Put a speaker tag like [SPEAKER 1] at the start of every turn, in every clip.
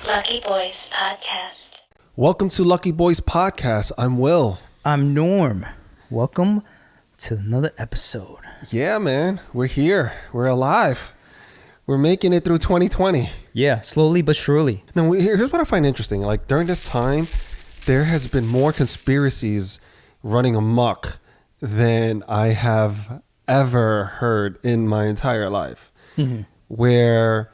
[SPEAKER 1] Lucky Boys Podcast.
[SPEAKER 2] Welcome to Lucky Boys Podcast. I'm Will.
[SPEAKER 3] I'm Norm. Welcome to another episode.
[SPEAKER 2] Yeah, man. We're here. We're alive. We're making it through 2020.
[SPEAKER 3] Yeah, slowly but surely.
[SPEAKER 2] Now, here's what I find interesting. Like, during this time, there has been more conspiracies running amok than I have ever heard in my entire life.
[SPEAKER 3] Mm-hmm.
[SPEAKER 2] Where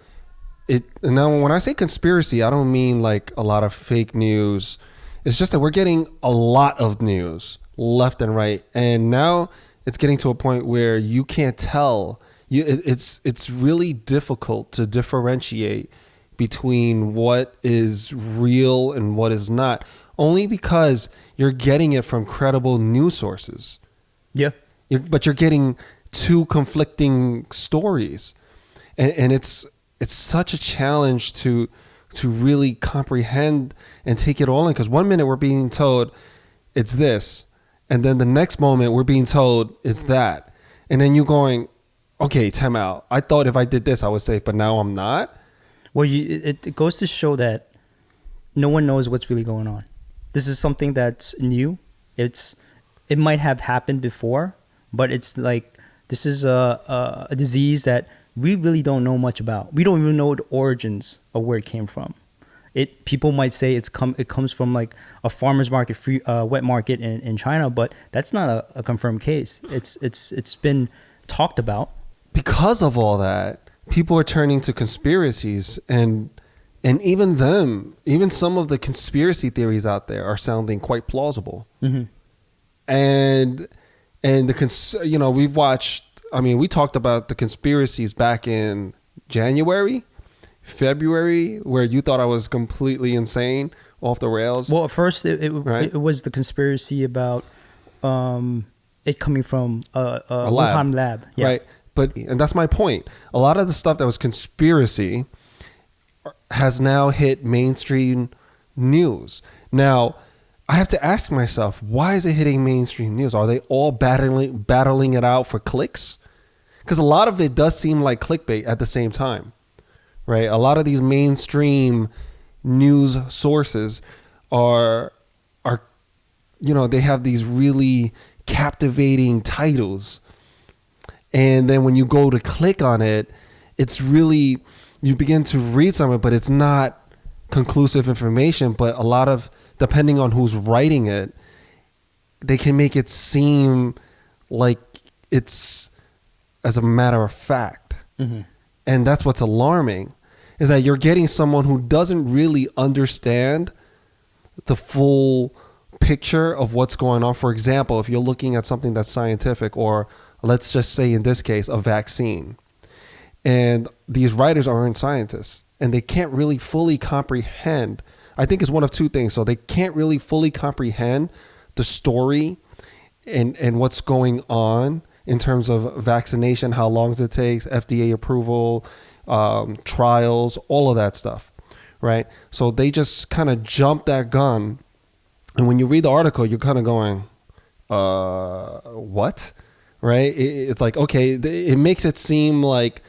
[SPEAKER 2] now when I say conspiracy, I don't mean like a lot of fake news. It's just that we're getting a lot of news left and right, and now it's getting to a point where you can't tell. It's really difficult to differentiate between what is real and what is not, only because you're getting it from credible news sources.
[SPEAKER 3] Yeah.
[SPEAKER 2] But you're getting two conflicting stories, and it's such a challenge to really comprehend and take it all in, because one minute we're being told it's this, and then the next moment we're being told it's that, and then you're going, okay, time out. I thought if I did this I was safe, but now I'm not.
[SPEAKER 3] Well, it goes to show that no one knows what's really going on. This is something that's new. It might have happened before, but it's like this is a disease that we really don't know much about. We don't even know the origins of where it came from. People might say it comes from like a farmer's market, wet market in China, but that's not a confirmed case. It's been talked about.
[SPEAKER 2] Because of all that, people are turning to conspiracies, and even some of the conspiracy theories out there are sounding quite plausible.
[SPEAKER 3] Mm-hmm.
[SPEAKER 2] And we've watched. I mean, we talked about the conspiracies back in January, February, where you thought I was completely insane, off the rails.
[SPEAKER 3] Well, at first it was the conspiracy about it coming from a Wuhan lab. Yeah.
[SPEAKER 2] Right. And that's my point. A lot of the stuff that was conspiracy has now hit mainstream news. Now, I have to ask myself, why is it hitting mainstream news? Are they all battling it out for clicks? Because a lot of it does seem like clickbait at the same time, right? A lot of these mainstream news sources are they have these really captivating titles. And then when you go to click on it, it's really, you begin to read something, but it's not conclusive information. But a lot of, depending on who's writing it, they can make it seem like it's as a matter of fact. Mm-hmm. And that's what's alarming, is that you're getting someone who doesn't really understand the full picture of what's going on. For example, if you're looking at something that's scientific, or let's just say in this case, a vaccine, and these writers aren't scientists, and they can't really fully comprehend. I think it's one of two things. So they can't really fully comprehend the story and what's going on in terms of vaccination, how long it takes, FDA approval, trials, all of that stuff, right? So they just kind of jump that gun. And when you read the article, you're kind of going, what? Right? It's like, okay, it makes it seem like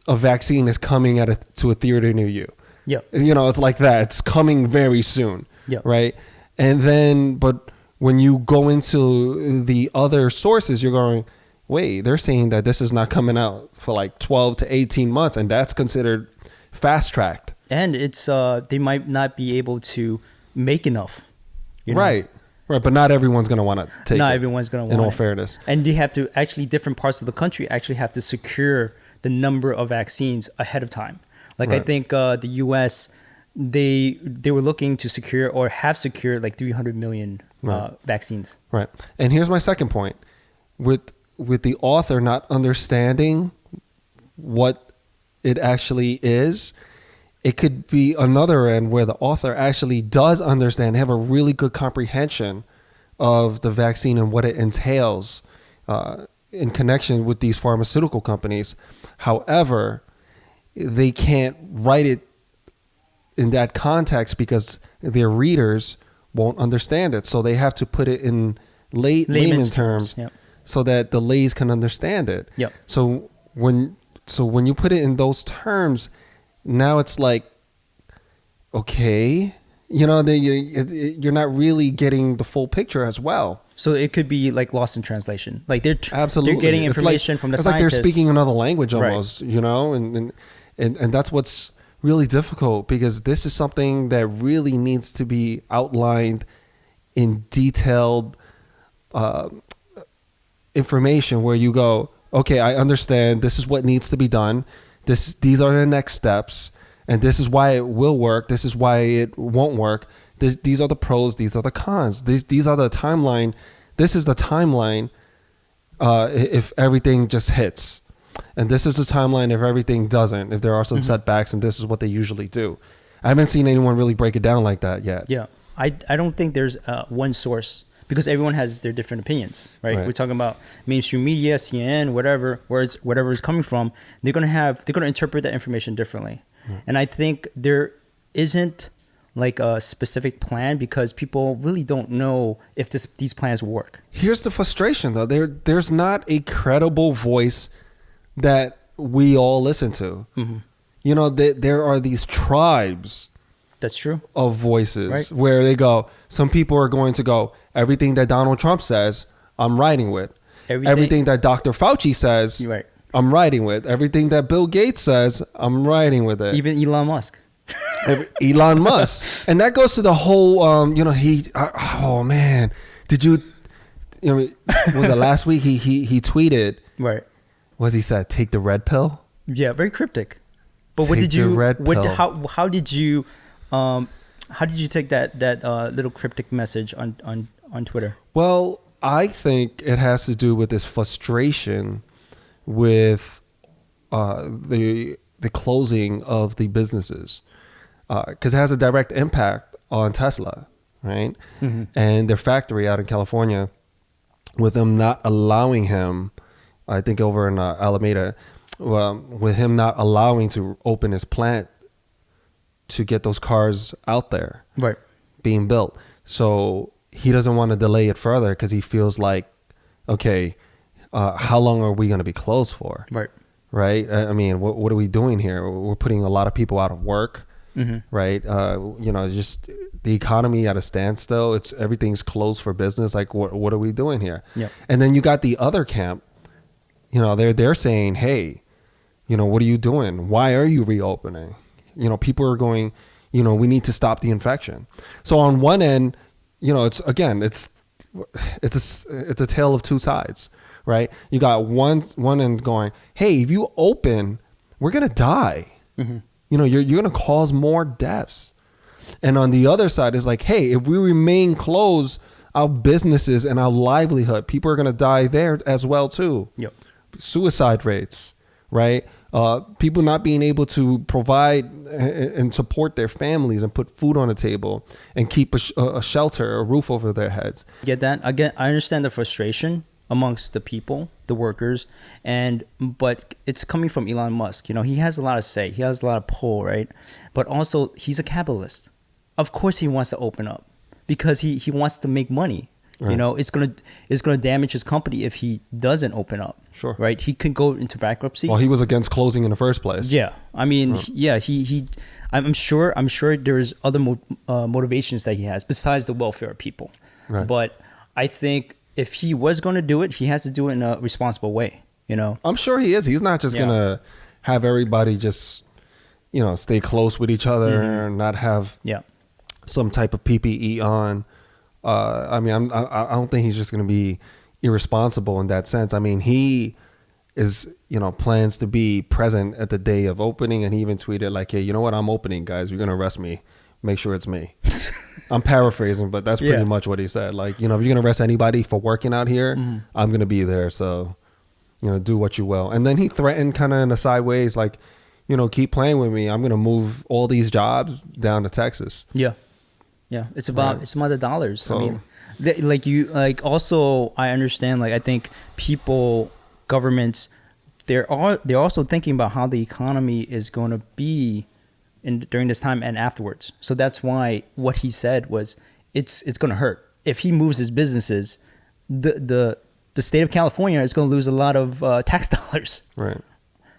[SPEAKER 2] a vaccine is coming to a theater near you.
[SPEAKER 3] Yeah.
[SPEAKER 2] It's like that. It's coming very soon.
[SPEAKER 3] Yeah.
[SPEAKER 2] Right? And then, but when you go into the other sources, you're going, wait, they're saying that this is not coming out for like 12 to 18 months, and that's considered fast-tracked.
[SPEAKER 3] And it's they might not be able to make enough.
[SPEAKER 2] Right. Right, but not everyone's going to want to take it.
[SPEAKER 3] Not everyone's going to want it.
[SPEAKER 2] In all fairness.
[SPEAKER 3] And you have to actually, different parts of the country actually have to secure the number of vaccines ahead of time. Like, right. I think the U.S., they were looking to secure or have secured like 300 million vaccines. Right.
[SPEAKER 2] And here's my second point. With the author not understanding what it actually is, it could be another end where the author actually does understand, have a really good comprehension of the vaccine and what it entails in connection with these pharmaceutical companies. However, they can't write it in that context because their readers won't understand it. So they have to put it in layman terms, yep, so that the lays can understand it.
[SPEAKER 3] Yep.
[SPEAKER 2] So when you put it in those terms, now it's like okay, you're not really getting the full picture as well.
[SPEAKER 3] So it could be like lost in translation. Like
[SPEAKER 2] Absolutely,
[SPEAKER 3] they're getting
[SPEAKER 2] It's
[SPEAKER 3] information from the
[SPEAKER 2] it's
[SPEAKER 3] scientists.
[SPEAKER 2] like they're speaking another language
[SPEAKER 3] Right.
[SPEAKER 2] almost, and that's what's really difficult, because this is something that really needs to be outlined in detailed information, where you go, okay, I understand this is what needs to be done. These are the next steps, and this is why it will work. This is why it won't work. These are the pros. These are the cons. These are the timeline. This is the timeline if everything just hits, and this is the timeline if everything doesn't. If there are some setbacks, and this is what they usually do. I haven't seen anyone really break it down like that yet.
[SPEAKER 3] Yeah, I don't think there's one source, because everyone has their different opinions, right? We're talking about mainstream media, CNN, whatever is coming from. They're gonna interpret that information differently, and I think there isn't like a specific plan, because people really don't know if these plans will work.
[SPEAKER 2] Here's the frustration, though. There's not a credible voice that we all listen to. There are these tribes.
[SPEAKER 3] That's true.
[SPEAKER 2] Of voices,
[SPEAKER 3] right,
[SPEAKER 2] where they go. Some people are going to go, everything that Donald Trump says, I'm riding with. Everything that Dr. Fauci says,
[SPEAKER 3] right,
[SPEAKER 2] I'm riding with. Everything that Bill Gates says, I'm riding with it.
[SPEAKER 3] Even Elon Musk.
[SPEAKER 2] Elon Musk. And that goes to the whole, oh man, did you, was it last week? He tweeted,
[SPEAKER 3] right,
[SPEAKER 2] what he said, take the red pill?
[SPEAKER 3] Yeah, very cryptic. But
[SPEAKER 2] Take the red pill.
[SPEAKER 3] how did you take that little cryptic message on Twitter?
[SPEAKER 2] Well, I think it has to do with this frustration with the closing of the businesses, because it has a direct impact on Tesla, right? And their factory out in California, with them not allowing him, I think over in Alameda, with him not allowing to open his plant to get those cars out there,
[SPEAKER 3] right,
[SPEAKER 2] being built. So he doesn't want to delay it further, because he feels like, okay, how long are we going to be closed for? Right. I mean, what are we doing here? We're putting a lot of people out of work, right? Just the economy at a standstill. Everything's closed for business. Like, what are we doing here?
[SPEAKER 3] Yeah.
[SPEAKER 2] And then you got the other camp. They're saying, hey, what are you doing? Why are you reopening? People are going, we need to stop the infection. So on one end, it's a tale of two sides, right? You got one end going, hey, if you open, we're going to die. You're going to cause more deaths. And on the other side is like, hey, if we remain closed, our businesses and our livelihood, people are going to die there as well too.
[SPEAKER 3] Yep.
[SPEAKER 2] Suicide rates, right? People not being able to provide and support their families and put food on the table and keep a shelter, a roof over their heads.
[SPEAKER 3] Get that? Again, I understand the frustration amongst the people, the workers, but it's coming from Elon Musk. He has a lot to say. He has a lot of pull, right? But also, he's a capitalist. Of course, he wants to open up because he wants to make money. Right. It's gonna damage his company if he doesn't open up.
[SPEAKER 2] Sure.
[SPEAKER 3] Right. He could go into bankruptcy.
[SPEAKER 2] Well, he was against closing in the first place.
[SPEAKER 3] Yeah. I mean,
[SPEAKER 2] Right.
[SPEAKER 3] He. I'm sure there's other motivations that he has besides the welfare of people.
[SPEAKER 2] Right.
[SPEAKER 3] But I think if he was going to do it, he has to do it in a responsible way.
[SPEAKER 2] I'm sure he is. He's not just gonna have everybody just stay close with each other and not have some type of PPE on. I don't think he's just going to be irresponsible in that sense. I mean, he is, plans to be present at the day of opening, and he even tweeted like, hey, you know what? I'm opening, guys. You're going to arrest me. Make sure it's me. I'm paraphrasing, but that's pretty much what he said. Like, if you're going to arrest anybody for working out here, I'm going to be there. So, do what you will. And then he threatened kind of in a sideways, like, keep playing with me. I'm going to move all these jobs down to Texas.
[SPEAKER 3] Yeah. Yeah, it's about the dollars.
[SPEAKER 2] So,
[SPEAKER 3] I mean, also I understand. Like, I think people, governments, they're also thinking about how the economy is going to be during this time and afterwards. So that's why what he said was it's going to hurt if he moves his businesses. The state of California is going to lose a lot of tax dollars.
[SPEAKER 2] Right.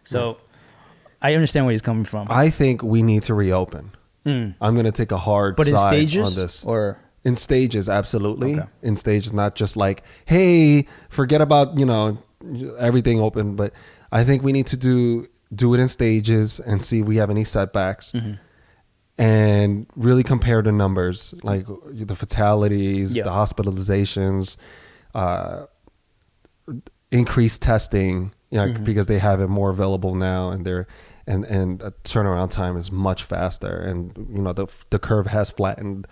[SPEAKER 3] So I understand where he's coming from.
[SPEAKER 2] I think we need to reopen.
[SPEAKER 3] Mm.
[SPEAKER 2] I'm going to take a hard
[SPEAKER 3] But in
[SPEAKER 2] side
[SPEAKER 3] stages
[SPEAKER 2] on this.
[SPEAKER 3] or
[SPEAKER 2] In stages, absolutely.
[SPEAKER 3] Okay.
[SPEAKER 2] In stages, not just like, hey, forget about, everything open. But I think we need to do it in stages and see if we have any setbacks and really compare the numbers, like the fatalities, the hospitalizations, increased testing, because they have it more available now, and turnaround time is much faster, and the curve has flattened.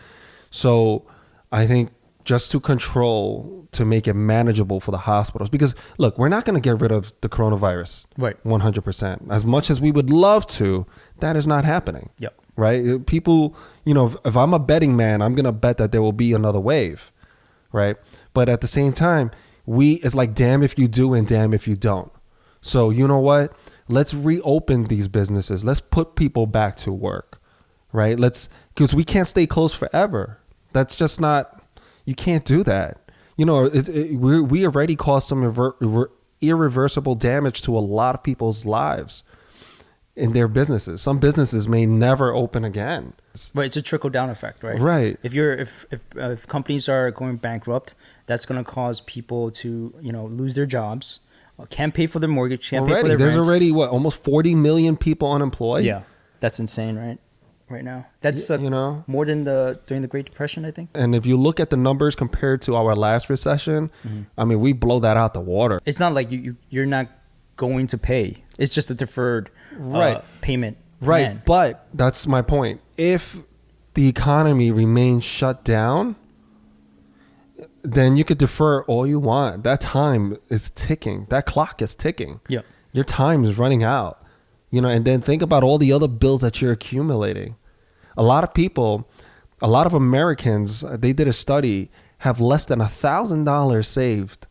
[SPEAKER 2] So I think just to make it manageable for the hospitals, because look, we're not going to get rid of the coronavirus,
[SPEAKER 3] right,
[SPEAKER 2] 100%. As much as we would love to, that is not happening.
[SPEAKER 3] Yep.
[SPEAKER 2] Right? People, if I'm a betting man, I'm going to bet that there will be another wave, right? But at the same time, it's like damn if you do and damn if you don't. So you know what? Let's reopen these businesses. Let's put people back to work, right? Because we can't stay closed forever. That's just not, you can't do that. We already caused some irreversible damage to a lot of people's lives in their businesses. Some businesses may never open again.
[SPEAKER 3] Right, it's a trickle down effect, right?
[SPEAKER 2] Right.
[SPEAKER 3] If companies are going bankrupt, that's going to cause people to lose their jobs, can't pay for their mortgage, can't pay for their
[SPEAKER 2] There's
[SPEAKER 3] rents.
[SPEAKER 2] already almost 40 million people unemployed.
[SPEAKER 3] Yeah, that's insane, right? Right now, that's more than during the Great Depression, I think.
[SPEAKER 2] And if you look at the numbers compared to our last recession, I mean, we blow that out the water.
[SPEAKER 3] It's not like you're not going to pay. It's just a deferred payment.
[SPEAKER 2] Right,
[SPEAKER 3] plan.
[SPEAKER 2] but that's my point. If the economy remains shut down, then you could defer all you want. That time is ticking. That clock is ticking.
[SPEAKER 3] Yeah.
[SPEAKER 2] Your time is running out. And then think about all the other bills that you're accumulating. A lot of Americans, they did a study, have less than $1,000 saved.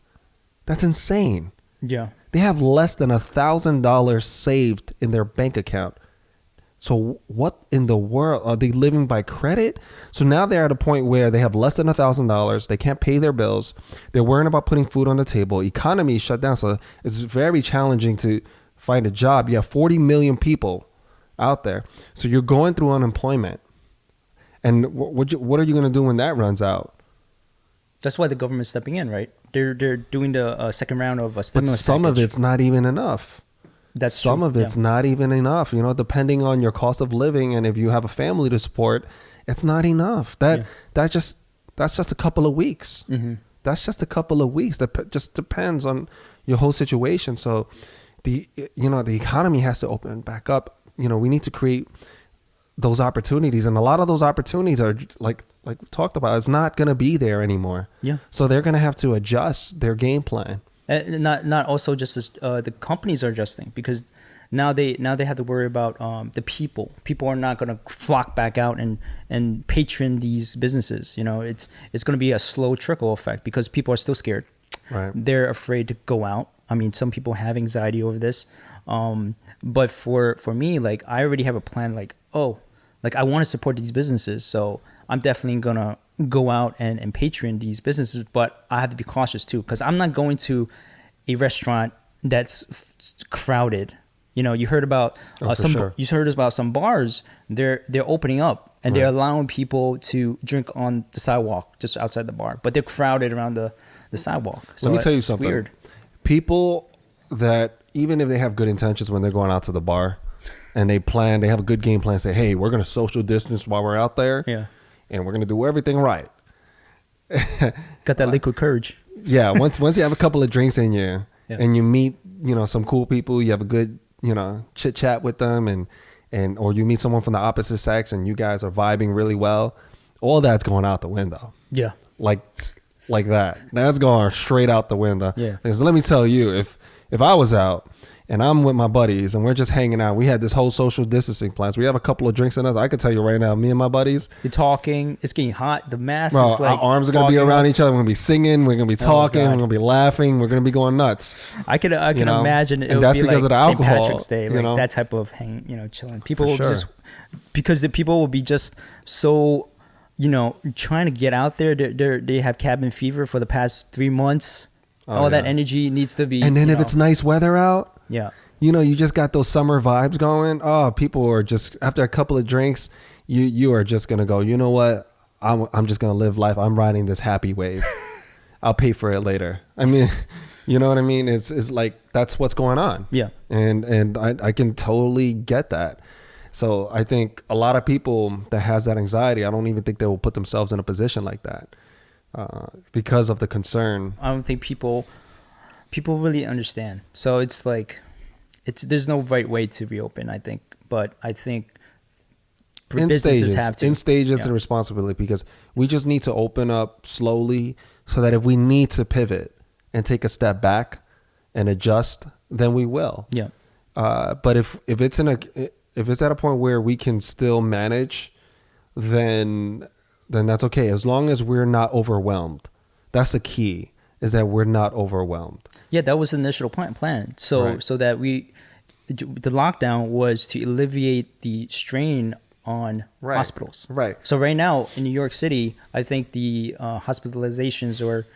[SPEAKER 2] That's insane.
[SPEAKER 3] Yeah.
[SPEAKER 2] They have less than $1,000 saved in their bank account. So what in the world? Are they living by credit? So now they're at a point where they have less than $1,000. They can't pay their bills. They're worrying about putting food on the table. Economy is shut down. So it's very challenging to find a job. You have 40 million people out there. So you're going through unemployment. And what are you going to do when that runs out?
[SPEAKER 3] That's why the government's stepping in, right? They're doing the second round of a stimulus
[SPEAKER 2] But some
[SPEAKER 3] package.
[SPEAKER 2] of it's not even enough.
[SPEAKER 3] That's
[SPEAKER 2] some
[SPEAKER 3] true.
[SPEAKER 2] of it's not even enough, depending on your cost of living, and if you have a family to support, it's not enough. That's just a couple of weeks.
[SPEAKER 3] Mm-hmm.
[SPEAKER 2] That's just a couple of weeks. That just depends on your whole situation. So the economy has to open back up. We need to create those opportunities, and a lot of those opportunities are like we talked about, it's not going to be there anymore.
[SPEAKER 3] Yeah.
[SPEAKER 2] So they're going to have to adjust their game plan.
[SPEAKER 3] And not also just as the companies are adjusting, because now they have to worry about the people. People are not going to flock back out and patron these businesses. It's going to be a slow trickle effect because people are still scared.
[SPEAKER 2] Right.
[SPEAKER 3] They're afraid to go out. I mean, some people have anxiety over this. But for me, like, I already have a plan. Like, I want to support these businesses, so I'm definitely gonna go out and patron these businesses, but I have to be cautious too, because I'm not going to a restaurant that's crowded. You heard about you heard about some bars. They're opening up and they're allowing people to drink on the sidewalk just outside the bar, but they're crowded around the sidewalk. So
[SPEAKER 2] let me tell you something.
[SPEAKER 3] Weird.
[SPEAKER 2] People that, even if they have good intentions when they're going out to the bar, and they have a good game plan, say, hey, we're gonna social distance while we're out there.
[SPEAKER 3] Yeah.
[SPEAKER 2] And we're going to do everything right.
[SPEAKER 3] Got that liquid courage.
[SPEAKER 2] Yeah. Once you have a couple of drinks in you and you meet, some cool people, you have a good, chit chat with them or you meet someone from the opposite sex and you guys are vibing really well. All that's going out the window.
[SPEAKER 3] Yeah.
[SPEAKER 2] Like that. That's going straight out the window.
[SPEAKER 3] Yeah.
[SPEAKER 2] Because let me tell you, if I was out and I'm with my buddies and we're just hanging out, we had this whole social distancing plans. We have a couple of drinks in us. I could tell you right now, me and my buddies,
[SPEAKER 3] you're talking. It's getting hot. The mass
[SPEAKER 2] bro,
[SPEAKER 3] is like
[SPEAKER 2] our arms are gonna be around each other. We're gonna be singing. We're gonna be talking.
[SPEAKER 3] God.
[SPEAKER 2] We're gonna be laughing. We're gonna be going nuts.
[SPEAKER 3] I can imagine it
[SPEAKER 2] And
[SPEAKER 3] would
[SPEAKER 2] that's
[SPEAKER 3] be
[SPEAKER 2] because
[SPEAKER 3] like
[SPEAKER 2] of the
[SPEAKER 3] St.
[SPEAKER 2] alcohol,
[SPEAKER 3] Patrick's Day, like that type of chilling. People
[SPEAKER 2] For
[SPEAKER 3] will
[SPEAKER 2] sure.
[SPEAKER 3] just, because the people will be just so, trying to get out there. They have cabin fever for the past 3 months. All that energy needs to be.
[SPEAKER 2] And then if it's nice weather out,
[SPEAKER 3] yeah.
[SPEAKER 2] you just got those summer vibes going. Oh, people are just, after a couple of drinks, you are just gonna go, you know what? I'm just gonna live life. I'm riding this happy wave. I'll pay for it later. I mean, you know what I mean? It's like that's what's going on.
[SPEAKER 3] Yeah.
[SPEAKER 2] And I can totally get that. So I think a lot of people that has that anxiety, I don't even think they will put themselves in a position like that because of the concern.
[SPEAKER 3] I don't think people really understand. So it's like there's no right way to reopen, I think. But I think businesses have to.
[SPEAKER 2] In stages
[SPEAKER 3] Yeah.
[SPEAKER 2] and responsibility, because we just need to open up slowly so that if we need to pivot and take a step back and adjust, then we will.
[SPEAKER 3] Yeah.
[SPEAKER 2] But if it's at a point where we can still manage, then that's okay. As long as we're not overwhelmed. That's the key, is that we're not overwhelmed.
[SPEAKER 3] Yeah, that was the initial plan. So
[SPEAKER 2] Right.
[SPEAKER 3] so that the lockdown was to alleviate the strain on
[SPEAKER 2] Right.
[SPEAKER 3] hospitals.
[SPEAKER 2] Right.
[SPEAKER 3] So right now in New York City, I think the hospitalizations are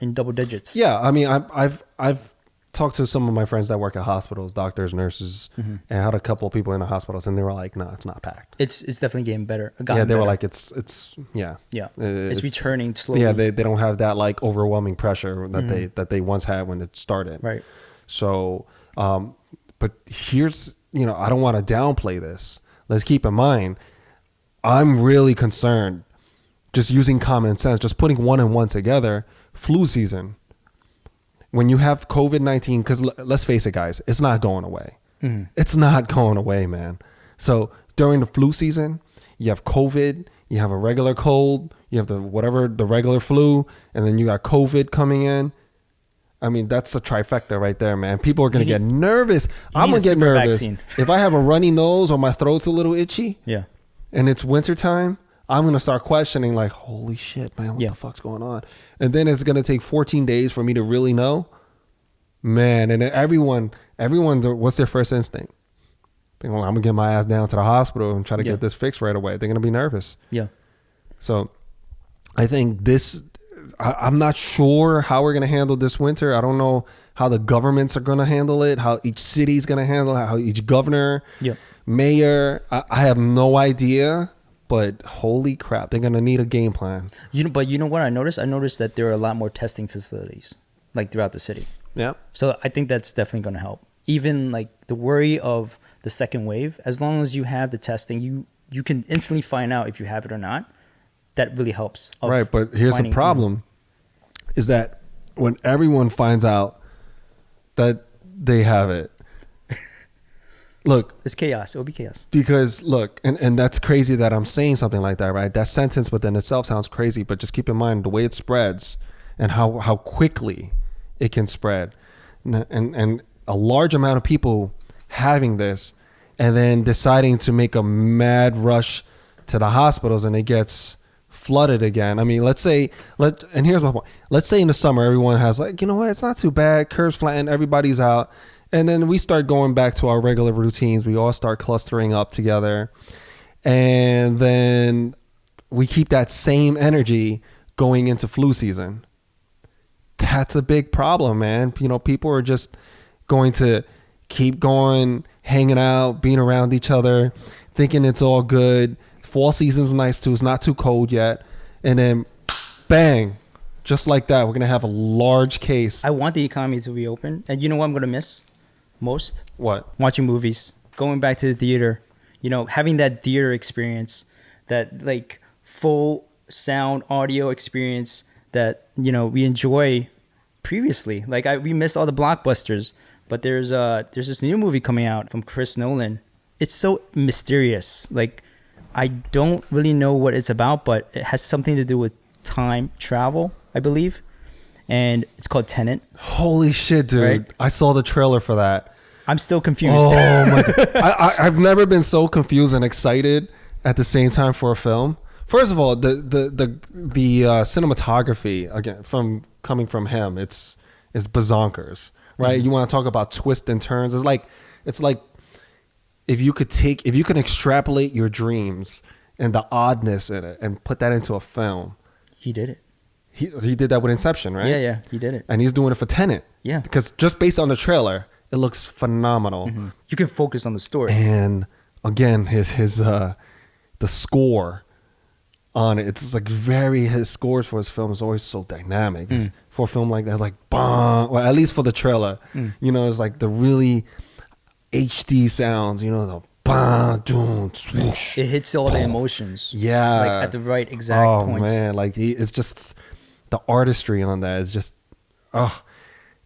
[SPEAKER 3] in double digits.
[SPEAKER 2] Yeah, I mean, I've talked to some of my friends that work at hospitals, doctors, nurses, and I had a couple of people in the hospitals, and they were like, "No, it's not packed."
[SPEAKER 3] It's definitely getting better.
[SPEAKER 2] Yeah, they were
[SPEAKER 3] better.
[SPEAKER 2] like, "It's yeah,
[SPEAKER 3] Yeah. It's returning slowly.
[SPEAKER 2] Yeah, they don't have that like overwhelming pressure that they once had when it started.
[SPEAKER 3] Right.
[SPEAKER 2] So, but here's, I don't want to downplay this. Let's keep in mind, I'm really concerned. Just using common sense, just putting one and one together. Flu season. When you have COVID-19, because let's face it, guys, it's not going away. It's not going away, man. So during the flu season, you have COVID, you have a regular cold, you have the regular flu, and then you got COVID coming in. I mean, that's a trifecta right there, man. People are going to get nervous. I'm going to get nervous.
[SPEAKER 3] Vaccine.
[SPEAKER 2] If I have a runny nose or my throat's a little itchy
[SPEAKER 3] Yeah.
[SPEAKER 2] and it's wintertime, I'm going to start questioning like, holy shit, man, what the fuck's going on? And then it's going to take 14 days for me to really know. Man, and everyone, what's their first instinct? They're going, I'm going to get my ass down to the hospital and try to get this fixed right away. They're going to be nervous.
[SPEAKER 3] Yeah.
[SPEAKER 2] So I think I'm not sure how we're going to handle this winter. I don't know how the governments are going to handle it, how each city's going to handle it, how each governor, mayor, I have no idea. But holy crap, they're going to need a game plan.
[SPEAKER 3] But you know what I noticed? I noticed that there are a lot more testing facilities like throughout the city.
[SPEAKER 2] Yeah.
[SPEAKER 3] So I think that's definitely going to help. Even like the worry of the second wave, as long as you have the testing, you can instantly find out if you have it or not. That really helps.
[SPEAKER 2] Right, but here's the problem is that when everyone finds out that they have it, look,
[SPEAKER 3] it's chaos. It'll be chaos.
[SPEAKER 2] Because look, and that's crazy that I'm saying something like that, right? That sentence within itself sounds crazy, but just keep in mind the way it spreads and how quickly it can spread. And a large amount of people having this and then deciding to make a mad rush to the hospitals and it gets flooded again. I mean, and here's my point. Let's say in the summer, everyone has like, you know what? It's not too bad. Curves flatten. Everybody's out. And then we start going back to our regular routines. We all start clustering up together. And then we keep that same energy going into flu season. That's a big problem, man. People are just going to keep going, hanging out, being around each other, thinking it's all good. Fall season's nice too. It's not too cold yet. And then bang, just like that, we're going to have a large case.
[SPEAKER 3] I want the economy to reopen. And you know what I'm going to miss most?
[SPEAKER 2] What?
[SPEAKER 3] Watching movies, going back to the theater, having that theater experience, that like full sound audio experience that, we enjoy previously. Like we miss all the blockbusters, but there's this new movie coming out from Chris Nolan. It's so mysterious. Like I don't really know what it's about, but it has something to do with time travel, I believe. And it's called Tenet.
[SPEAKER 2] Holy shit, dude. Right? I saw the trailer for that.
[SPEAKER 3] I'm still confused.
[SPEAKER 2] Oh my God. I've never been so confused and excited at the same time for a film. First of all, the cinematography, again, coming from him, it's bazonkers, right? Mm-hmm. You want to talk about twists and turns. It's like if you could extrapolate your dreams and the oddness in it and put that into a film.
[SPEAKER 3] He did it.
[SPEAKER 2] He did that with Inception, right?
[SPEAKER 3] Yeah, he did it.
[SPEAKER 2] And he's doing it for Tenet.
[SPEAKER 3] Yeah.
[SPEAKER 2] Because just based on the trailer, it looks phenomenal.
[SPEAKER 3] Mm-hmm. You can focus on the story.
[SPEAKER 2] And again, his the score on it. It's just like his scores for his film is always so dynamic. For a film like that, it's like bang, well, at least for the trailer, you know, it's like the really HD sounds, you know, the bang, doom, swoosh.
[SPEAKER 3] It hits all the emotions.
[SPEAKER 2] Yeah.
[SPEAKER 3] Like at the right exact points.
[SPEAKER 2] Oh man, like it's just the artistry on that is just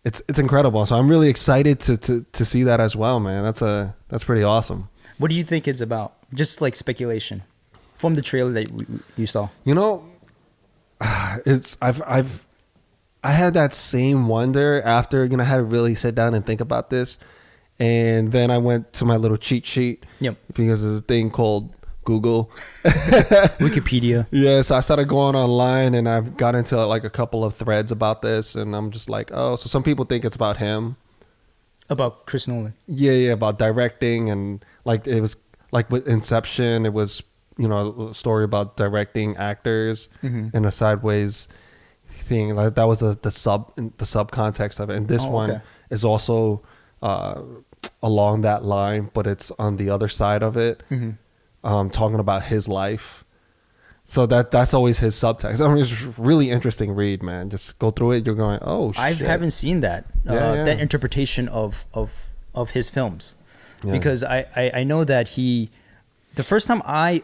[SPEAKER 2] it's incredible. So I'm really excited to see that as well, man. That's pretty awesome.
[SPEAKER 3] What do you think it's about? Just like speculation from the trailer that you saw.
[SPEAKER 2] You know, I had that same wonder after, you know, I had to really sit down and think about this. And then I went to my little cheat sheet.
[SPEAKER 3] Yep.
[SPEAKER 2] Because there's a thing called Google.
[SPEAKER 3] Wikipedia.
[SPEAKER 2] Yeah, so I started going online and I've got into like a couple of threads about this, and I'm just like, oh, so some people think it's about him.
[SPEAKER 3] About Chris Nolan.
[SPEAKER 2] Yeah, about directing, and like it was like with Inception, it was, you know, a story about directing actors in a sideways thing. Like that was the sub context of it, and this one is also along that line, but it's on the other side of it, talking about his life. So that's always his subtext. I mean, it's a really interesting read, man. Just go through it. You're going, oh shit.
[SPEAKER 3] I haven't seen that that interpretation of his films, because I know that the first time I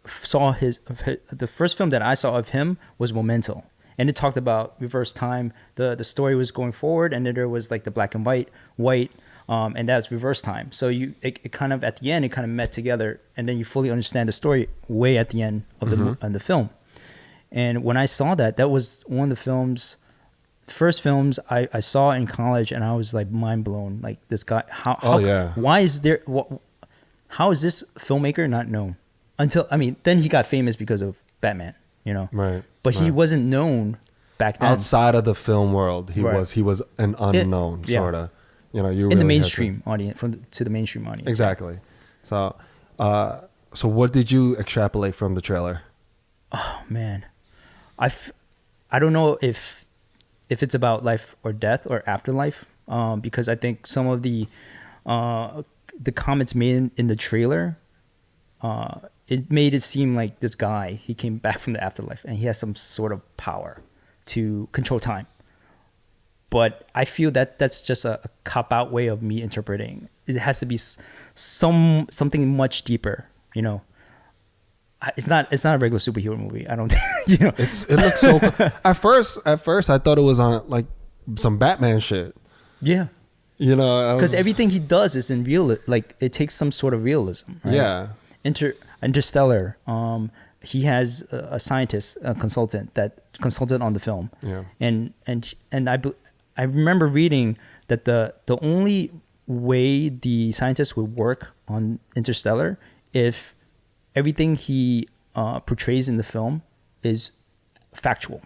[SPEAKER 3] saw the first film that I saw of him was Memento. And it talked about reverse time. The story was going forward, and then there was like the black and white, and that's reverse time. So it kind of at the end, it kind of met together, and then you fully understand the story way at the end of the film. And when I saw that was one of the first films I saw in college, and I was like mind blown. Like this guy, why is there? How is this filmmaker not known? Then he got famous because of Batman, you know.
[SPEAKER 2] Right.
[SPEAKER 3] But he wasn't known back then.
[SPEAKER 2] Outside of the film world, he was an unknown sort of. You know, you
[SPEAKER 3] in the mainstream audience, to the mainstream audience.
[SPEAKER 2] Exactly. So, so what did you extrapolate from the trailer?
[SPEAKER 3] Oh man, I don't know if it's about life or death or afterlife, because I think some of the comments made in the trailer, it made it seem like this guy, he came back from the afterlife and he has some sort of power to control time. But I feel that that's just a cop-out way of me interpreting. It has to be something much deeper, you know. It's not a regular superhero movie. I don't think, you know.
[SPEAKER 2] It looks so at first I thought it was on like some Batman shit.
[SPEAKER 3] Yeah.
[SPEAKER 2] You know,
[SPEAKER 3] because everything he does is in real, like it takes some sort of realism, right?
[SPEAKER 2] Yeah.
[SPEAKER 3] Interstellar, he has a scientist, a consultant that consulted on the film.
[SPEAKER 2] Yeah.
[SPEAKER 3] And I remember reading that the only way the scientist would work on Interstellar if everything he portrays in the film is factual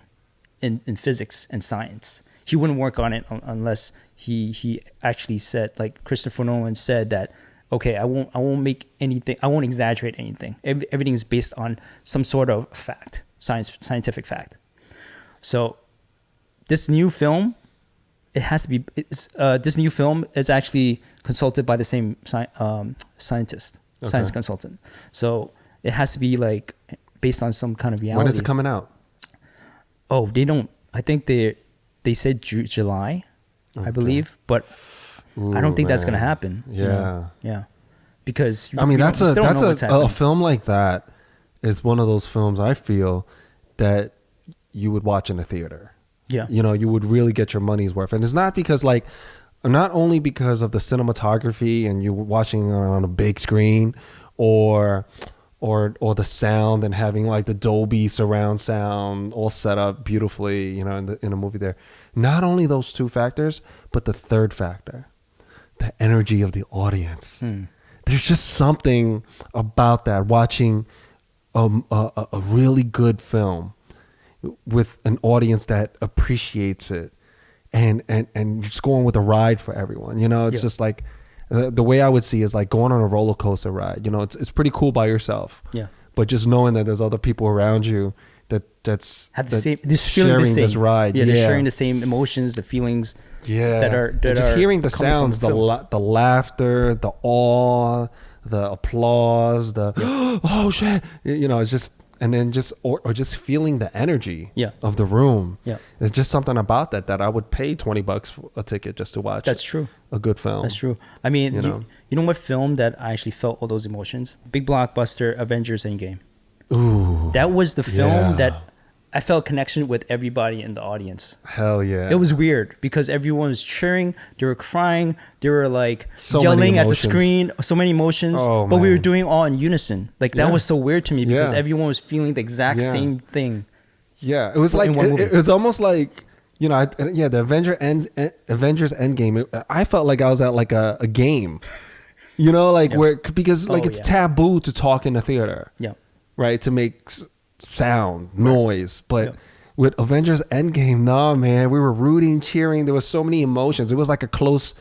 [SPEAKER 3] in physics and science. He wouldn't work on it unless he actually said, like Christopher Nolan said, that okay, I won't make anything, I won't exaggerate anything. Everything is based on some sort of fact, scientific fact. So this new film, this new film is actually consulted by the same scientist, science consultant. So it has to be like based on some kind of reality.
[SPEAKER 2] When is it coming out?
[SPEAKER 3] Oh, they don't. I think they said July, I believe, but I don't think that's gonna happen.
[SPEAKER 2] Yeah,
[SPEAKER 3] you know? Yeah, because
[SPEAKER 2] I mean that's a film like that is one of those films I feel that you would watch in a theater.
[SPEAKER 3] Yeah,
[SPEAKER 2] you know, you would really get your money's worth, and it's not because not only because of the cinematography and you watching on a big screen, or the sound and having like the Dolby surround sound all set up beautifully, you know, in a movie there. Not only those two factors, but the third factor, the energy of the audience. There's just something about that, watching a really good film with an audience that appreciates it and just going with a ride for everyone. You know, it's just like the way I would see is like going on a roller coaster ride. You know, it's pretty cool by yourself.
[SPEAKER 3] Yeah.
[SPEAKER 2] But just knowing that there's other people around you that's
[SPEAKER 3] sharing
[SPEAKER 2] this ride.
[SPEAKER 3] Yeah, they're sharing the same emotions, the feelings.
[SPEAKER 2] Yeah. That are hearing the sounds, the laughter, the awe, the applause, the oh shit, you know, it's just, and then just or just feeling the energy of the room.
[SPEAKER 3] Yeah.
[SPEAKER 2] There's just something about that I would pay $20 for a ticket just to watch.
[SPEAKER 3] That's true.
[SPEAKER 2] A good film.
[SPEAKER 3] That's true. I mean,
[SPEAKER 2] You know?
[SPEAKER 3] you know what film that I actually felt all those emotions? Big blockbuster, Avengers Endgame.
[SPEAKER 2] Ooh.
[SPEAKER 3] That was the film
[SPEAKER 2] Yeah.
[SPEAKER 3] that I felt connection with everybody in the audience.
[SPEAKER 2] Hell yeah.
[SPEAKER 3] It was weird because everyone was cheering, they were crying, they were like
[SPEAKER 2] So many
[SPEAKER 3] yelling at the
[SPEAKER 2] emotions.
[SPEAKER 3] screen, so many emotions.
[SPEAKER 2] Oh,
[SPEAKER 3] but we were
[SPEAKER 2] man.
[SPEAKER 3] doing all in unison. Like that
[SPEAKER 2] Yeah.
[SPEAKER 3] was so weird to me because
[SPEAKER 2] Yeah.
[SPEAKER 3] everyone was feeling the exact
[SPEAKER 2] Yeah.
[SPEAKER 3] same thing.
[SPEAKER 2] Yeah, it was
[SPEAKER 3] In
[SPEAKER 2] like
[SPEAKER 3] one movie.
[SPEAKER 2] it was almost like, you know, the Avengers Endgame. I felt like I was at like a game, you know, like
[SPEAKER 3] Yeah.
[SPEAKER 2] where because like
[SPEAKER 3] Oh,
[SPEAKER 2] it's
[SPEAKER 3] yeah.
[SPEAKER 2] taboo to talk in a theater,
[SPEAKER 3] Yeah.
[SPEAKER 2] right? To make sound, noise, but.
[SPEAKER 3] Yeah.
[SPEAKER 2] With Avengers Endgame, nah, man, we were rooting, cheering. There was so many emotions. It was like a close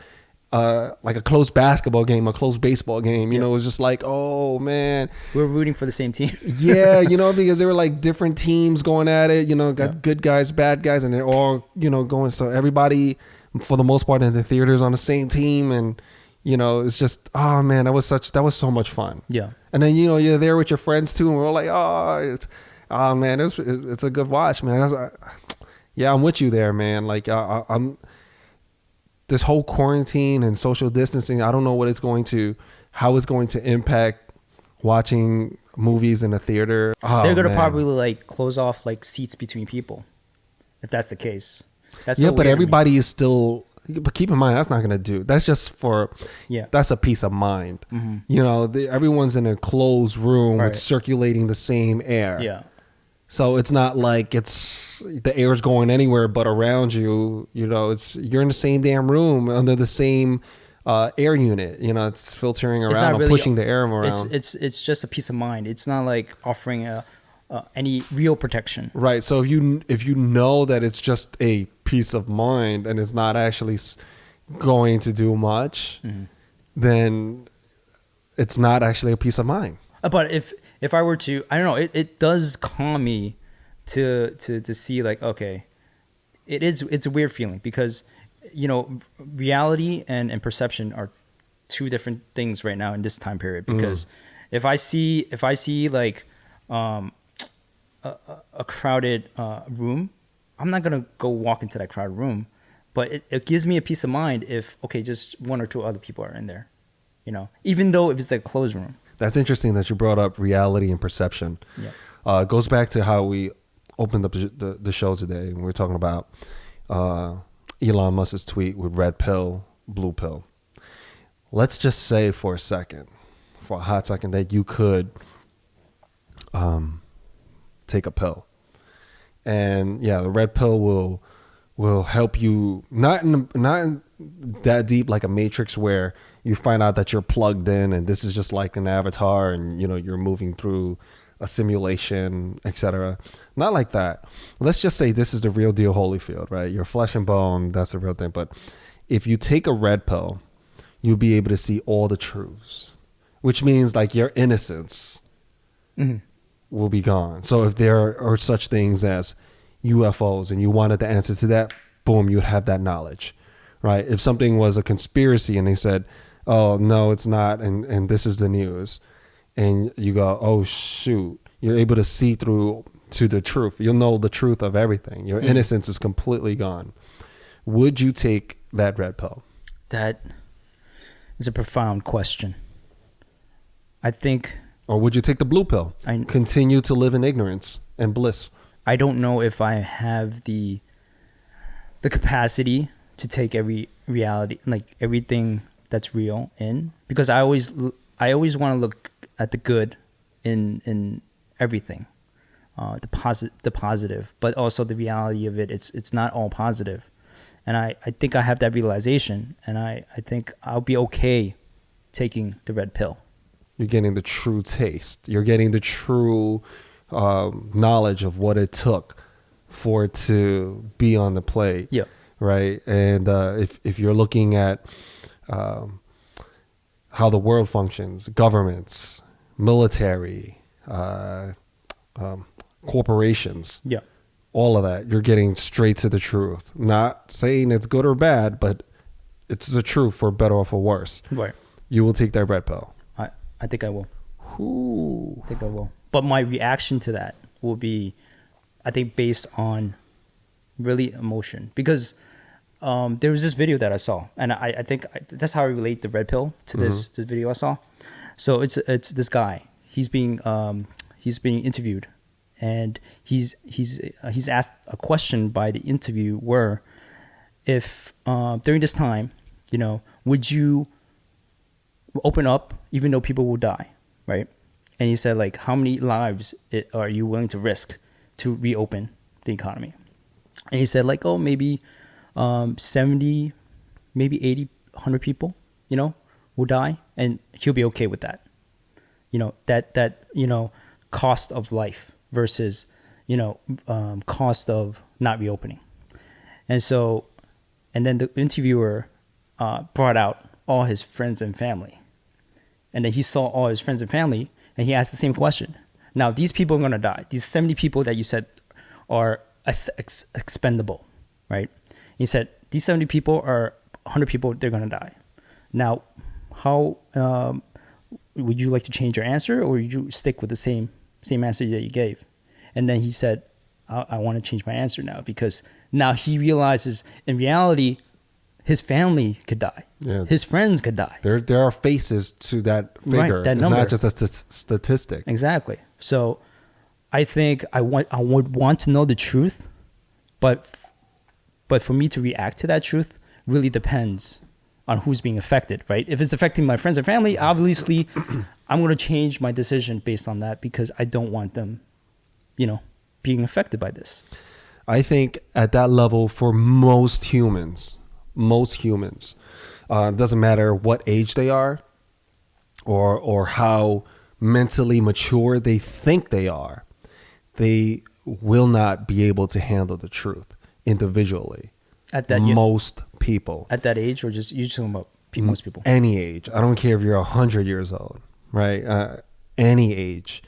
[SPEAKER 2] basketball game, a close baseball game. You
[SPEAKER 3] Yeah.
[SPEAKER 2] know, it was just like, oh man,
[SPEAKER 3] We were rooting for the same team.
[SPEAKER 2] yeah, you know, because they were like different teams going at it, you know, got good guys, bad guys, and they're all, you know, going. So everybody, for the most part, in the theaters on the same team. And, you know, it's just, oh man, that was so much fun.
[SPEAKER 3] Yeah.
[SPEAKER 2] And then, you know, you're there with your friends too. And we're all like, oh man, it's a good watch, man. Yeah, I'm with you there, man. Like, I'm this whole quarantine and social distancing. I don't know how it's going to impact watching movies in a theater. Oh,
[SPEAKER 3] They're gonna
[SPEAKER 2] man.
[SPEAKER 3] probably like close off like seats between people, if that's the case. That's
[SPEAKER 2] Yeah,
[SPEAKER 3] so
[SPEAKER 2] but
[SPEAKER 3] weird to me.
[SPEAKER 2] everybody is still. But keep in mind, that's not gonna do. That's just for.
[SPEAKER 3] Yeah.
[SPEAKER 2] That's a peace of mind.
[SPEAKER 3] Mhm.
[SPEAKER 2] You know, everyone's in a closed room
[SPEAKER 3] Right.
[SPEAKER 2] with circulating the same air.
[SPEAKER 3] Yeah.
[SPEAKER 2] So it's not like the air's going anywhere but around you. You know, you're in the same damn room under the same air unit. You know, it's filtering
[SPEAKER 3] It's
[SPEAKER 2] around
[SPEAKER 3] not
[SPEAKER 2] or pushing the air around.
[SPEAKER 3] It's just a peace of mind. It's not like offering any real protection.
[SPEAKER 2] Right. So if you know that it's just a peace of mind and it's not actually going to do much, then it's not actually a peace of mind.
[SPEAKER 3] But if I were to, I don't know, it does calm me to see like, okay, it's a weird feeling because, you know, reality and perception are two different things right now in this time period. Because if I see like a crowded room, I'm not gonna go walk into that crowded room, but it gives me a peace of mind if, okay, just one or two other people are in there, you know, even though if it's like a closed room.
[SPEAKER 2] That's interesting that you brought up reality and perception.
[SPEAKER 3] Yeah.
[SPEAKER 2] It goes back to how we opened up the show today. And we're talking about Elon Musk's tweet with red pill, blue pill. Let's just say for a hot second, that you could take a pill. And yeah, the red pill will help you not in that deep like a Matrix where you find out that you're plugged in and this is just like an avatar and you know you're moving through a simulation, etc. Not like that. Let's just say this is the real deal Holyfield, right? You're flesh and bone, that's the real thing. But if you take a red pill, you'll be able to see all the truths, which means like your innocence will be gone. So if there are such things as UFOs and you wanted the answer to that, boom, you'd have that knowledge, right? If something was a conspiracy and they said, oh, no, it's not, and this is the news, and you go, oh, shoot, you're able to see through to the truth. You'll know the truth of everything. Your innocence is completely gone. Would you take that red pill?
[SPEAKER 3] That is a profound question. I think,
[SPEAKER 2] Or would you take the blue pill? Continue to live in ignorance and bliss.
[SPEAKER 3] I don't know if I have the capacity to take every reality, like everything that's real in, because I always want to look at the good in everything, the positive, but also the reality of it. It's not all positive, and I think I have that realization, and I think I'll be okay taking the red pill.
[SPEAKER 2] You're getting the true taste. You're getting the true knowledge of what it took for it to be on the plate.
[SPEAKER 3] Yeah.
[SPEAKER 2] Right. And if you're looking at how the world functions, governments, military, corporations,
[SPEAKER 3] Yeah.
[SPEAKER 2] all of that, you're getting straight to the truth. Not saying it's good or bad, but it's the truth for better or for worse.
[SPEAKER 3] Right.
[SPEAKER 2] You will take that red pill.
[SPEAKER 3] I think I will.
[SPEAKER 2] Ooh.
[SPEAKER 3] I think I will. But my reaction to that will be, I think, based on really emotion. Because there was this video that I saw, and I think that's how I relate the red pill to this video I saw. So it's this guy. He's being interviewed, and he's asked a question by the interviewer. If during this time, would you open up even though people will die, right? And he said, like, how many lives are you willing to risk to reopen the economy? And he said, like, oh, maybe 70, maybe 80, 100 people, will die, and he'll be okay with that. That cost of life versus, cost of not reopening. And so, and then the interviewer brought out all his friends and family. And then he saw all his friends and family, and he asked the same question. Now, these people are going to die. These 70 people that you said are expendable, right? He said, these 70 people are 100 people, they're going to die. Now, how would you like to change your answer, or would you stick with the same answer that you gave? And then he said, I want to change my answer now, because now he realizes in reality, his family could die. Yeah. His friends could die.
[SPEAKER 2] There are faces to that figure.
[SPEAKER 3] Right, that
[SPEAKER 2] it's
[SPEAKER 3] number.
[SPEAKER 2] not just a statistic.
[SPEAKER 3] Exactly. So I think I would want to know the truth, but for me to react to that truth really depends on who's being affected, right? If it's affecting my friends and family, obviously I'm going to change my decision based on that, because I don't want them, being affected by this.
[SPEAKER 2] I think at that level, for most humans, doesn't matter what age they are or how mentally mature they think they are, they will not be able to handle the truth individually.
[SPEAKER 3] At that
[SPEAKER 2] most people.
[SPEAKER 3] At that age, or just you're talking about most people?
[SPEAKER 2] Any age. I don't care if you're 100 years old, right? Any age.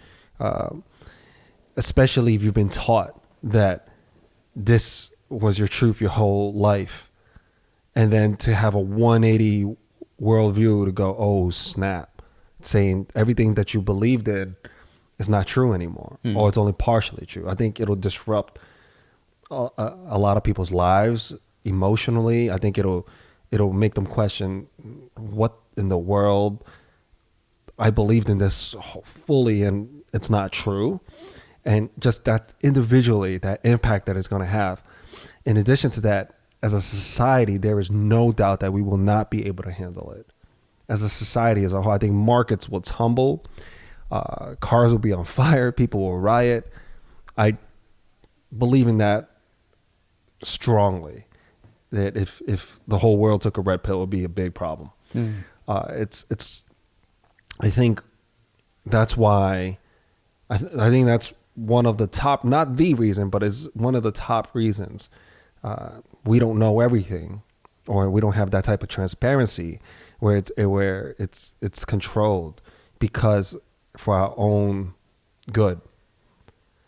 [SPEAKER 2] Especially if you've been taught that this was your truth your whole life. And then to have a 180 worldview to go, oh, snap, saying everything that you believed in is not true anymore, or it's only partially true. I think it'll disrupt a lot of people's lives emotionally. I think it'll make them question, what in the world? I believed in this fully and it's not true. And just that individually, that impact that it's going to have. In addition to that, as a society, there is no doubt that we will not be able to handle it. As a society as a whole, I think markets will tumble, cars will be on fire, people will riot. I believe in that strongly, that if the whole world took a red pill, it would be a big problem. I think that's why, I think that's one of the top, not the reason, but is one of the top reasons we don't know everything, or we don't have that type of transparency where it's controlled, because for our own good.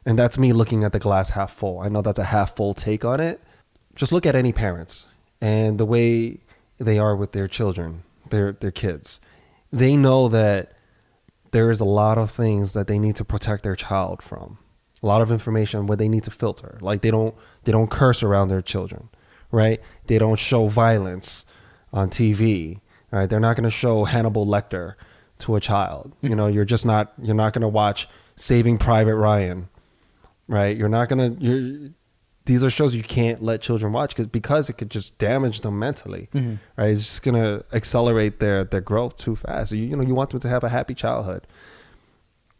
[SPEAKER 2] And that's me looking at the glass half full. I know that's a half full take on it. Just look at any parents and the way they are with their children, their kids. They know that there is a lot of things that they need to protect their child from. A lot of information where they need to filter. Like they don't curse around their children, right? They don't show violence on TV, right? They're not going to show Hannibal Lecter to a child. You're not going to watch Saving Private Ryan, right? These are shows you can't let children watch because it could just damage them mentally, right? It's just going to accelerate their growth too fast. You want them to have a happy childhood.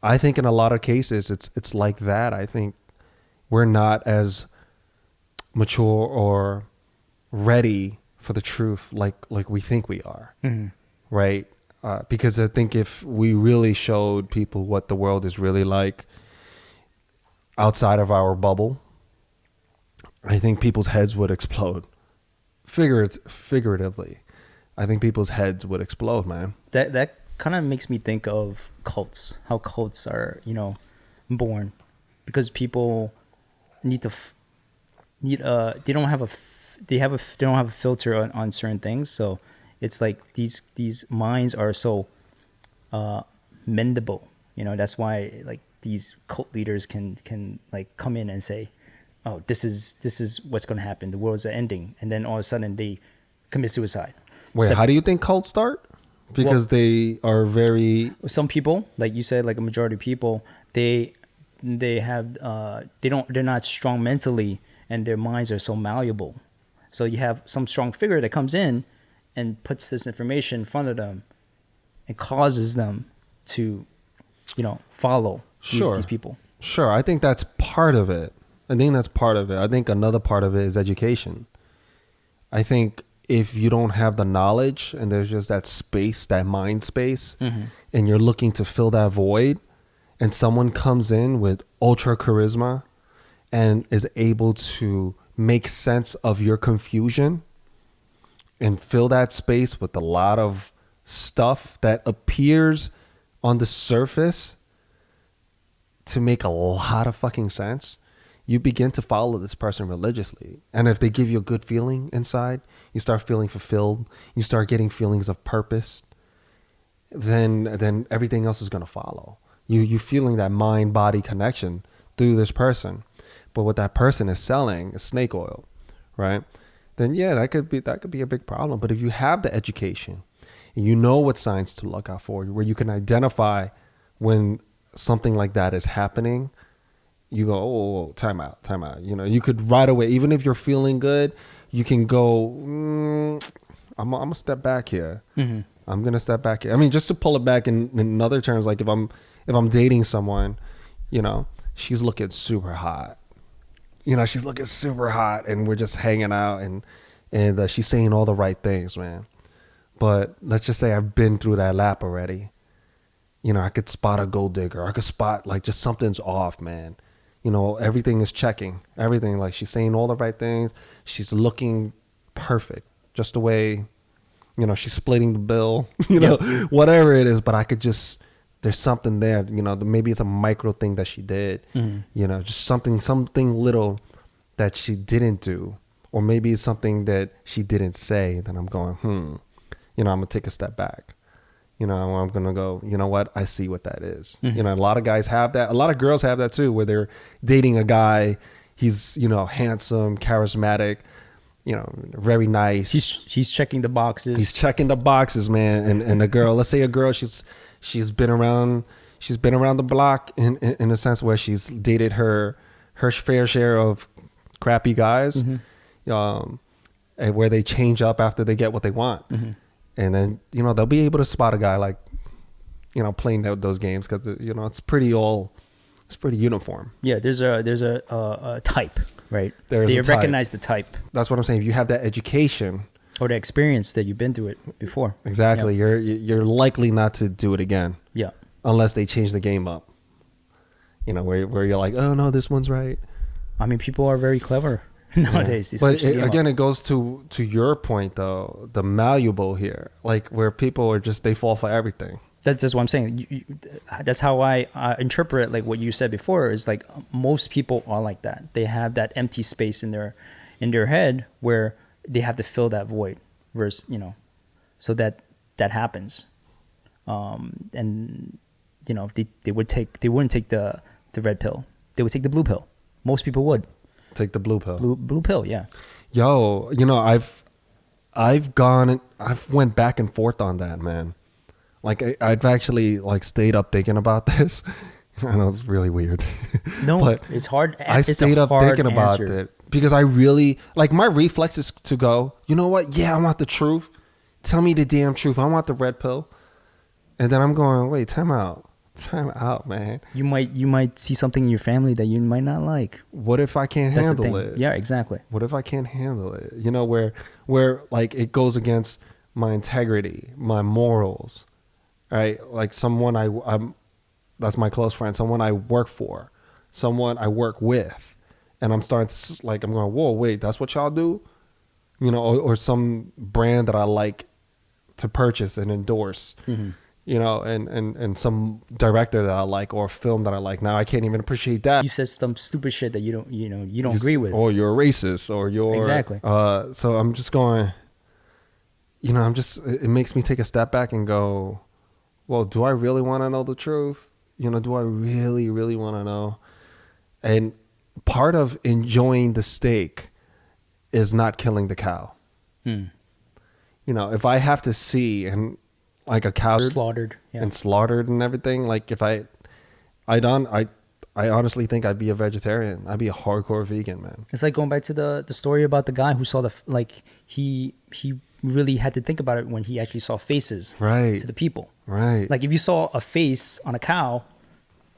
[SPEAKER 2] I think in a lot of cases, it's like that. I think we're not as mature or ready for the truth like we think we are, right? Because I think if we really showed people what the world is really like outside of our bubble, I think people's heads would explode. Figuratively, I think people's heads would explode, man.
[SPEAKER 3] That kind of makes me think of cults. How cults are, born, because people need to they don't have a filter on certain things. So it's like these minds are so mendable. That's why like these cult leaders can like come in and say, oh, this is what's going to happen. The world's ending. And then all of a sudden they commit suicide.
[SPEAKER 2] Wait, how do you think cults start? Because they are very...
[SPEAKER 3] Some people, like you said, like a majority of people, they're not strong mentally, and their minds are so malleable. So you have some strong figure that comes in and puts this information in front of them and causes them to, follow these people.
[SPEAKER 2] Sure, I think that's part of it. I think another part of it is education. I think if you don't have the knowledge and there's just that space, that mind space, and you're looking to fill that void, and someone comes in with ultra charisma and is able to make sense of your confusion and fill that space with a lot of stuff that appears on the surface to make a lot of fucking sense, you begin to follow this person religiously. And if they give you a good feeling inside, you start feeling fulfilled, you start getting feelings of purpose, then everything else is going to follow. You feeling that mind-body connection through this person. But what that person is selling is snake oil, right? Then yeah, that could be a big problem. But if you have the education, and you know what signs to look out for, where you can identify when something like that is happening, you go, oh, time out. You could right away, even if you're feeling good, you can go, I'm gonna step back here. I'm gonna step back here. I mean, just to pull it back in other terms, like if I'm dating someone, she's looking super hot. She's looking super hot, and we're just hanging out, and she's saying all the right things, man. But let's just say I've been through that lap already. I could spot a gold digger. I could spot like just something's off, man. Everything is checking. Everything, like she's saying all the right things. She's looking perfect, just the way, she's splitting the bill, whatever it is. But I could just, there's something there, maybe it's a micro thing that she did, just something little that she didn't do, or maybe it's something that she didn't say. Then I'm going, I'm gonna take a step back. I'm gonna go, you know what? I see what that is. A lot of guys have that. A lot of girls have that too, where they're dating a guy. He's, handsome, charismatic, very nice.
[SPEAKER 3] He's checking the boxes.
[SPEAKER 2] He's checking the boxes, man. And a girl, let's say a girl, she's been around the block in a sense where she's dated her fair share of crappy guys, and where they change up after they get what they want. And then, they'll be able to spot a guy like, playing those games because, it's pretty uniform.
[SPEAKER 3] Yeah, there's a type, right?
[SPEAKER 2] They
[SPEAKER 3] recognize the type.
[SPEAKER 2] That's what I'm saying. If you have that education
[SPEAKER 3] or the experience that you've been through it before.
[SPEAKER 2] Exactly. Yeah. You're likely not to do it again.
[SPEAKER 3] Yeah.
[SPEAKER 2] Unless they change the game up. Where you're like, oh no, this one's right.
[SPEAKER 3] I mean, people are very clever nowadays.
[SPEAKER 2] Yeah. But again, it goes to your point though, the malleable here, like where people are just, they fall for everything.
[SPEAKER 3] That's just what I'm saying. That's how I interpret like what you said before, is like most people are like that. They have that empty space in their head where they have to fill that void, versus, so that happens. And they wouldn't take the red pill. They would take the blue pill. Most people would
[SPEAKER 2] take the blue pill.
[SPEAKER 3] Blue pill, yeah.
[SPEAKER 2] Yo, I've went back and forth on that, man. Like I've actually like stayed up thinking about this. I know it's really weird.
[SPEAKER 3] No,
[SPEAKER 2] but
[SPEAKER 3] it's hard.
[SPEAKER 2] I stayed up thinking about it because I really, like, my reflex is to go, you know what? Yeah, I want the truth. Tell me the damn truth. I want the red pill. And then I'm going, wait, time out, man. You
[SPEAKER 3] might see something in your family that you might not like.
[SPEAKER 2] What if I can't handle it?
[SPEAKER 3] Yeah, exactly.
[SPEAKER 2] What if I can't handle it? Where like it goes against my integrity, my morals. Right, like someone I'm that's my close friend, someone I work for, someone I work with, and I'm starting to, like, I'm going, whoa, wait, that's what y'all do, or some brand that I like to purchase and endorse, and some director that I like or film that I like. Now I can't even appreciate that.
[SPEAKER 3] You said some stupid shit that you don't agree with,
[SPEAKER 2] or you're a racist, or you're
[SPEAKER 3] exactly.
[SPEAKER 2] So I'm just going, it makes me take a step back and go, well, do I really want to know the truth? Do I really, really want to know? And part of enjoying the steak is not killing the cow. If I have to see and like a cow
[SPEAKER 3] Slaughtered. Yeah.
[SPEAKER 2] and slaughtered and everything, like if I honestly think I'd be a vegetarian. I'd be a hardcore vegan, man.
[SPEAKER 3] It's like going back to the story about the guy who saw he really had to think about it when he actually saw faces
[SPEAKER 2] Right.
[SPEAKER 3] to the people.
[SPEAKER 2] Right.
[SPEAKER 3] Like if you saw a face on a cow,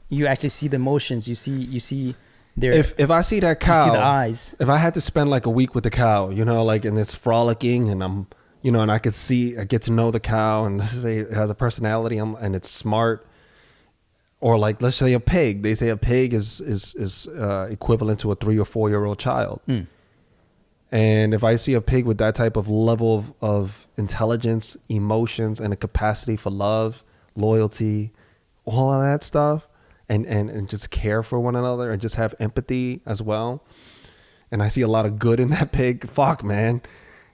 [SPEAKER 3] you actually see the emotions. You see their
[SPEAKER 2] if I see that
[SPEAKER 3] you
[SPEAKER 2] cow,
[SPEAKER 3] see the eyes.
[SPEAKER 2] if I had to spend like a week with the cow, like and it's frolicking and I'm, and I get to know the cow and let's say it has a personality and it's smart. Or like, let's say a pig. They say a pig is equivalent to a 3 or 4 year old child. And if I see a pig with that type of level of intelligence, emotions, and a capacity for love, loyalty, all of that stuff, and just care for one another and just have empathy as well, and I see a lot of good in that pig, fuck, man.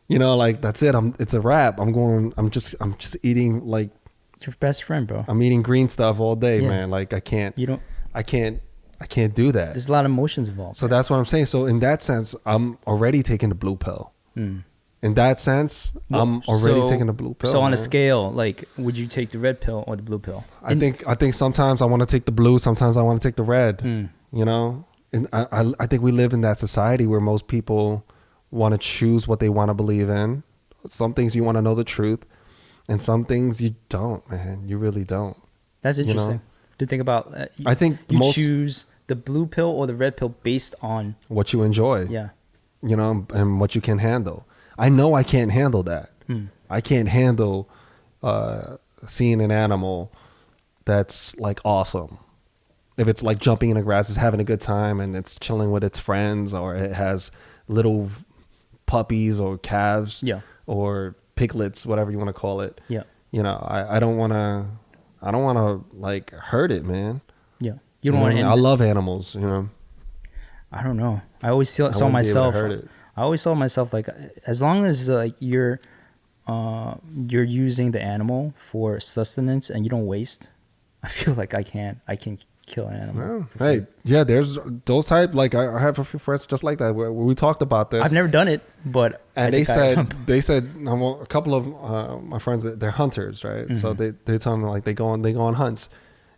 [SPEAKER 2] Like that's it. It's a wrap. I'm just eating like
[SPEAKER 3] Your best friend, bro.
[SPEAKER 2] I'm eating green stuff all day,
[SPEAKER 3] Yeah.
[SPEAKER 2] man. Like I can't do that.
[SPEAKER 3] There's a lot of emotions involved.
[SPEAKER 2] So that's what I'm saying. So in that sense, I'm already taking the blue pill. In that sense, I'm already taking the blue pill.
[SPEAKER 3] So on
[SPEAKER 2] man.
[SPEAKER 3] a scale, like, would you take the red pill or the blue pill?
[SPEAKER 2] I think sometimes I want to take the blue, sometimes I want to take the red. And I think we live in that society where most people want to choose what they want to believe in. Some things you want to know the truth, and some things you don't, man. You really don't.
[SPEAKER 3] That's interesting to think about.
[SPEAKER 2] I think
[SPEAKER 3] you choose the blue pill or the red pill based on
[SPEAKER 2] what you enjoy.
[SPEAKER 3] Yeah.
[SPEAKER 2] And what you can handle. I know I can't handle that. I can't handle seeing an animal that's like awesome. If it's like jumping in the grass, it's having a good time and it's chilling with its friends, or it has little puppies or calves, or piglets, whatever you want to call it.
[SPEAKER 3] Yeah.
[SPEAKER 2] I don't want to like hurt it, man.
[SPEAKER 3] Yeah. You don't want to.
[SPEAKER 2] I love animals,
[SPEAKER 3] I don't know. I always saw myself. I always saw myself like, as long as like you're using the animal for sustenance and you don't waste, I feel like I can kill an animal.
[SPEAKER 2] Oh, hey, yeah, there's those type. Like I have a few friends just like that where we talked about this.
[SPEAKER 3] I've never done it, but
[SPEAKER 2] they said a couple of my friends, they're hunters, right? Mm-hmm. So they tell me like they go on hunts,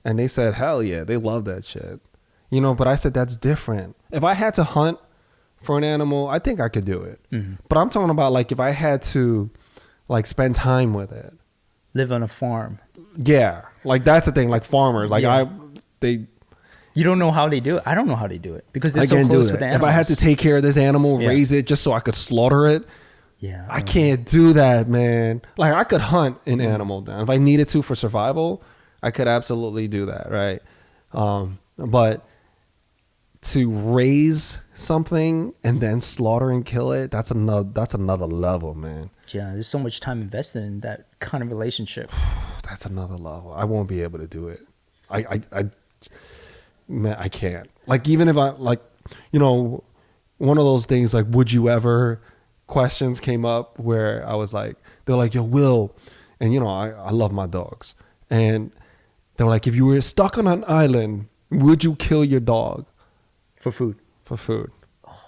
[SPEAKER 2] and they said hell yeah, they love that shit, But I said that's different. If I had to hunt for an animal, I think I could do it. Mm-hmm. But I'm talking about like if I had to like spend time with it,
[SPEAKER 3] live on a farm.
[SPEAKER 2] Yeah, like that's the thing. Like farmers, like
[SPEAKER 3] you don't know how they do it. I don't know how they do it because they're so close with the animals.
[SPEAKER 2] If I had to take care of this animal, raise it just so I could slaughter it, I can't do that, man. Like I could hunt an animal down if I needed to for survival. I could absolutely do that, right? But to raise something and then slaughter and kill it, that's another level, man.
[SPEAKER 3] Yeah, there's so much time invested in that kind of relationship.
[SPEAKER 2] That's another level. I won't be able to do it. Man, I can't. Like even if I like, one of those things like, would you ever questions came up where I was like, they're like, yo, Will, and I love my dogs, and they were like, if you were stuck on an island, would you kill your dog
[SPEAKER 3] for food?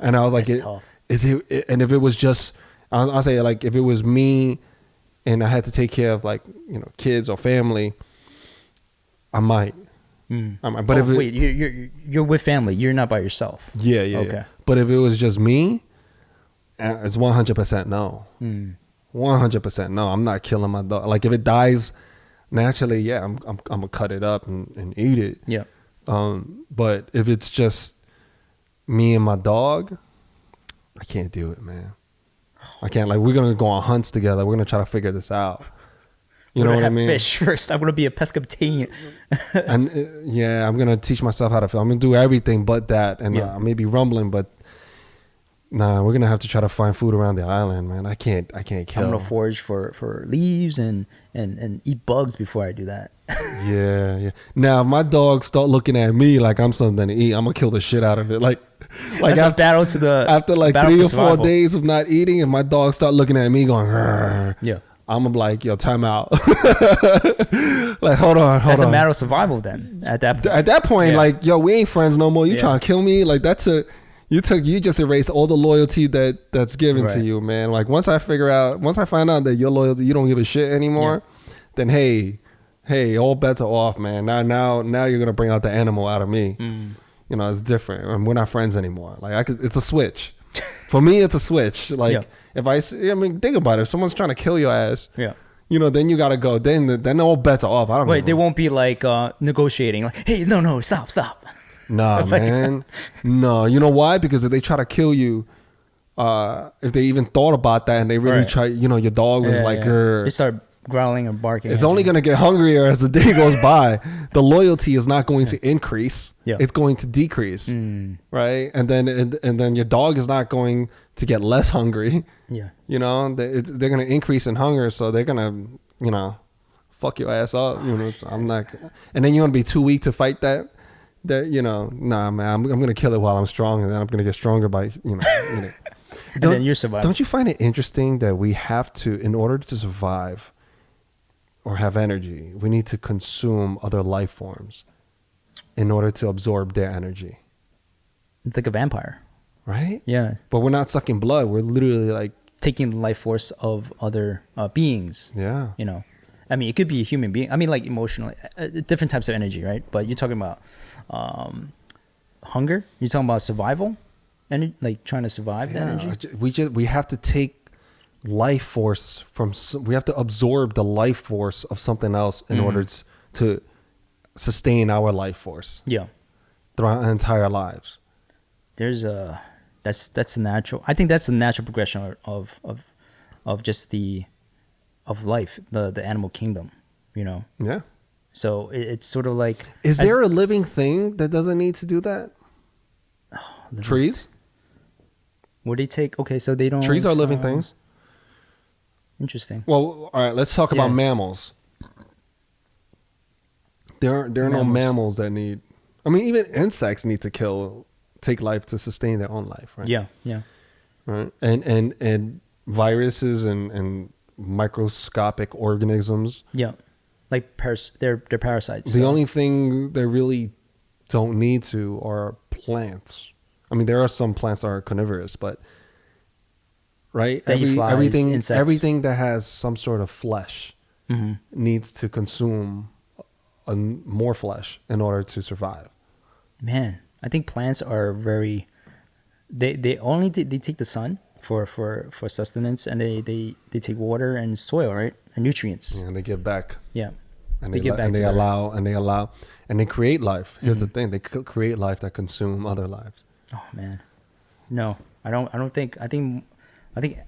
[SPEAKER 2] And I was like,
[SPEAKER 3] tough.
[SPEAKER 2] And if it was just, I'll say like, if it was me and I had to take care of like, kids or family, I might. But
[SPEAKER 3] wait, you're with family. You're not by yourself.
[SPEAKER 2] Yeah. Okay. Yeah. But if it was just me, it's 100% no. 100% no. I'm not killing my dog. Like if it dies naturally, yeah, I'm gonna cut it up and eat it.
[SPEAKER 3] Yeah.
[SPEAKER 2] But if it's just me and my dog, I can't do it, man. I can't. Like we're gonna go on hunts together. We're gonna try to figure this out. You know what I mean?
[SPEAKER 3] Fish first. I want to be a pescatarian.
[SPEAKER 2] And I'm gonna teach myself how to fish. I'm gonna do everything but that, and I may be rumbling, but nah, we're gonna have to try to find food around the island, man. I can't kill.
[SPEAKER 3] I'm gonna forage for leaves and eat bugs before I do that.
[SPEAKER 2] Yeah. Now if my dogs start looking at me like I'm something to eat, I'm gonna kill the shit out of it. Like
[SPEAKER 3] that's after, a battle to the
[SPEAKER 2] after like 3 or 4 days of not eating, and my dogs start looking at me going, Rrr, I'm gonna be like, yo, time out. Like, hold on.
[SPEAKER 3] That's a matter of survival then. At that point.
[SPEAKER 2] At that point,
[SPEAKER 3] Yeah.
[SPEAKER 2] like, yo, we ain't friends no more. You
[SPEAKER 3] Yeah.
[SPEAKER 2] trying to kill me? Like, you just erased all the loyalty that's given to
[SPEAKER 3] Right.
[SPEAKER 2] you, man. Like, once I find out that your loyalty, you don't give a shit anymore, then hey, all bets are off, man. Now you're gonna bring out the animal out of me. You know, it's different. And we're not friends anymore. Like, it's a switch. For me, it's a switch. Like, I mean, think about it. If someone's trying to kill your ass, you know, then you gotta go. Then all bets are off. I don't know.
[SPEAKER 3] Wait, they won't be like negotiating. Like, hey, no, stop.
[SPEAKER 2] Nah, man. No, you know why? Because if they try to kill you, if they even thought about that and they really try, you know, your dog was like,
[SPEAKER 3] they start growling or barking.
[SPEAKER 2] it's only going to get hungrier as the day goes by. The loyalty is not going to increase.
[SPEAKER 3] Yeah.
[SPEAKER 2] It's going to decrease. Right. And then your dog is not going to get less hungry.
[SPEAKER 3] Yeah.
[SPEAKER 2] You know, they're going to increase in hunger. So they're going to, you know, fuck your ass up. You know, I'm not, and then you're going to be too weak to fight that. That, you know, nah, man, I'm going to kill it while I'm strong, and then I'm going to get stronger by, you know.
[SPEAKER 3] And then you're surviving.
[SPEAKER 2] Don't you find it interesting that we have to, in order to survive or have energy, we need to consume other life forms in order to absorb their energy?
[SPEAKER 3] It's like a vampire.
[SPEAKER 2] Right?
[SPEAKER 3] Yeah.
[SPEAKER 2] But we're not sucking blood. We're literally like
[SPEAKER 3] taking the life force of other beings.
[SPEAKER 2] Yeah.
[SPEAKER 3] You know, I mean, it could be a human being. I mean, like emotionally, different types of energy, right? But you're talking about hunger. You're talking about survival, and like trying to survive the energy.
[SPEAKER 2] We have to take life force we have to absorb the life force of something else in order to sustain our life force.
[SPEAKER 3] Yeah.
[SPEAKER 2] Throughout our entire lives.
[SPEAKER 3] There's that's a natural. I think that's the natural progression of just of life, the animal kingdom, you know.
[SPEAKER 2] Yeah.
[SPEAKER 3] So it's sort of like,
[SPEAKER 2] is there a living thing that doesn't need to do that? Trees?
[SPEAKER 3] Would they take? Okay, so they don't.
[SPEAKER 2] Trees are living things.
[SPEAKER 3] Interesting.
[SPEAKER 2] Well, all right. Let's talk about mammals. There are no mammals that need. I mean, even insects need to take life to sustain their own life, right?
[SPEAKER 3] Yeah, yeah.
[SPEAKER 2] Right, and viruses and microscopic organisms.
[SPEAKER 3] Yeah, like they're parasites.
[SPEAKER 2] The only thing they really don't need to are plants. I mean, there are some plants that are carnivorous, but right, everything that has some sort of flesh needs to consume more flesh in order to survive.
[SPEAKER 3] Man, I think plants are very. They take the sun for sustenance, and they take water and soil, right, and nutrients.
[SPEAKER 2] Yeah, and they give back.
[SPEAKER 3] Yeah,
[SPEAKER 2] and they allow and they create life. Here's the thing: they create life that consume other lives.
[SPEAKER 3] Oh man, no, I don't think. I think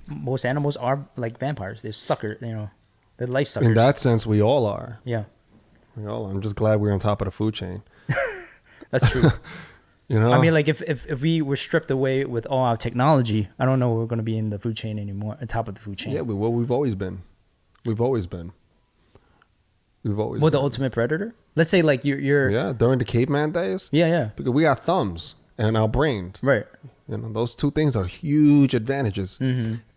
[SPEAKER 3] most animals are like vampires. They're suckers, you know. They're life suckers.
[SPEAKER 2] In that sense, we all are.
[SPEAKER 3] Yeah,
[SPEAKER 2] we all are. I'm just glad we're on top of the food chain.
[SPEAKER 3] That's true.
[SPEAKER 2] You know,
[SPEAKER 3] I mean, like if we were stripped away with all our technology, I don't know we're going to be in the food chain anymore, on top of the food chain.
[SPEAKER 2] Yeah, we've always been. We've always been.
[SPEAKER 3] The ultimate predator. Let's say like you're
[SPEAKER 2] during the caveman days.
[SPEAKER 3] Yeah.
[SPEAKER 2] Because we got thumbs and our brains.
[SPEAKER 3] Right.
[SPEAKER 2] You know, those two things are huge advantages.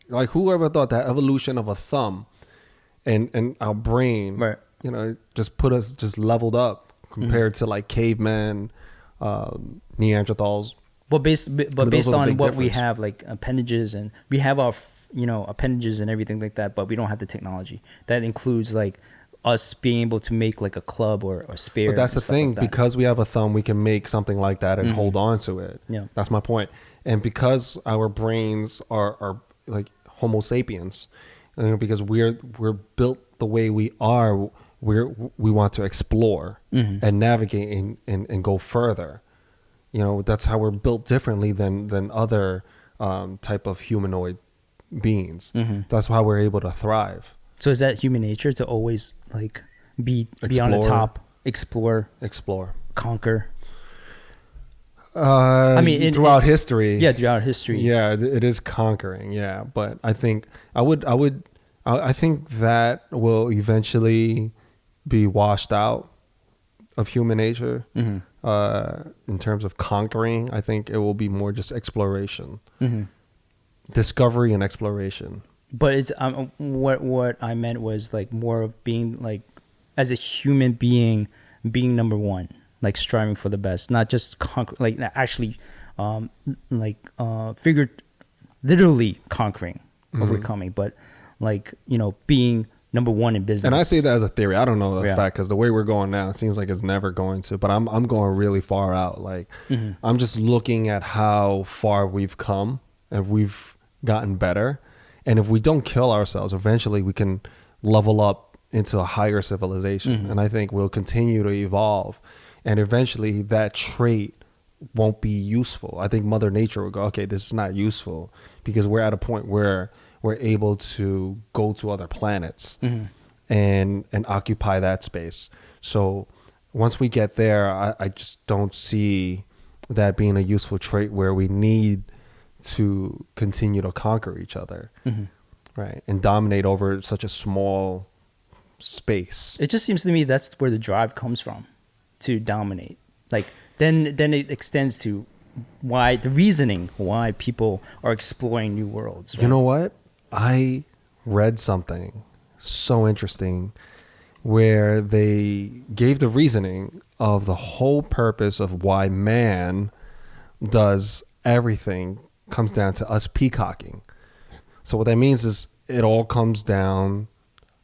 [SPEAKER 2] Like whoever thought that evolution of a thumb and our brain,
[SPEAKER 3] right,
[SPEAKER 2] you know, just put us just leveled up compared to like cavemen, Neanderthals.
[SPEAKER 3] But based on what we
[SPEAKER 2] difference.
[SPEAKER 3] have, like appendages, and we have our appendages and everything like that, but we don't have the technology that includes like us being able to make like a club or a spear.
[SPEAKER 2] But that's the thing,
[SPEAKER 3] like that.
[SPEAKER 2] because we have a thumb, we can make something like that and hold on to it.
[SPEAKER 3] Yeah,
[SPEAKER 2] that's my point. And because our brains are like Homo sapiens, because we're built the way we are, we want to explore and navigate and go further. You know, that's how we're built differently than other type of humanoid beings. That's how we're able to thrive.
[SPEAKER 3] So is that human nature to always like be on the top, explore, conquer? I mean,
[SPEAKER 2] throughout history.
[SPEAKER 3] Yeah, throughout history.
[SPEAKER 2] Yeah, it is conquering. Yeah, but I think I think that will eventually be washed out of human nature. In terms of conquering, I think it will be more just exploration, discovery and exploration.
[SPEAKER 3] but it's what I meant was like more of being like as a human being, being number one, like striving for the best, not just like actually figured literally conquering, overcoming, but like being number one in business.
[SPEAKER 2] And I say that as a theory. I don't know the
[SPEAKER 3] Yeah.
[SPEAKER 2] fact, because the way we're going now, it seems like it's never going to. But I'm going really far out. Like I'm just looking at how far we've come, and we've gotten better. And if we don't kill ourselves, eventually we can level up into a higher civilization. And I think we'll continue to evolve. And eventually that trait won't be useful. I think Mother Nature will go, okay, this is not useful, because we're at a point where we're able to go to other planets and occupy that space. So once we get there, I just don't see that being a useful trait where we need to continue to conquer each other, right, and dominate over such a small space.
[SPEAKER 3] It just seems to me that's where the drive comes from, to dominate. Like then it extends to why the reasoning why people are exploring new worlds. Right?
[SPEAKER 2] You know what? I read something so interesting where they gave the reasoning of the whole purpose of why man does everything comes down to us peacocking. So what that means is it all comes down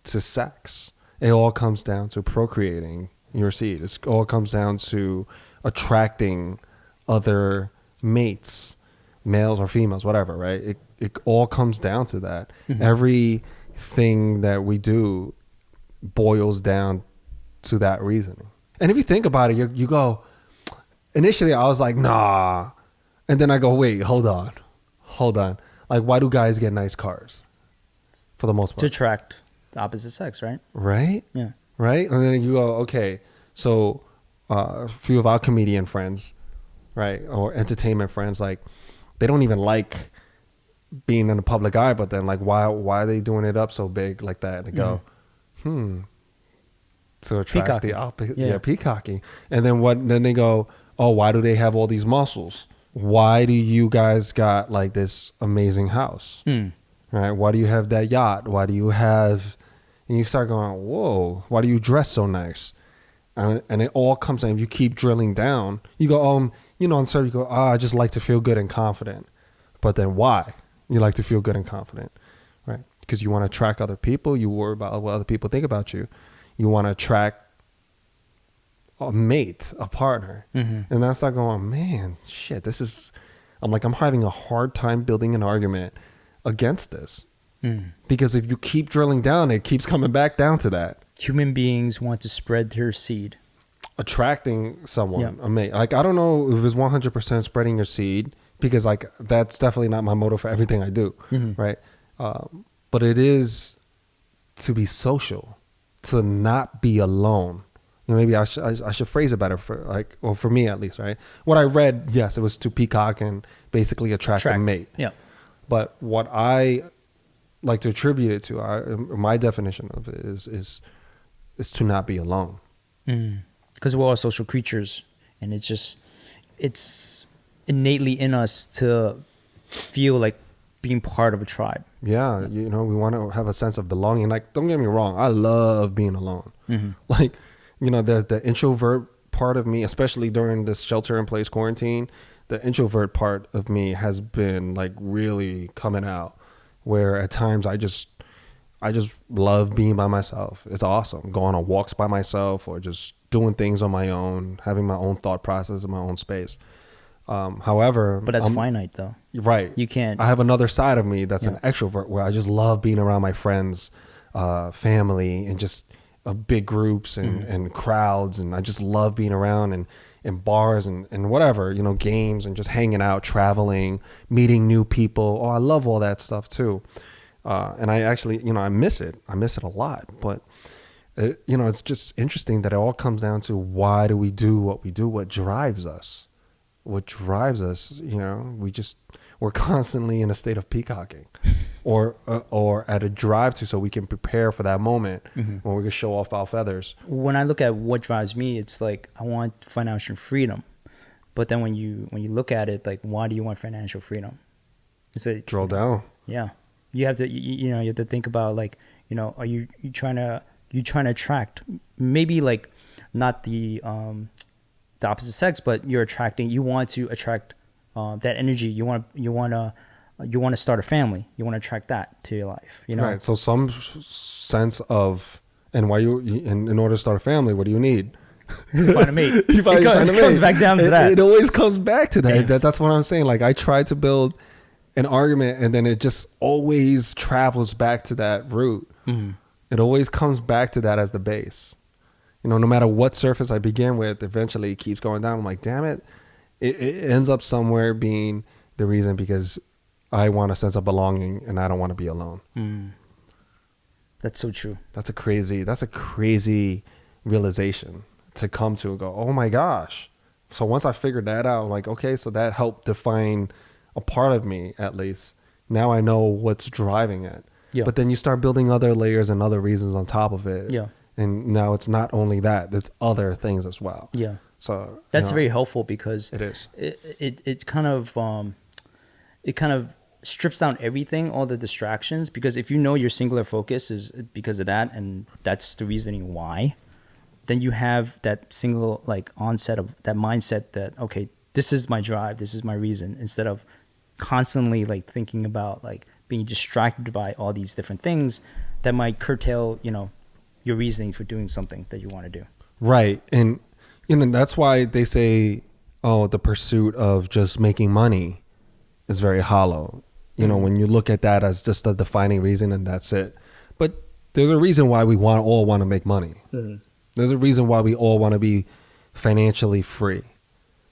[SPEAKER 2] to sex. It all comes down to procreating your seed. It all comes down to attracting other mates, males or females, whatever, right? It all comes down to that. Everything that we do boils down to that reasoning. And if you think about it, you go, initially I was like, nah. And then I go, wait, hold on. Like, why do guys get nice cars? For the most part.
[SPEAKER 3] To attract the opposite sex, right?
[SPEAKER 2] Right?
[SPEAKER 3] Yeah.
[SPEAKER 2] Right? And then you go, okay, so a few of our comedian friends, right, or entertainment friends, like, they don't even like being in the public eye, but then, like, why are they doing it up so big like that? And they go, to attract
[SPEAKER 3] Peacocking.
[SPEAKER 2] the opposite.
[SPEAKER 3] Yeah.
[SPEAKER 2] Yeah, peacocking. And then they go, oh, why do they have all these muscles? Why do you guys got like this amazing house? Right? Why do you have that yacht? Why do you have, and you start going, whoa, why do you dress so nice? And it all comes in. You keep drilling down. You go, on certain, you go, I just like to feel good and confident. But then why? You like to feel good and confident, right? Because you want to attract other people. You worry about what other people think about you. You want to attract a mate, a partner. And then I start going, man, shit, I'm having a hard time building an argument against this. Because if you keep drilling down, it keeps coming back down to that.
[SPEAKER 3] Human beings want to spread their seed.
[SPEAKER 2] Attracting someone, a mate. Like, I don't know if it's 100% spreading your seed, because like that's definitely not my motive for everything I do, right? But it is to be social, to not be alone. Maybe I should phrase it better for me at least, right? What I read, yes, it was to peacock and basically attract a mate.
[SPEAKER 3] Yeah.
[SPEAKER 2] But what I like to attribute it to, my definition of it is to not be alone.
[SPEAKER 3] Because we're all social creatures, and it's innately in us to feel like being part of a tribe.
[SPEAKER 2] Yeah, we want to have a sense of belonging. Like, don't get me wrong, I love being alone. Like, the introvert part of me, especially during this shelter-in-place quarantine, the introvert part of me has been like really coming out, where at times I just love being by myself. It's awesome. Going on walks by myself, or just doing things on my own, having my own thought process in my own space. However,
[SPEAKER 3] But that's finite, though.
[SPEAKER 2] Right.
[SPEAKER 3] You can't.
[SPEAKER 2] I have another side of me that's an extrovert, where I just love being around my friends, family, and just big groups and crowds. And I just love being around and bars and whatever, games, and just hanging out, traveling, meeting new people. Oh, I love all that stuff too. And I actually, I miss it. I miss it a lot. But, it's just interesting that it all comes down to, why do we do what we do? What drives us? We're constantly in a state of peacocking, or at a drive to, so we can prepare for that moment when we can show off our feathers.
[SPEAKER 3] When I look at what drives me, it's like I want financial freedom. But then when you look at it, like, why do you want financial freedom? It's a
[SPEAKER 2] Drill down.
[SPEAKER 3] Yeah. You have to, you have to think about like, are you trying to attract maybe like not the opposite sex, but you want to attract that energy. You want to start a family. You want to attract that to your life.
[SPEAKER 2] Right. So some sense of, and why in order to start a family, what do you need?
[SPEAKER 3] You find a mate.
[SPEAKER 2] It
[SPEAKER 3] comes back down to that.
[SPEAKER 2] It always comes back to that.
[SPEAKER 3] Damn.
[SPEAKER 2] That's what I'm saying. Like I try to build an argument, and then it just always travels back to that root.
[SPEAKER 3] Mm-hmm.
[SPEAKER 2] It always comes back to that as the base. No matter what surface I begin with, eventually it keeps going down. I'm like, damn it. It ends up somewhere being the reason because I want a sense of belonging and I don't want to be alone.
[SPEAKER 3] Mm. That's so true.
[SPEAKER 2] That's a crazy realization to come to and go, oh my gosh. So once I figured that out, I'm like, okay, so that helped define a part of me at least. Now I know what's driving it.
[SPEAKER 3] Yeah.
[SPEAKER 2] But then you start building other layers and other reasons on top of it.
[SPEAKER 3] Yeah.
[SPEAKER 2] And now it's not only that, there's other things as well.
[SPEAKER 3] Yeah.
[SPEAKER 2] So
[SPEAKER 3] that's very helpful because
[SPEAKER 2] it is.
[SPEAKER 3] It kind of strips down everything, all the distractions, because if your singular focus is because of that, and that's the reasoning why, then you have that single like onset of that mindset that, okay, this is my drive, this is my reason, instead of constantly like thinking about like being distracted by all these different things that might curtail, your reasoning for doing something that you want to do.
[SPEAKER 2] Right. And that's why they say, oh, the pursuit of just making money is very hollow. When you look at that as just a defining reason and that's it. But there's a reason why we all want to make money.
[SPEAKER 3] Mm-hmm.
[SPEAKER 2] There's a reason why we all want to be financially free.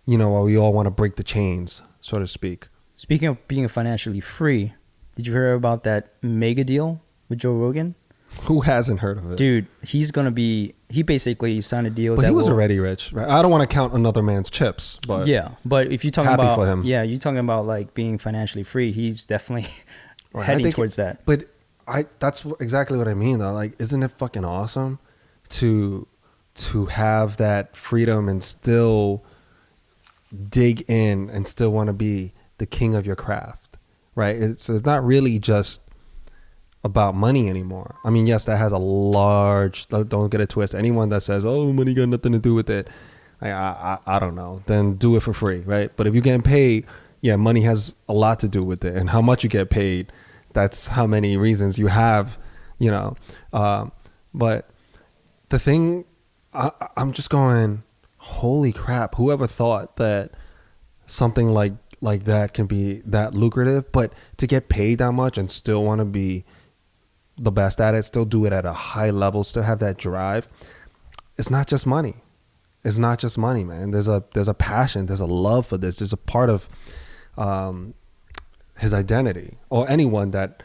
[SPEAKER 2] Why we all want to break the chains, so to speak.
[SPEAKER 3] Speaking of being financially free, did you hear about that mega deal with Joe Rogan?
[SPEAKER 2] Who hasn't heard of it?
[SPEAKER 3] Dude, he basically signed a deal.
[SPEAKER 2] But he was already rich, right? I don't want to count another man's chips, but
[SPEAKER 3] yeah. But if you're talking
[SPEAKER 2] happy
[SPEAKER 3] about
[SPEAKER 2] for him.
[SPEAKER 3] Yeah, you're talking about like being financially free, he's definitely heading towards that.
[SPEAKER 2] But that's exactly what I mean though. Like, isn't it fucking awesome to have that freedom and still dig in and still want to be the king of your craft, right? It's not really just about money anymore. I mean, yes, that has a large, don't get it twisted. Anyone that says, oh, money got nothing to do with it, I don't know, then do it for free, right? But if you're getting paid, yeah, money has a lot to do with it. And how much you get paid, that's how many reasons you have, but the thing, I'm just going, holy crap, whoever thought that something like that can be that lucrative, but to get paid that much and still want to be the best at it, still do it at a high level, still have that drive. It's not just money. It's not just money, man. There's a passion, there's a love for this. There's a part of his identity, or anyone that,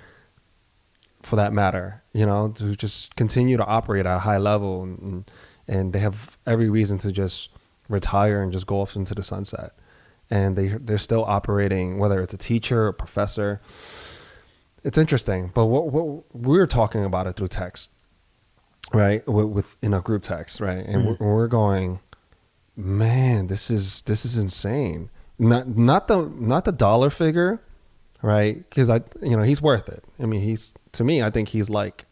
[SPEAKER 2] for that matter, to just continue to operate at a high level, and they have every reason to just retire and just go off into the sunset. And they're still operating, whether it's a teacher or professor. It's interesting, but what we're talking about it through text, right? With in a group text, right? And we're going, man, this is insane. Not the dollar figure, right? Because he's worth it. I mean, I think he's like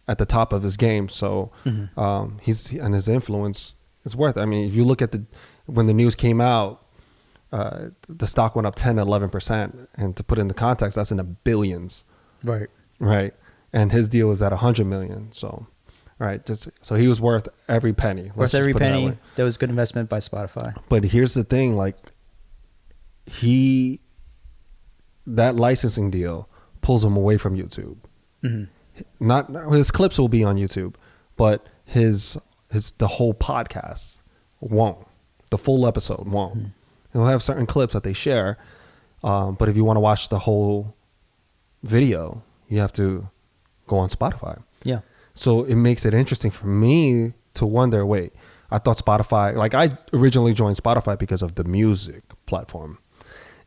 [SPEAKER 2] at the top of his game. So and his influence is worth it. I mean, if you look at when the news came out, the stock went up 10-11%, and to put it into context, that's in the billions, right? And his deal was at 100 million. So so he was worth every penny.
[SPEAKER 3] Worth every penny. That was good investment by Spotify. But
[SPEAKER 2] here's the thing, like that licensing deal pulls him away from YouTube. Not his clips will be on YouTube, but the whole podcast won't. The full episode won't. They'll have certain clips that they share, but if you want to watch the whole video, you have to go on Spotify.
[SPEAKER 3] Yeah.
[SPEAKER 2] So it makes it interesting for me to wonder, wait, I thought Spotify, like I originally joined Spotify because of the music platform.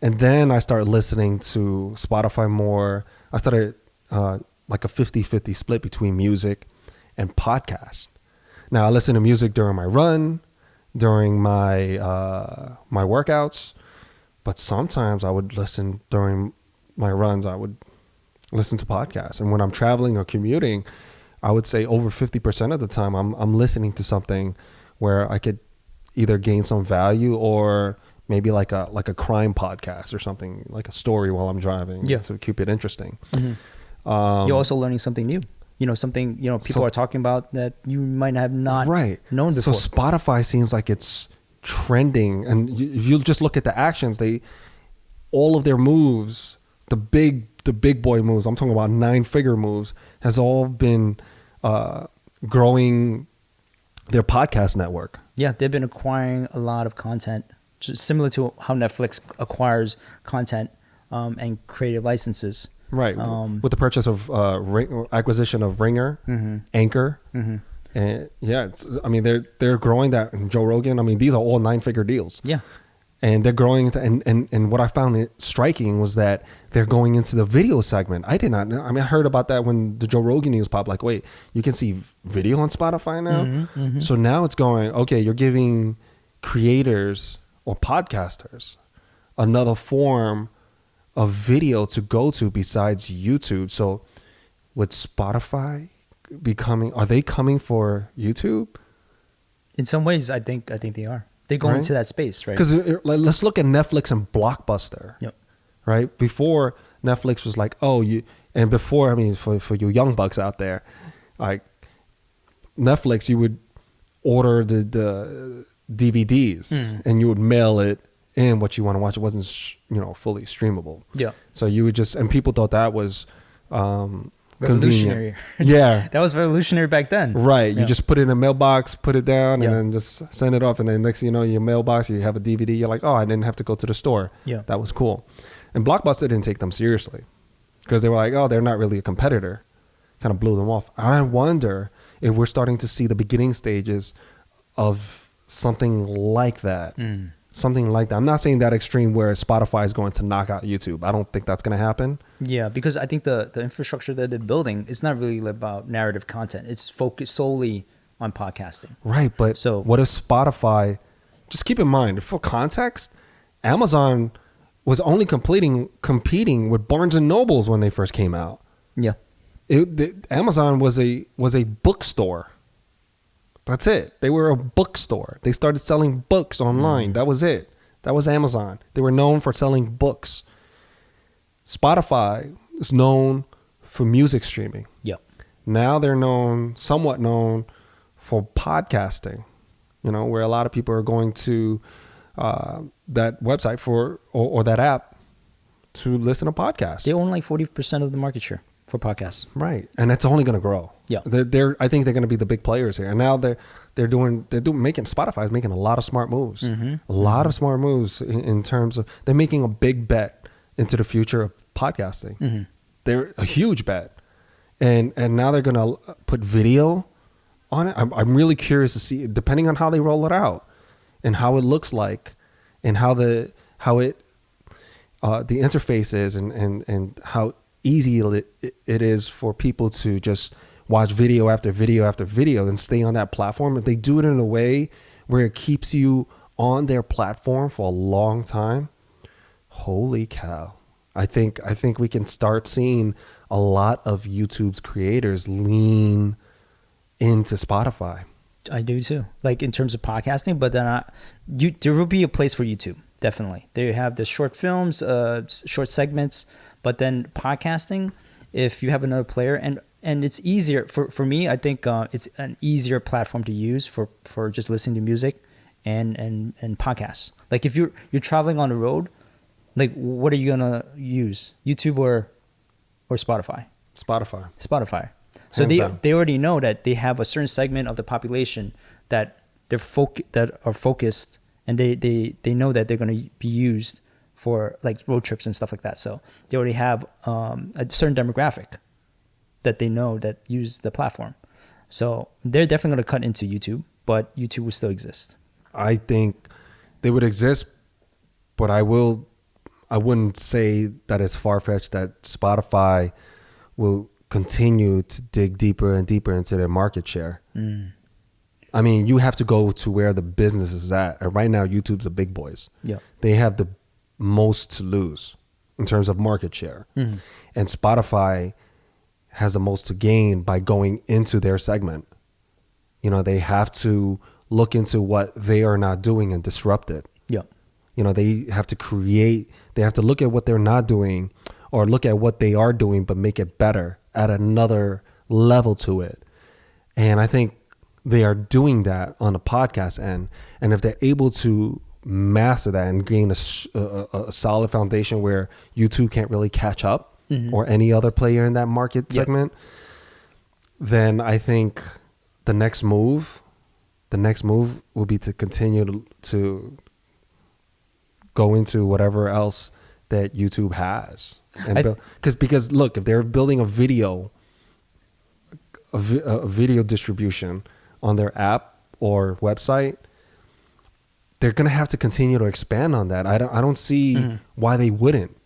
[SPEAKER 2] And then I started listening to Spotify more. I started like a 50-50 split between music and podcast. Now I listen to music during my run, during my my workouts, but sometimes I would listen during my runs. I would listen to podcasts. And when I'm traveling or commuting, I would say over 50% of the time I'm listening to something where I could either gain some value or maybe like a crime podcast or something, like a story while I'm driving.
[SPEAKER 3] Yeah.
[SPEAKER 2] To keep it interesting.
[SPEAKER 3] You're also learning something new. Something, people are talking about that you might have not known before.
[SPEAKER 2] So Spotify seems like it's trending. And if you just look at the actions, all of their moves, the big boy moves, I'm talking about 9-figure moves, has all been growing their podcast network.
[SPEAKER 3] Yeah, they've been acquiring a lot of content, just similar to how Netflix acquires content and creative licenses.
[SPEAKER 2] Right, with the purchase of acquisition of Ringer, Anchor, and they're growing that. And Joe Rogan, I mean, these are all 9-figure deals.
[SPEAKER 3] Yeah,
[SPEAKER 2] and they're growing and what I found it striking was that they're going into the video segment. I did not know. I mean, I heard about that when the Joe Rogan news popped. Like, wait, you can see video on Spotify now. So now it's going. Okay, you're giving creators or podcasters another form of video to go to besides YouTube. So with Spotify are they coming for YouTube?
[SPEAKER 3] In some ways, I think they are. They go into that space, right?
[SPEAKER 2] Because let's look at Netflix and Blockbuster.
[SPEAKER 3] Yep.
[SPEAKER 2] Right? Before Netflix was like, for you young bucks out there, like Netflix, you would order the DVDs and you would mail it in what you want to watch. It wasn't, fully streamable.
[SPEAKER 3] Yeah.
[SPEAKER 2] So you would and people thought that was
[SPEAKER 3] revolutionary.
[SPEAKER 2] Yeah.
[SPEAKER 3] That was revolutionary back then.
[SPEAKER 2] Right.
[SPEAKER 3] Yeah.
[SPEAKER 2] You just put it in a mailbox, put it down, and then just send it off. And then next thing you know, your mailbox, you have a DVD. You're like, oh, I didn't have to go to the store.
[SPEAKER 3] Yeah.
[SPEAKER 2] That was cool. And Blockbuster didn't take them seriously because they were like, oh, they're not really a competitor. Kind of blew them off. And I wonder if we're starting to see the beginning stages of something like that. Something like that. I'm not saying that extreme where Spotify is going to knock out YouTube. I don't think that's going to happen.
[SPEAKER 3] Yeah, because I think the infrastructure that they're building is not really about narrative content. It's focused solely on podcasting.
[SPEAKER 2] Right, but
[SPEAKER 3] So
[SPEAKER 2] what if Spotify, just keep in mind, for context, Amazon was only competing with Barnes and Nobles when they first came out.
[SPEAKER 3] Yeah.
[SPEAKER 2] Amazon was a bookstore. That's it. They were a bookstore. They started selling books online. That was it. That was Amazon. They were known for selling books. Spotify is known for music streaming.
[SPEAKER 3] Yeah.
[SPEAKER 2] Now they're somewhat known for podcasting, where a lot of people are going to that website or that app to listen to podcasts.
[SPEAKER 3] They own like 40% of the market share for podcasts.
[SPEAKER 2] Right. And that's only going to grow.
[SPEAKER 3] Yeah.
[SPEAKER 2] I think they're going to be the big players here. And now Spotify is making a lot of smart moves. A lot of smart moves in terms of, they're making a big bet into the future of podcasting. They're a huge bet. And now they're going to put video on it. I'm really curious to see, depending on how they roll it out and how it looks like and how the interface is and how easy it is for people to just watch video after video after video and stay on that platform. If they do it in a way where it keeps you on their platform for a long time, holy cow. I think we can start seeing a lot of YouTube's creators lean into Spotify.
[SPEAKER 3] I do too. Like in terms of podcasting, but then there will be a place for YouTube. Definitely. They have the short films, short segments, but then podcasting, if you have another player and it's easier for me, I think it's an easier platform to use for just listening to music and podcasts. Like if you're traveling on the road, like what are you gonna use? YouTube or Spotify? Spotify. So they already know that they have a certain segment of the population that that are focused, and they know that they're going to be used for like road trips and stuff like that. So they already have a certain demographic that they know that use the platform. So they're definitely going to cut into YouTube, but YouTube will still exist.
[SPEAKER 2] I think they would exist, but I wouldn't say that it's far-fetched that Spotify will continue to dig deeper and deeper into their market share. I mean, you have to go to where the business is at. And right now, YouTube's the big boys.
[SPEAKER 3] Yeah.
[SPEAKER 2] They have the most to lose. in terms of market share. And Spotify has the most to gain by going into their segment. They have to look into what they are not doing and disrupt it.
[SPEAKER 3] Yeah.
[SPEAKER 2] They have to look at what they're not doing or look at what they are doing, but make it better, add another level to it. And I think they are doing that on the podcast end. And if they're able to master that and gain a solid foundation where YouTube can't really catch up or any other player in that market segment, then I think the next move will be to continue to go into whatever else that YouTube has. And because look, if they're building a video distribution on their app or website, they're going to have to continue to expand on that. I don't see why they wouldn't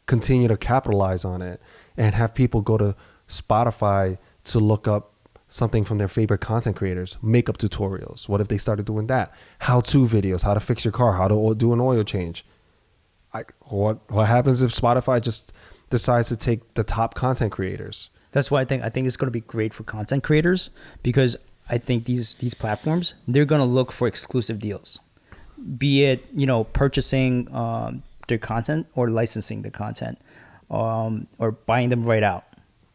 [SPEAKER 2] continue to capitalize on it and have people go to Spotify to look up something from their favorite content creators, makeup tutorials. What if they started doing that? How-to videos, how to fix your car, how to do an oil change. What happens if Spotify just decides to take the top content creators?
[SPEAKER 3] That's why I think it's going to be great for content creators, because I think these platforms, they're going to look for exclusive deals, be it purchasing their content or licensing the content, or buying them right out.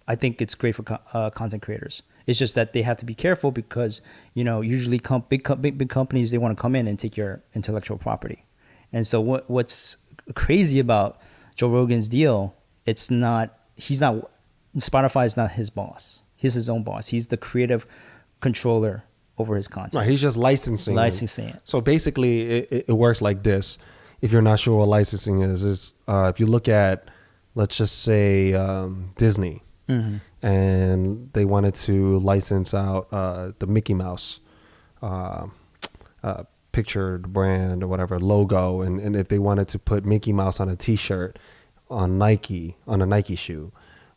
[SPEAKER 3] I think it's great for content creators. It's just that they have to be careful because usually big companies, they want to come in and take your intellectual property. And so what's crazy about Joe Rogan's deal? Spotify is not his boss. He's his own boss. He's the creative controller over his content.
[SPEAKER 2] Right, he's just licensing
[SPEAKER 3] it.
[SPEAKER 2] So basically, it works like this. If you're not sure what licensing is if you look at, let's just say, Disney, and they wanted to license out the Mickey Mouse picture, brand, or whatever, logo, and if they wanted to put Mickey Mouse on a T-shirt, on a Nike shoe,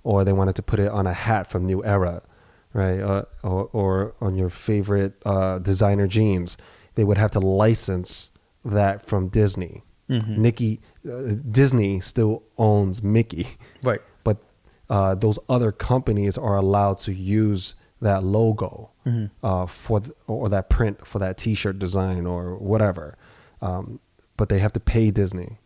[SPEAKER 2] or they wanted to put it on a hat from New Era, right, or on your favorite designer jeans, they would have to license that from Disney. Disney still owns Mickey,
[SPEAKER 3] right?
[SPEAKER 2] But those other companies are allowed to use that logo or that print for that T-shirt design or whatever, but they have to pay Disney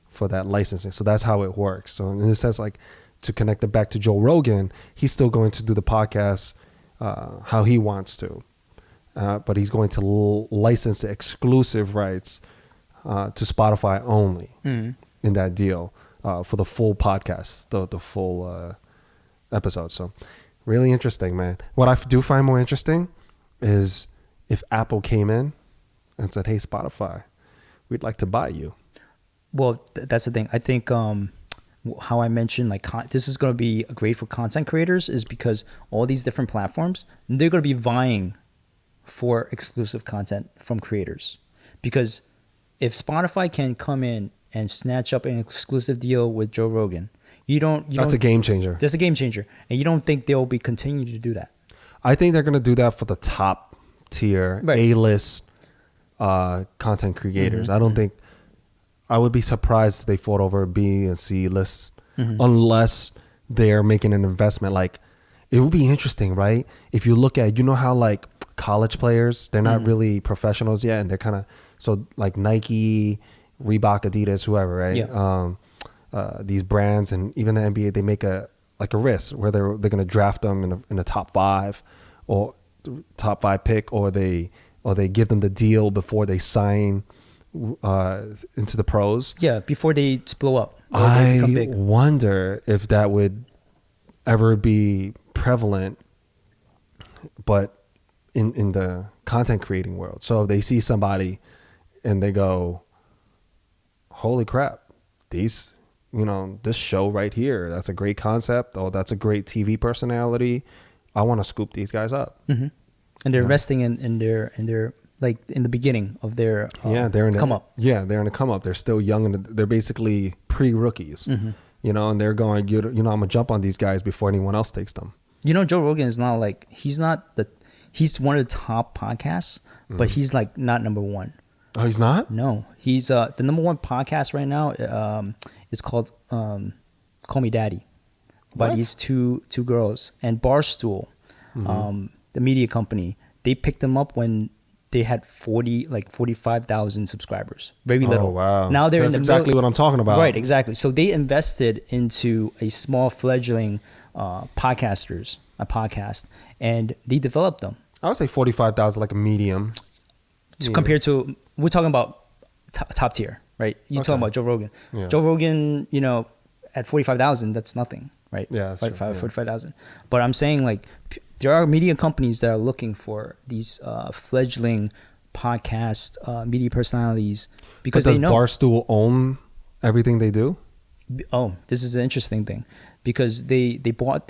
[SPEAKER 2] for that licensing. So that's how it works. So in a sense, like, to connect it back to Joe Rogan, he's still going to do the podcast how he wants to, but he's going to license the exclusive rights to Spotify only in that deal for the full podcast, the full episode. So really interesting, man. What I do find more interesting is if Apple came in and said, "Hey, Spotify, we'd like to buy you."
[SPEAKER 3] Well, that's the thing. I think how I mentioned, like, this is going to be great for content creators is because all these different platforms, they're going to be vying for exclusive content from creators. Because if Spotify can come in and snatch up an exclusive deal with Joe Rogan, that's a game changer. That's a game changer. And you don't think they'll be continuing to do that? I
[SPEAKER 2] think they're going to do that for the top tier, right, A-list content creators. I don't think, I would be surprised if they fought over B and C lists unless they're making an investment. Like, it would be interesting, right? If you look at, how like college players, they're not really professionals yet, and they're kind of, so like Nike, Reebok, Adidas, whoever, right? Yeah. These brands and even the NBA, they make a risk where they're going to draft them in the top 5 or top 5 pick, or they give them the deal before they sign into the pros.
[SPEAKER 3] Yeah, before they blow up.
[SPEAKER 2] I wonder if that would ever be prevalent, but in the content creating world. So they see somebody and they go, "Holy crap, this show right here, that's a great concept. Oh, that's a great TV personality. I want to scoop these guys up." And
[SPEAKER 3] they're investing in their like in the beginning of their
[SPEAKER 2] they're in
[SPEAKER 3] come up.
[SPEAKER 2] Yeah, they're in a come up. They're still young and they're basically pre-rookies. And they're going, I'm gonna jump on these guys before anyone else takes them.
[SPEAKER 3] Joe Rogan is not like, he's one of the top podcasts, but he's like not number one.
[SPEAKER 2] Oh, he's not?
[SPEAKER 3] No, he's the number one podcast right now. It's called Call Me Daddy, by
[SPEAKER 2] What?
[SPEAKER 3] these two girls. And Barstool, the media company, they picked them up when they had 45,000 subscribers. Very little.
[SPEAKER 2] Oh, wow.
[SPEAKER 3] Now they're
[SPEAKER 2] That's
[SPEAKER 3] in the
[SPEAKER 2] exactly what I'm talking about.
[SPEAKER 3] Right, exactly. So they invested into a small fledgling a podcast, and they developed them.
[SPEAKER 2] I would say 45,000 like a medium.
[SPEAKER 3] Compared to, we're talking about top tier, right? You're talking about Joe Rogan.
[SPEAKER 2] Yeah.
[SPEAKER 3] Joe Rogan, at 45,000, that's nothing, right?
[SPEAKER 2] Yeah, that's true, yeah.
[SPEAKER 3] 45,000. But I'm saying, like, there are media companies that are looking for these fledgling podcast media personalities because
[SPEAKER 2] But
[SPEAKER 3] they
[SPEAKER 2] does
[SPEAKER 3] know.
[SPEAKER 2] Barstool own everything they do?
[SPEAKER 3] Oh, this is an interesting thing, because they bought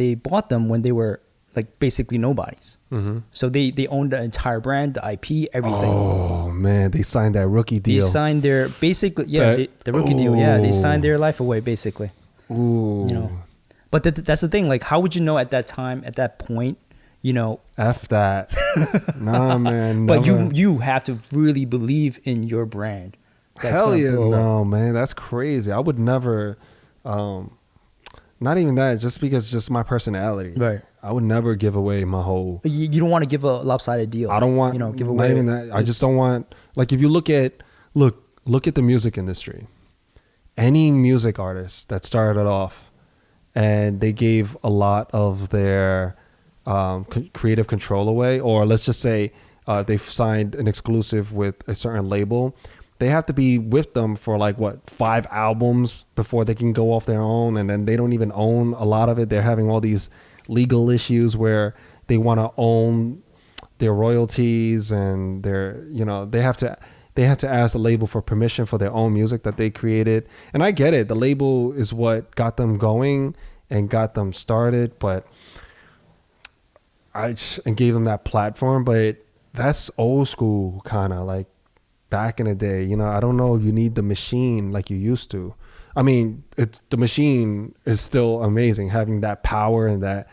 [SPEAKER 3] them when they were like basically nobodies.
[SPEAKER 2] Mm-hmm.
[SPEAKER 3] So they owned the entire brand, the IP, everything.
[SPEAKER 2] Oh, man. They signed that rookie deal.
[SPEAKER 3] They signed their basically the rookie deal. Yeah, they signed their life away basically.
[SPEAKER 2] Ooh.
[SPEAKER 3] But that's the thing. Like, how would you know at that time, at that point?
[SPEAKER 2] F that. Nah, man.
[SPEAKER 3] But
[SPEAKER 2] never.
[SPEAKER 3] you have to really believe in your brand. That's
[SPEAKER 2] Hell
[SPEAKER 3] gonna
[SPEAKER 2] yeah,
[SPEAKER 3] blow up.
[SPEAKER 2] no, man. That's crazy. I would never. Not even that. Just because just my personality.
[SPEAKER 3] Right.
[SPEAKER 2] I would never give away my whole.
[SPEAKER 3] You don't want to give a lopsided deal.
[SPEAKER 2] I don't want.
[SPEAKER 3] give
[SPEAKER 2] Not
[SPEAKER 3] away.
[SPEAKER 2] even that. I just don't want. Like, if you look at the music industry, any music artist that started off, and they gave a lot of their creative control away, or let's just say they've signed an exclusive with a certain label. They have to be with them for 5 albums before they can go off their own, and then they don't even own a lot of it. They're having all these legal issues where they want to own their royalties, and they have to ask the label for permission for their own music that they created. And I get it. The label is what got them going and got them started, but and gave them that platform. But that's old school, kind of like back in the day. I don't know if you need the machine like you used to. I mean, the machine is still amazing, having that power and that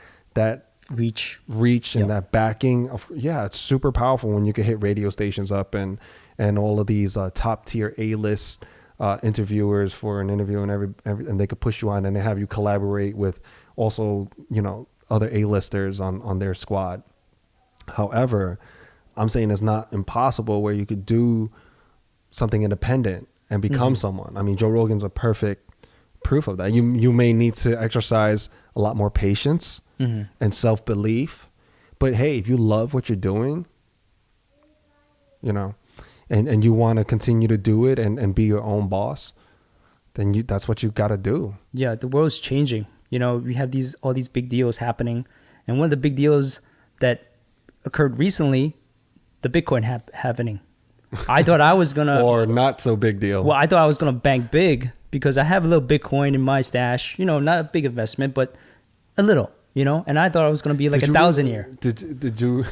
[SPEAKER 3] reach
[SPEAKER 2] and that backing. It's super powerful when you can hit radio stations up and all of these top tier A-list interviewers for an interview, and and they could push you on, and they have you collaborate with also other A-listers on their squad. However, I'm saying it's not impossible where you could do something independent and become someone. I mean, Joe Rogan's a perfect proof of that. You may need to exercise a lot more patience and self-belief, but hey, if you love what you're doing, and you want to continue to do it and be your own boss, then that's what you got to do.
[SPEAKER 3] Yeah, the world's changing. We have all these big deals happening, and one of the big deals that occurred recently, the Bitcoin happening. I thought I was gonna
[SPEAKER 2] or not so big deal.
[SPEAKER 3] Well, I thought I was gonna bank big because I have a little Bitcoin in my stash. Not a big investment, but a little. And I thought I was gonna be like 1,000 here.
[SPEAKER 2] Did you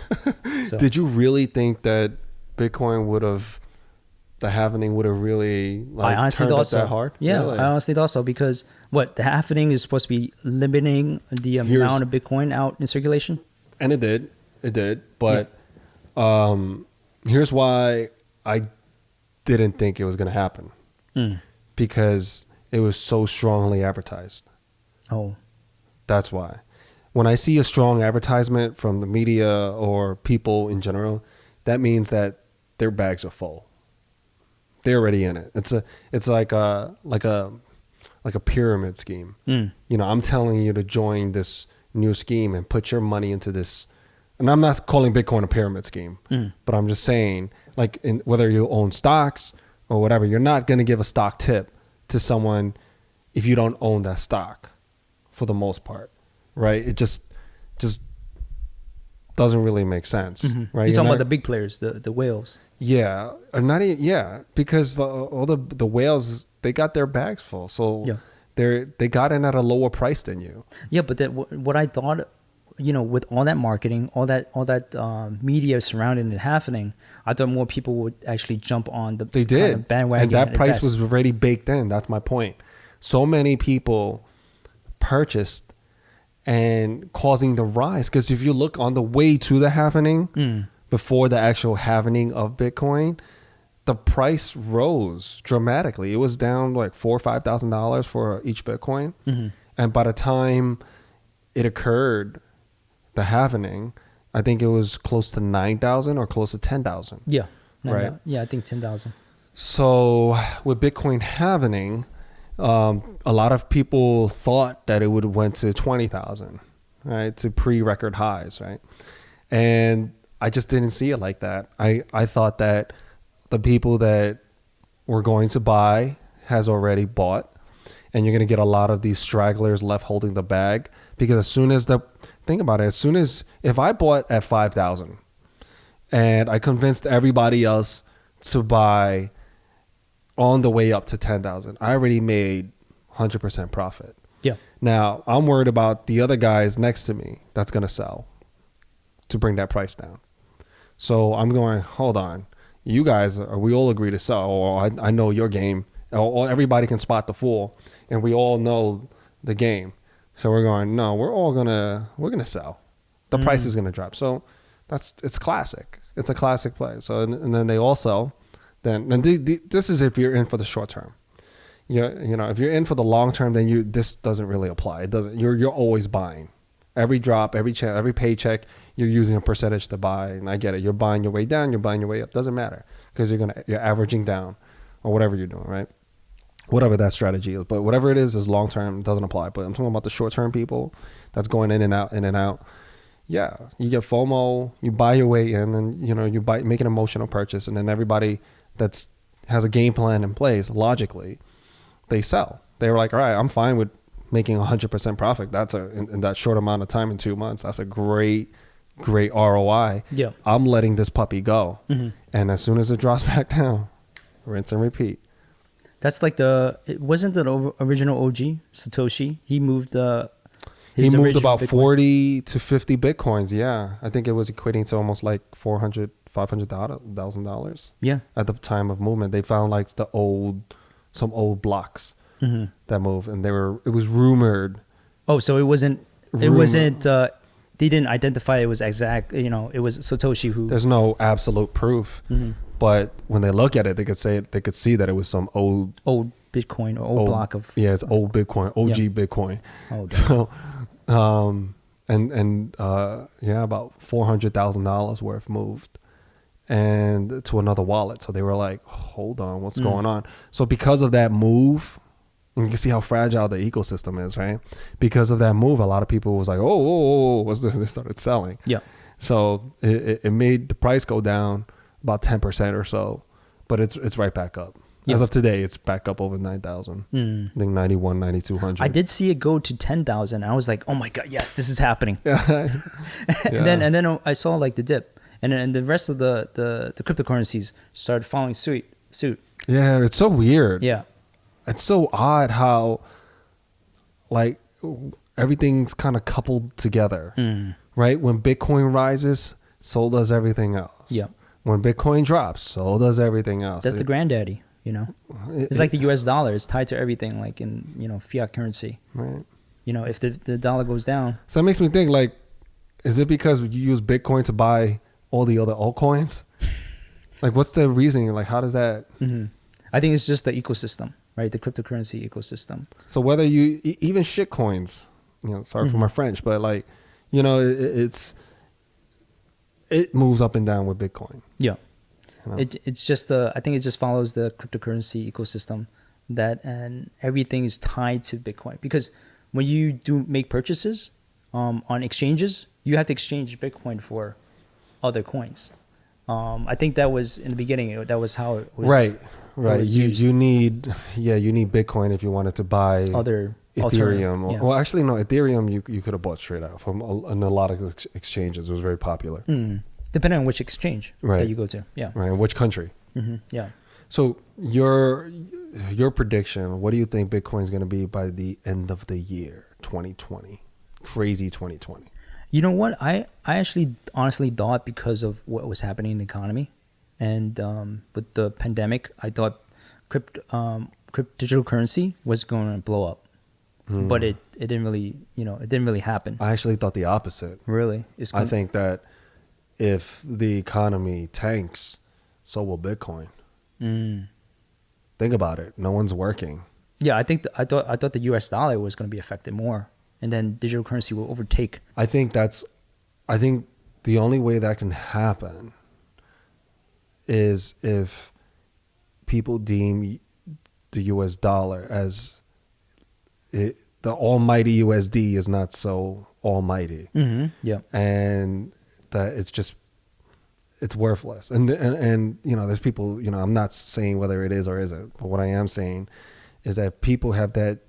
[SPEAKER 2] did you really think that Bitcoin the halvening would have really
[SPEAKER 3] I honestly
[SPEAKER 2] turned
[SPEAKER 3] thought
[SPEAKER 2] up
[SPEAKER 3] so.
[SPEAKER 2] that hard?
[SPEAKER 3] Yeah,
[SPEAKER 2] Really?
[SPEAKER 3] I honestly thought so, because the halvening is supposed to be limiting the amount of Bitcoin out in circulation.
[SPEAKER 2] And it did. But here's why I didn't think it was going to happen. Because it was so strongly advertised.
[SPEAKER 3] Oh.
[SPEAKER 2] That's why. When I see a strong advertisement from the media or people in general, that means that their bags are full. They're already in it. It's like a pyramid scheme. I'm telling you to join this new scheme and put your money into this. And I'm not calling Bitcoin a pyramid scheme, but I'm just saying, whether you own stocks or whatever, you're not going to give a stock tip to someone if you don't own that stock, for the most part, right? It just doesn't really make sense, right?
[SPEAKER 3] You're talking about the big players, the whales.
[SPEAKER 2] Yeah, or not even, because all the whales, they got their bags full, so they got in at a lower price than you.
[SPEAKER 3] Yeah, but what I thought, with all that marketing, all that media surrounding it happening, I thought more people would actually jump on the
[SPEAKER 2] They did.
[SPEAKER 3] kind of bandwagon.
[SPEAKER 2] And that price
[SPEAKER 3] invest.
[SPEAKER 2] was already baked in. That's my point. So many people purchased and causing the rise. Because if you look on the way to the halvening, before the actual halvening of Bitcoin, the price rose dramatically. It was down like $4,000 or $5,000 for each Bitcoin. And by the time it occurred, the halvening, I think it was close to 9,000 or close to 10,000.
[SPEAKER 3] Yeah.
[SPEAKER 2] Right.
[SPEAKER 3] Yeah, I think 10,000.
[SPEAKER 2] So with Bitcoin halvening, a lot of people thought that it would went to 20,000, right, to pre-record highs, right? And I just didn't see it like that. I thought that the people that were going to buy has already bought, and you're going to get a lot of these stragglers left holding the bag, because as soon as think about it, as soon as, if I bought at 5,000 and I convinced everybody else to buy on the way up to 10,000, I already made 100% profit.
[SPEAKER 3] Yeah.
[SPEAKER 2] Now I'm worried about the other guys next to me that's going to sell to bring that price down. So I'm going, hold on, you guys, we all agree to sell. Or I know your game. Or everybody can spot the fool, and we all know the game. So we're going, no, we're gonna sell. The price is gonna drop. So it's classic. It's a classic play. So and then they all sell. Then this is if you're in for the short term. You know, if you're in for the long term, then this doesn't really apply. It doesn't. You're always buying. Every drop, every paycheck, you're using a percentage to buy. And I get it. You're buying your way down. You're buying your way up. Doesn't matter, because you're averaging down, or whatever you're doing, right? Whatever that strategy is, but whatever it is long term, doesn't apply. But I'm talking about the short term people that's going in and out, in and out. Yeah, you get FOMO, you buy your way in, and you make an emotional purchase, and then everybody that's has a game plan in place logically, they sell. They were like, all right, I'm fine with making 100% profit. That's in that short amount of time, in 2 months. That's a great ROI.
[SPEAKER 3] Yeah,
[SPEAKER 2] I'm letting this puppy go, and as soon as it drops back down, rinse and repeat.
[SPEAKER 3] that's like it wasn't the original OG Satoshi. He moved about
[SPEAKER 2] Bitcoin. 40 to 50 Bitcoins. Yeah. I think it was equating to almost like $500,000.
[SPEAKER 3] Yeah.
[SPEAKER 2] At the time of movement, they found like some old blocks that move, and it was rumored.
[SPEAKER 3] Oh, so it wasn't, they didn't identify it was exact, it was Satoshi who.
[SPEAKER 2] There's no absolute proof, but when they look at it, they could see that it was some old
[SPEAKER 3] Bitcoin or old block of.
[SPEAKER 2] Yeah, it's old Bitcoin, OG Bitcoin. Oh, so, about $400,000 worth moved, and to another wallet. So they were like, hold on, what's going on? So because of that move, and you can see how fragile the ecosystem is, right? Because of that move, a lot of people was like, they started selling. Yeah. So it made the price go down about 10% or so, but it's right back up. Yep. As of today, it's back up over 9,000. I think 91, 9,200.
[SPEAKER 3] I did see it go to 10,000. I was like, oh my God, yes, this is happening. and then I saw like the dip, and then the rest of the cryptocurrencies started following suit.
[SPEAKER 2] Yeah, it's so weird.
[SPEAKER 3] Yeah.
[SPEAKER 2] It's so odd how like everything's kind of coupled together, right? When Bitcoin rises, so does everything else. Yeah. When Bitcoin drops, so does everything else.
[SPEAKER 3] That's the granddaddy. It's like the US dollar is tied to everything, like in fiat currency. Right. If the dollar goes down.
[SPEAKER 2] So it makes me think, like, is it because you use Bitcoin to buy all the other altcoins? Like, what's the reasoning? Like, how does that?
[SPEAKER 3] I think it's just the ecosystem, right? The cryptocurrency ecosystem.
[SPEAKER 2] So whether you even shit coins, sorry for my French, but like, it moves up and down with Bitcoin.
[SPEAKER 3] Yeah. It's just I think it just follows the cryptocurrency ecosystem, and everything is tied to Bitcoin, because when you do make purchases on exchanges, you have to exchange Bitcoin for other coins. I think that was in the beginning. That was how it was. Right.
[SPEAKER 2] You need Bitcoin if you wanted to buy
[SPEAKER 3] other
[SPEAKER 2] Ethereum. Well, actually, no. Ethereum you could have bought straight out from a lot of exchanges. It was very popular.
[SPEAKER 3] Depending on which exchange that you go to. Yeah.
[SPEAKER 2] Right. Which country.
[SPEAKER 3] Yeah.
[SPEAKER 2] So your prediction, what do you think Bitcoin is going to be by the end of the year, 2020? Crazy 2020.
[SPEAKER 3] You know what? I actually honestly thought, because of what was happening in the economy and with the pandemic, I thought digital currency was going to blow up. But it didn't really, it didn't really happen.
[SPEAKER 2] I actually thought the opposite.
[SPEAKER 3] Really?
[SPEAKER 2] I think that if the economy tanks, so will Bitcoin.
[SPEAKER 3] Mm.
[SPEAKER 2] Think about it. No one's working.
[SPEAKER 3] Yeah, I thought the U.S. dollar was going to be affected more, and then digital currency will overtake.
[SPEAKER 2] I think the only way that can happen is if people deem the U.S. dollar as the almighty USD is not so almighty,
[SPEAKER 3] Mm-hmm. Yeah.
[SPEAKER 2] and that it's worthless. And there's people. I'm not saying whether it is or isn't, but what I am saying is that people have that.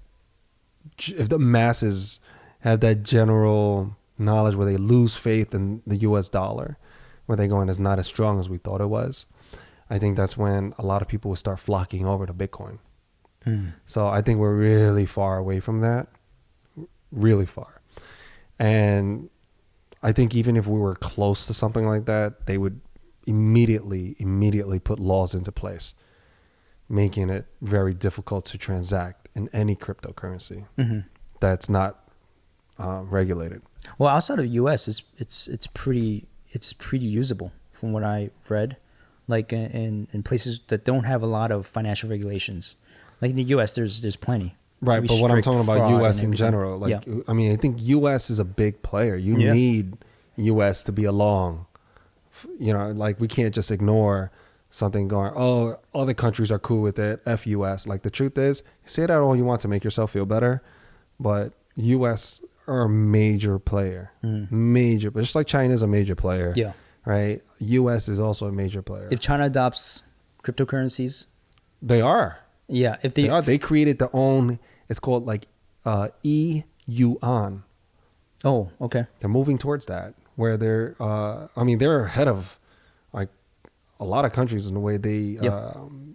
[SPEAKER 2] If the masses have that general knowledge where they lose faith in the U.S. dollar, where they're going, it's not as strong as we thought it was, I think that's when a lot of people will start flocking over to Bitcoin.
[SPEAKER 3] Mm.
[SPEAKER 2] So I think we're really far away from that, really far. And I think even if we were close to something like that, they would immediately put laws into place, making it very difficult to transact in any cryptocurrency that's not regulated.
[SPEAKER 3] Well, outside of the U.S., it's pretty usable from what I read, like in places that don't have a lot of financial regulations. Like in the U.S., there's plenty.
[SPEAKER 2] Right,
[SPEAKER 3] Pretty
[SPEAKER 2] but what I'm
[SPEAKER 3] strict
[SPEAKER 2] talking about
[SPEAKER 3] fraud
[SPEAKER 2] U.S.
[SPEAKER 3] and
[SPEAKER 2] in
[SPEAKER 3] everything.
[SPEAKER 2] general, like,
[SPEAKER 3] Yeah.
[SPEAKER 2] I mean, I think U.S. is a big player. You
[SPEAKER 3] Yeah.
[SPEAKER 2] need U.S. to be along. Like we can't just ignore something going, oh, other countries are cool with it, F U.S. Like the truth is, you say that all you want to make yourself feel better, but U.S. are a major player. Major, but just like China is a major player.
[SPEAKER 3] Yeah.
[SPEAKER 2] Right? U.S. is also a major player.
[SPEAKER 3] If China adopts cryptocurrencies,
[SPEAKER 2] They are.
[SPEAKER 3] yeah. If
[SPEAKER 2] They are. They created their own, it's called like e-yuan.
[SPEAKER 3] Oh, okay.
[SPEAKER 2] They're moving towards that, where they're they're ahead of like a lot of countries in the way they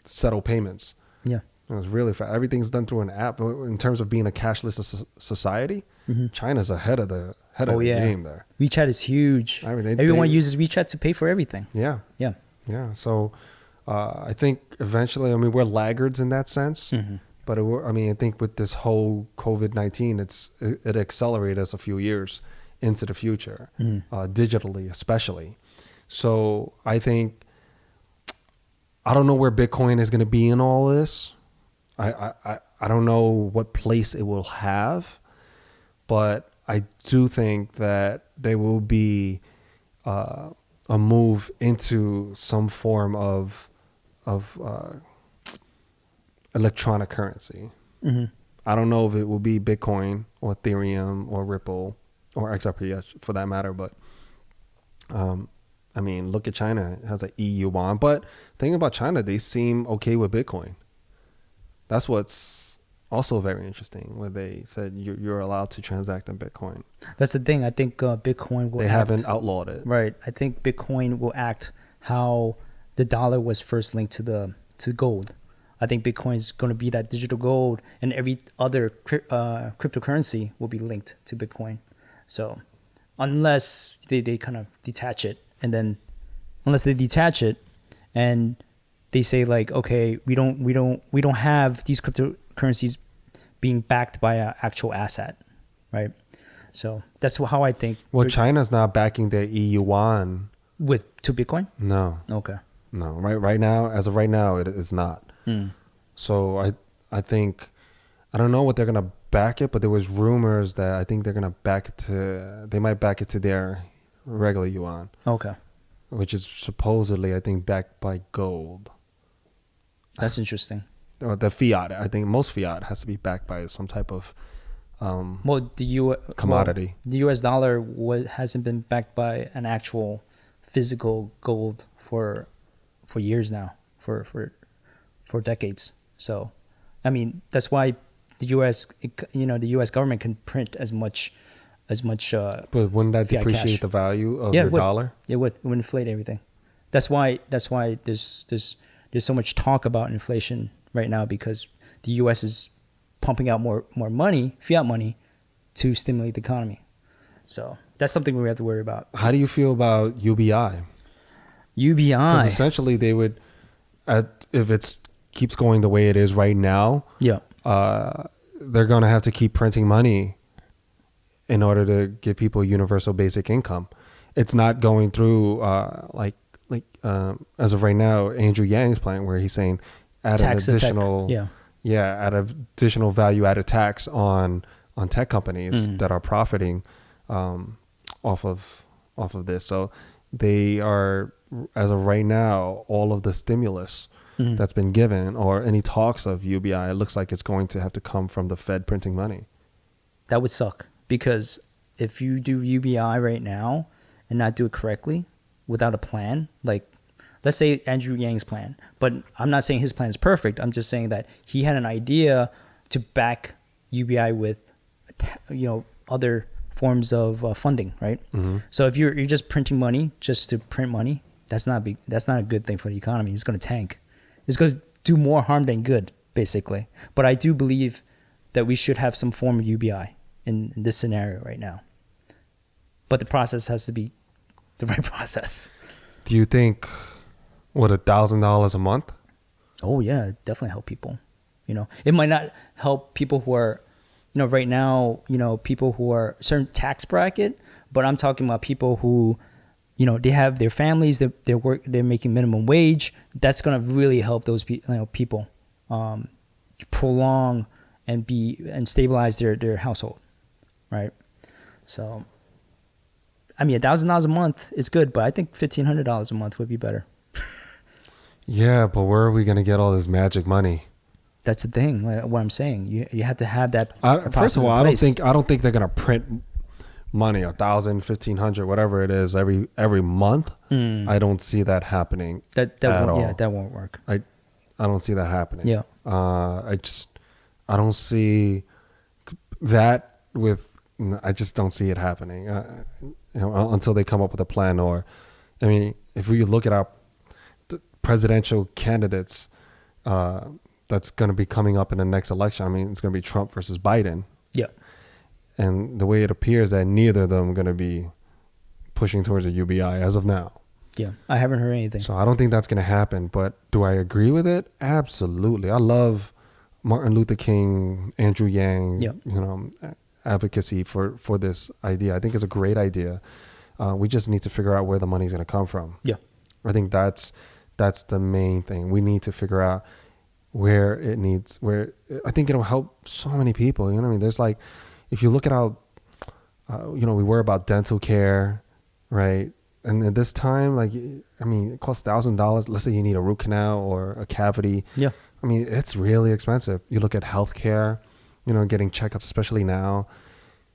[SPEAKER 2] settle payments.
[SPEAKER 3] Yeah.
[SPEAKER 2] It was really fast. Everything's done through an app. In terms of being a cashless society, China's ahead of the game there.
[SPEAKER 3] WeChat is huge.
[SPEAKER 2] I mean,
[SPEAKER 3] Everyone uses WeChat to pay for everything.
[SPEAKER 2] Yeah.
[SPEAKER 3] Yeah.
[SPEAKER 2] Yeah. So I think eventually, we're laggards in that sense. But I think with this whole COVID-19, it accelerated us a few years into the future, digitally especially. So I think, I don't know where Bitcoin is going to be in all this. I don't know what place it will have, but I do think that there will be a move into some form of electronic currency. I don't know if it will be Bitcoin or Ethereum or Ripple or XRP for that matter, but look at China. It has an e-yuan. But thinking about China, they seem okay with Bitcoin. That's what's also very interesting, where they said you're allowed to transact in Bitcoin.
[SPEAKER 3] That's the thing. I think Bitcoin will.
[SPEAKER 2] They haven't outlawed it.
[SPEAKER 3] Right. I think Bitcoin will act how the dollar was first linked to gold. I think Bitcoin is going to be that digital gold, and every other cryptocurrency will be linked to Bitcoin. So unless they kind of detach it, and then unless they detach it and they say like, okay, we don't have these cryptocurrencies being backed by an actual asset, right? So that's how I think.
[SPEAKER 2] Well, China's not backing their e-yuan
[SPEAKER 3] to Bitcoin.
[SPEAKER 2] No.
[SPEAKER 3] Okay.
[SPEAKER 2] No. Right now, as of right now, it is not. So I think, I don't know what they're gonna back it, but there was rumors that I think they're gonna they might back it to their regular yuan.
[SPEAKER 3] Okay.
[SPEAKER 2] Which is supposedly, I think, backed by gold.
[SPEAKER 3] That's interesting.
[SPEAKER 2] Or the fiat. I think most fiat has to be backed by some type of commodity.
[SPEAKER 3] The U.S. dollar hasn't been backed by an actual physical gold for years now, for decades. So, that's why the U.S. the U.S. government can print as much.
[SPEAKER 2] But wouldn't that
[SPEAKER 3] fiat
[SPEAKER 2] depreciate
[SPEAKER 3] cash.
[SPEAKER 2] the value of your dollar?
[SPEAKER 3] It would inflate everything. That's why there's so much talk about inflation right now, because the U.S. is pumping out more money, fiat money, to stimulate the economy. So that's something we have to worry about.
[SPEAKER 2] How do you feel about UBI?
[SPEAKER 3] UBI.
[SPEAKER 2] Because essentially they would, if it keeps going the way it is right now, they're going to have to keep printing money in order to give people universal basic income. It's not going through like like as of right now, Andrew Yang's plan, where he's saying add an
[SPEAKER 3] Tax the tech.
[SPEAKER 2] additional, add an additional value added tax on tech companies that are profiting off of this. So they are, as of right now, all of the stimulus that's been given or any talks of UBI, it looks like it's going to have to come from the Fed printing money.
[SPEAKER 3] That would suck, because if you do UBI right now and not do it correctly without a plan, like let's say Andrew Yang's plan, but I'm not saying his plan is perfect. I'm just saying that he had an idea to back UBI with, other forms of funding, right? So if you're just printing money just to print money, that's not a good thing for the economy. It's going to tank. It's going to do more harm than good, basically. But I do believe that we should have some form of UBI in this scenario right now. But the process has to be the right process.
[SPEAKER 2] Do you think, $1,000 a month?
[SPEAKER 3] Oh yeah, definitely help people. It might not help people who are, right now, people who are certain tax bracket, but I'm talking about people who, they have their families, they're making minimum wage. That's going to really help those people prolong and stabilize their household, right? So, I mean, $1,000 a month is good, but I think $1,500 a month would be better.
[SPEAKER 2] Yeah, but where are we going to get all this magic money?
[SPEAKER 3] That's the thing. What I'm saying, you have to have that.
[SPEAKER 2] First of all, I don't think they're going to print money, 1,000, 1,500, whatever it is, every month. I don't see that happening. That
[SPEAKER 3] won't work.
[SPEAKER 2] I don't see that happening.
[SPEAKER 3] Yeah.
[SPEAKER 2] I don't see that I just don't see it happening until they come up with a plan. Or, I mean, if we look at our presidential candidates, that's going to be coming up in the next election. I mean, it's going to be Trump versus Biden.
[SPEAKER 3] Yeah.
[SPEAKER 2] And the way it appears that neither of them are going to be pushing towards a UBI as of now.
[SPEAKER 3] Yeah, I haven't heard anything.
[SPEAKER 2] So I don't think that's going to happen. But do I agree with it? Absolutely. I love Martin Luther King, Andrew Yang, advocacy for this idea. I think it's a great idea. We just need to figure out where the money's going to come from.
[SPEAKER 3] Yeah.
[SPEAKER 2] I think that's the main thing. We need to figure out where I think it'll help so many people. You know what I mean? There's like, if you look at how, we worry about dental care, right? And at this time, like, I mean, it costs $1,000. Let's say you need a root canal or a cavity.
[SPEAKER 3] Yeah.
[SPEAKER 2] I mean, it's really expensive. You look at healthcare, getting checkups, especially now.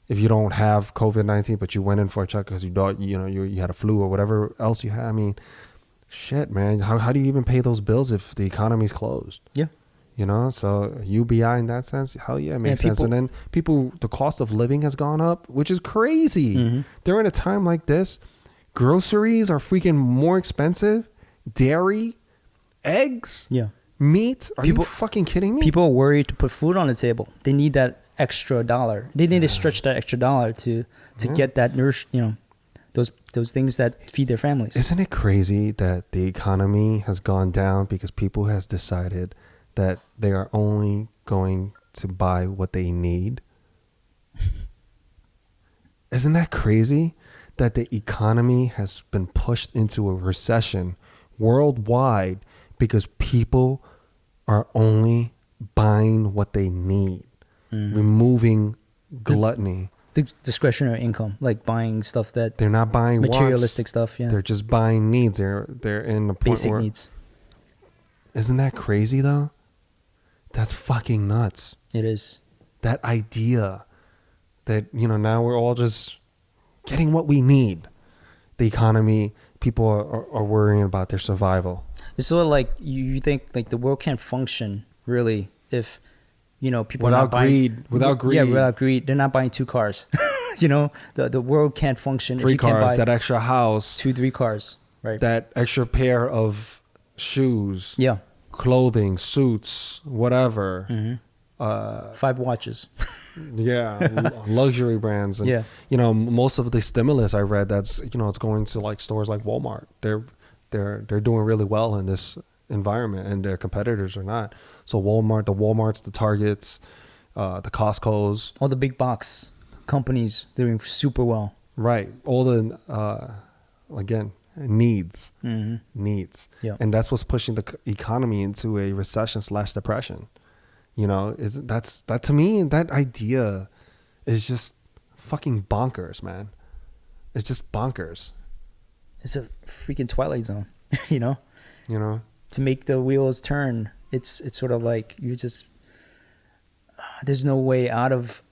[SPEAKER 2] If you don't have COVID-19, but you went in for a check because you thought, you had a flu or whatever else you had. I mean, shit, man. How do you even pay those bills if the economy's closed?
[SPEAKER 3] Yeah.
[SPEAKER 2] So UBI in that sense, hell yeah, it makes sense. And then the cost of living has gone up, which is crazy. During a time like this, groceries are freaking more expensive. Dairy, eggs, meat. Are you fucking kidding me?
[SPEAKER 3] People are worried to put food on the table. They need that extra dollar. They need to stretch that extra dollar to get that those things that feed their families.
[SPEAKER 2] Isn't it crazy that the economy has gone down because people has decided that they are only going to buy what they need? Isn't that crazy that the economy has been pushed into a recession worldwide because people are only buying what they need, removing gluttony.
[SPEAKER 3] The discretionary income, like buying stuff that
[SPEAKER 2] they're not buying
[SPEAKER 3] materialistic
[SPEAKER 2] wants.
[SPEAKER 3] Stuff. Yeah,
[SPEAKER 2] they're just buying needs. They're in the point
[SPEAKER 3] basic
[SPEAKER 2] where,
[SPEAKER 3] needs.
[SPEAKER 2] Isn't that crazy though? That's fucking nuts.
[SPEAKER 3] It is.
[SPEAKER 2] That idea that now we're all just getting what we need. The economy, people are worrying about their survival.
[SPEAKER 3] It's sort of like you think like the world can't function really if people
[SPEAKER 2] without
[SPEAKER 3] are not
[SPEAKER 2] greed. Without greed.
[SPEAKER 3] Yeah, without greed, they're not buying 2 cars. The world can't function
[SPEAKER 2] 3
[SPEAKER 3] if you
[SPEAKER 2] cars,
[SPEAKER 3] can't buy
[SPEAKER 2] that extra house,
[SPEAKER 3] 2-3 cars, right?
[SPEAKER 2] That extra pair of shoes, clothing, suits, whatever.
[SPEAKER 3] 5 watches.
[SPEAKER 2] Luxury brands. And, most of the stimulus I read, that's it's going to like stores like Walmart. They're doing really well in this environment, and their competitors are not. So the Walmarts, the Targets, the Costco's,
[SPEAKER 3] all the big box companies doing super well.
[SPEAKER 2] Right. All the again, needs.
[SPEAKER 3] Yeah.
[SPEAKER 2] And that's what's pushing the economy into a recession / depression. You know, that to me, that idea is just fucking bonkers, man. It's just bonkers.
[SPEAKER 3] It's a freaking Twilight Zone, you know?
[SPEAKER 2] You know,
[SPEAKER 3] To make the wheels turn, it's sort of like you just there's no way out of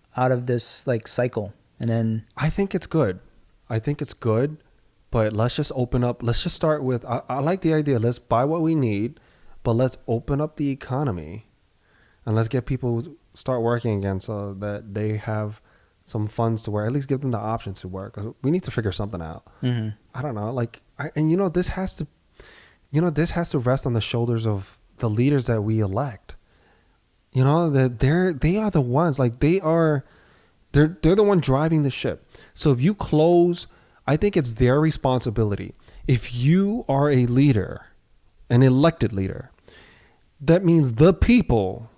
[SPEAKER 3] this like cycle. And then
[SPEAKER 2] I think it's good. But let's just open up. Let's just start with, I like the idea. Let's buy what we need, but let's open up the economy and let's get people start working again so that they have some funds to work. At least give them the option to work. 'Cause we need to figure something out. I don't know. Like, this has to rest on the shoulders of the leaders that we elect. You know, that they are the ones, like they're the one driving the ship. So if you close, I think it's their responsibility. If you are a leader, an elected leader, that means the people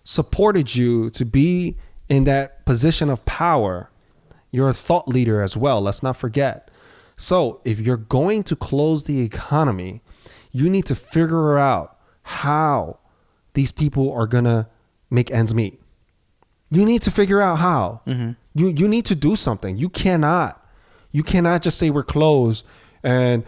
[SPEAKER 2] supported you to be in that position of power. You're a thought leader as well. Let's not forget. So if you're going to close the economy, you need to figure out how these people are going to make ends meet. You need to figure out how. You need to do something. You cannot just say we're closed and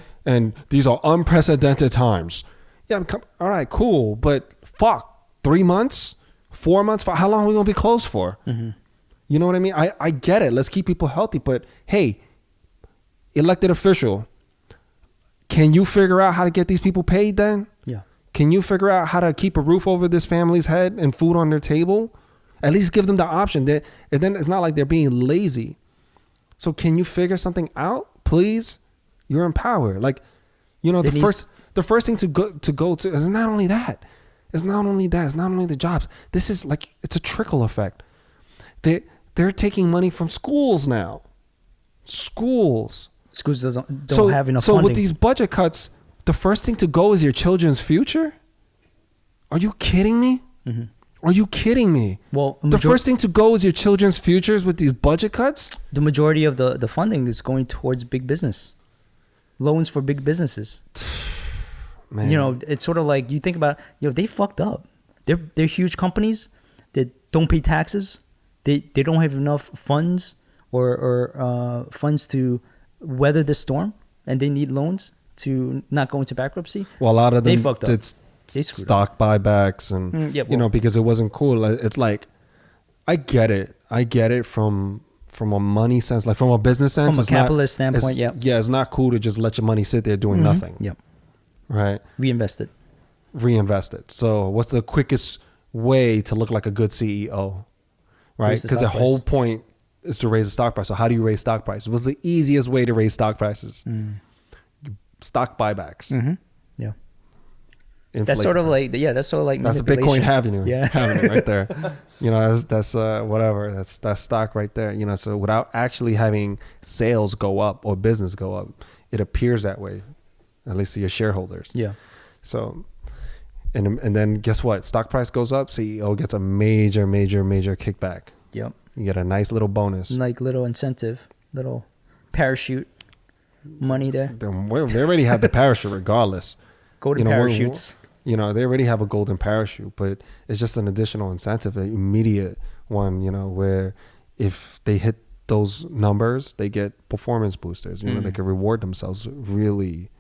[SPEAKER 2] these are unprecedented times. Yeah, all right, cool, but fuck, 3 months, 4 months, how long are we gonna be closed for? You know what I mean? I get it. Let's keep people healthy, but hey, elected official, can you figure out how to get these people paid then?
[SPEAKER 3] yeah.
[SPEAKER 2] Can you figure out how to keep a roof over this family's head and food on their table? At least give them the option. And then it's not like they're being lazy. So can you figure something out, please? You're in power. Like, you know, the first thing to go to is not only that. It's not only the jobs. This is like, it's a trickle effect. They're taking money from schools now. Schools
[SPEAKER 3] don't have enough
[SPEAKER 2] so
[SPEAKER 3] funding.
[SPEAKER 2] with these budget cuts, the first thing to go is your children's future? Are you kidding me? Are you kidding me?
[SPEAKER 3] Well,
[SPEAKER 2] the first thing to go is your children's futures with these budget cuts?
[SPEAKER 3] The majority of the funding is going towards big business. Loans for big businesses.
[SPEAKER 2] Man.
[SPEAKER 3] You know, it's sort of like you think about, they fucked up. They're huge companies that don't pay taxes. They don't have enough funds or funds to weather the storm, and they need loans to not go into bankruptcy.
[SPEAKER 2] Well, a lot of them
[SPEAKER 3] they fucked up.
[SPEAKER 2] did stock buybacks and you know, because it wasn't cool. It's like, I get it from a money sense, like from a business sense,
[SPEAKER 3] from a capitalist standpoint.
[SPEAKER 2] It's not cool to just let your money sit there doing nothing. Right.
[SPEAKER 3] Reinvest it. So what's
[SPEAKER 2] the quickest way to look like a good CEO? Right. Because the whole point is to raise the stock price. So how do you raise stock prices? What's the easiest way to raise stock prices? Stock buybacks.
[SPEAKER 3] Yeah.
[SPEAKER 2] Inflate.
[SPEAKER 3] That's sort of like
[SPEAKER 2] that's a Bitcoin avenue. Avenue right there. You know, that's whatever. That's stock right there. You know, so without actually having sales go up or business go up, it appears that way, at least to your shareholders.
[SPEAKER 3] Yeah.
[SPEAKER 2] So, and then guess what? Stock price goes up. CEO gets a major kickback.
[SPEAKER 3] Yep.
[SPEAKER 2] You get a nice little bonus,
[SPEAKER 3] like little incentive, little parachute money there.
[SPEAKER 2] They already have the parachute regardless.
[SPEAKER 3] Golden parachutes.
[SPEAKER 2] They already have a golden parachute, but it's just an additional incentive, an immediate one, where if they hit those numbers, they get performance boosters. They can reward themselves really,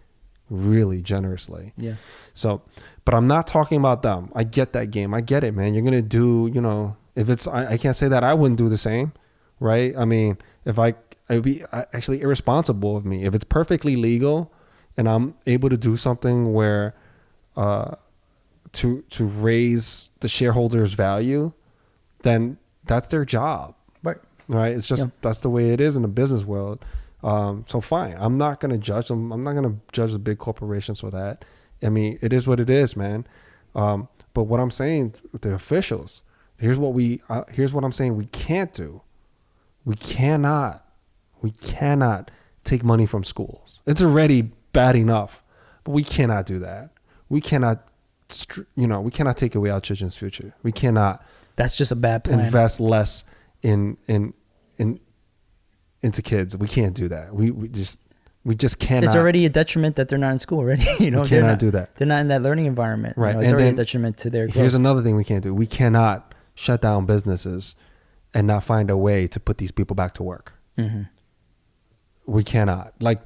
[SPEAKER 2] really generously.
[SPEAKER 3] Yeah.
[SPEAKER 2] So, but I'm not talking about them. I get that game. I get it, man. You're going to do, if it's, I can't say that I wouldn't do the same, right? I mean, it would be actually irresponsible of me. If it's perfectly legal and I'm able to do something where, to raise the shareholders' value, then that's their job. Right. It's just, that's the way it is in the business world. So fine. I'm not going to judge them. I'm not going to judge the big corporations for that. I mean, it is what it is, man. But what I'm saying, the officials, here's what I'm saying we can't do. We cannot take money from schools. It's already bad enough, but we cannot do that. We cannot, we cannot take away our children's future. We cannot.
[SPEAKER 3] That's just a bad plan.
[SPEAKER 2] Invest less into kids. We can't do that. We just, We just cannot.
[SPEAKER 3] It's already a detriment that they're not in school already. You know,
[SPEAKER 2] We
[SPEAKER 3] they're
[SPEAKER 2] cannot
[SPEAKER 3] not,
[SPEAKER 2] do that.
[SPEAKER 3] They're not in that learning environment.
[SPEAKER 2] Right.
[SPEAKER 3] You know, it's
[SPEAKER 2] And
[SPEAKER 3] already a
[SPEAKER 2] then
[SPEAKER 3] detriment to their growth.
[SPEAKER 2] Here's another thing we can't do. We cannot shut down businesses and not find a way to put these people back to work.
[SPEAKER 3] Mm-hmm.
[SPEAKER 2] We cannot. Like,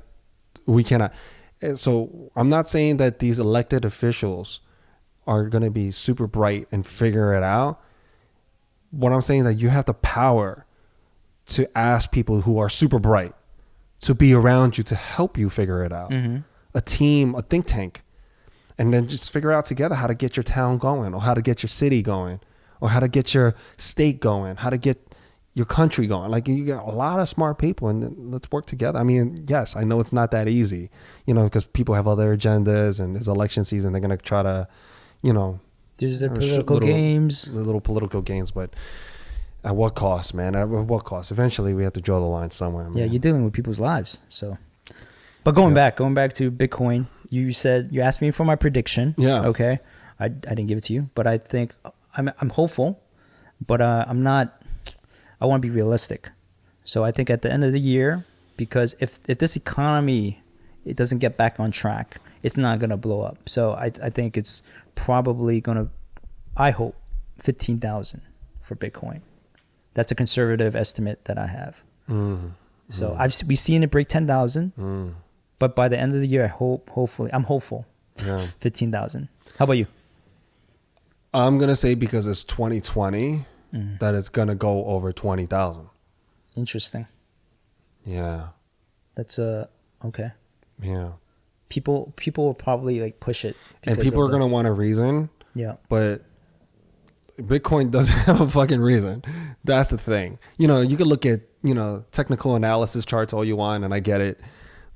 [SPEAKER 2] we cannot. And so I'm not saying that these elected officials are going to be super bright and figure it out. What I'm saying is that you have the power to ask people who are super bright to be around you to help you figure it out.
[SPEAKER 3] Mm-hmm.
[SPEAKER 2] A team, a think tank, and then just figure out together how to get your town going, or how to get your city going, or how to get your state going, how to get your country going. Like, you got a lot of smart people, and then let's work together. I mean, yes, I know it's not that easy, you know, because people have other agendas, and it's election season. They're going to try to, you know,
[SPEAKER 3] there's their political games,
[SPEAKER 2] the little political games, but at what cost, man? At what cost? Eventually, we have to draw the line somewhere, man.
[SPEAKER 3] Yeah, you're dealing with people's lives. So, but going back to Bitcoin, you asked me for my prediction.
[SPEAKER 2] Yeah.
[SPEAKER 3] Okay. I didn't give it to you, but I think I'm hopeful, but I'm not. I want to be realistic. So I think at the end of the year, because if this economy it doesn't get back on track, it's not gonna blow up. So I think it's probably gonna. I hope 15,000 for Bitcoin. That's a conservative estimate that I have. So we've seen it break 10,000, but by the end of the year, I'm hopeful.
[SPEAKER 2] Yeah.
[SPEAKER 3] 15,000. How about you?
[SPEAKER 2] I'm gonna say, because it's 2020, that it's gonna go over 20,000.
[SPEAKER 3] Interesting.
[SPEAKER 2] Yeah.
[SPEAKER 3] That's okay.
[SPEAKER 2] Yeah.
[SPEAKER 3] People will probably like push it,
[SPEAKER 2] And people are gonna want a reason.
[SPEAKER 3] Yeah.
[SPEAKER 2] But Bitcoin doesn't have a fucking reason. That's the thing. You know, you can look at, you know, technical analysis charts all you want, and I get it.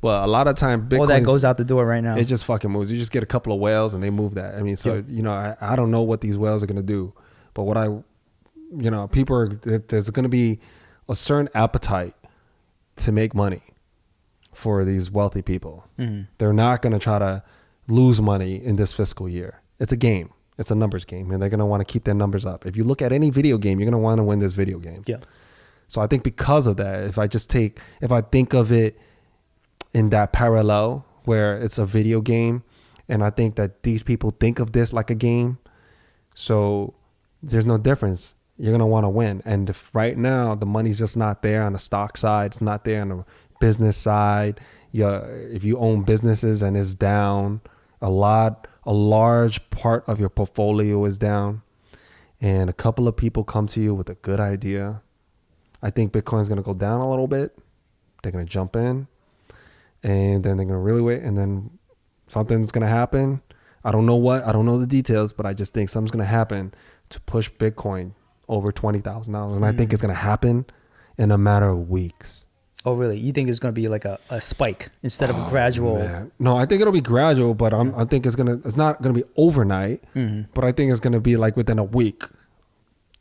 [SPEAKER 2] But a lot of time, Bitcoin,
[SPEAKER 3] that goes out the door right now.
[SPEAKER 2] It just fucking moves. You just get a couple of whales and they move that. I mean, so, you know, I don't know what these whales are going to do. But what you know, there's going to be a certain appetite to make money for these wealthy people. They're not going to try to lose money in this fiscal year. It's a game. It's a numbers game, and they're going to want to keep their numbers up. If you look at any video game, you're going to want to win this video game.
[SPEAKER 3] Yeah.
[SPEAKER 2] So I think because of that, if I think of it in that parallel where it's a video game, and I think that these people think of this like a game, so there's no difference. You're going to want to win. And if right now the money's just not there on the stock side, it's not there on the business side, if you own businesses and it's down a large part of your portfolio is down, and a couple of people come to you with a good idea, I think Bitcoin's going to go down a little bit. They're going to jump in, and then they're going to really wait, and then something's going to happen. I don't know what. I don't know the details, but I just think something's going to happen to push Bitcoin over $20,000. And I think it's going to happen in a matter of weeks.
[SPEAKER 3] Oh, really? You think it's going to be like a spike instead of a gradual?
[SPEAKER 2] Man. No, I think it'll be gradual, but I think it's not going to be overnight, but I think it's going to be like within a week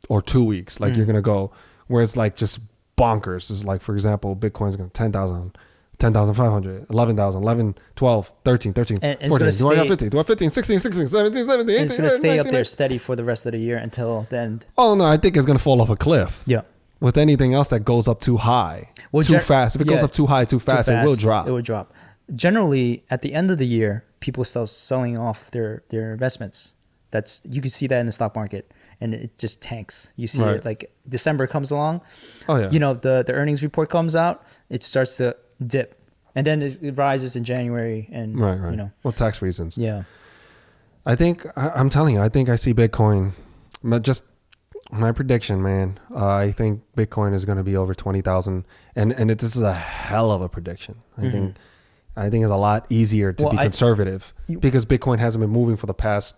[SPEAKER 2] or 2 weeks. Like you're going to go where it's like just bonkers. It's like, for example, Bitcoin's going to 10,000, 10,500, 11,000, 11, 12, 13, 13,
[SPEAKER 3] And it's
[SPEAKER 2] 14.
[SPEAKER 3] gonna
[SPEAKER 2] Do I have
[SPEAKER 3] stay-
[SPEAKER 2] 15? Do I have 15, 16, 16, 17, 17, 18,
[SPEAKER 3] And it's going to stay
[SPEAKER 2] 19,
[SPEAKER 3] up there steady for the rest of the year until the end.
[SPEAKER 2] Oh, no, I think it's going to fall off a cliff.
[SPEAKER 3] Yeah.
[SPEAKER 2] With anything else that goes up too high,
[SPEAKER 3] Well,
[SPEAKER 2] too fast. If it goes up too high, too fast, it will drop.
[SPEAKER 3] It will drop. Generally, at the end of the year, people start selling off their investments. You can see that in the stock market, and it just tanks. You see it like December comes along.
[SPEAKER 2] Oh yeah.
[SPEAKER 3] You know, the earnings report comes out. It starts to dip, and then it rises in January. And
[SPEAKER 2] right.
[SPEAKER 3] you know,
[SPEAKER 2] Well, tax reasons.
[SPEAKER 3] yeah.
[SPEAKER 2] I think I'm telling you. I think I see Bitcoin. Just my prediction, man. I think Bitcoin is going to be over 20,000, and this is a hell of a prediction. I think it's a lot easier to be conservative because Bitcoin hasn't been moving for the past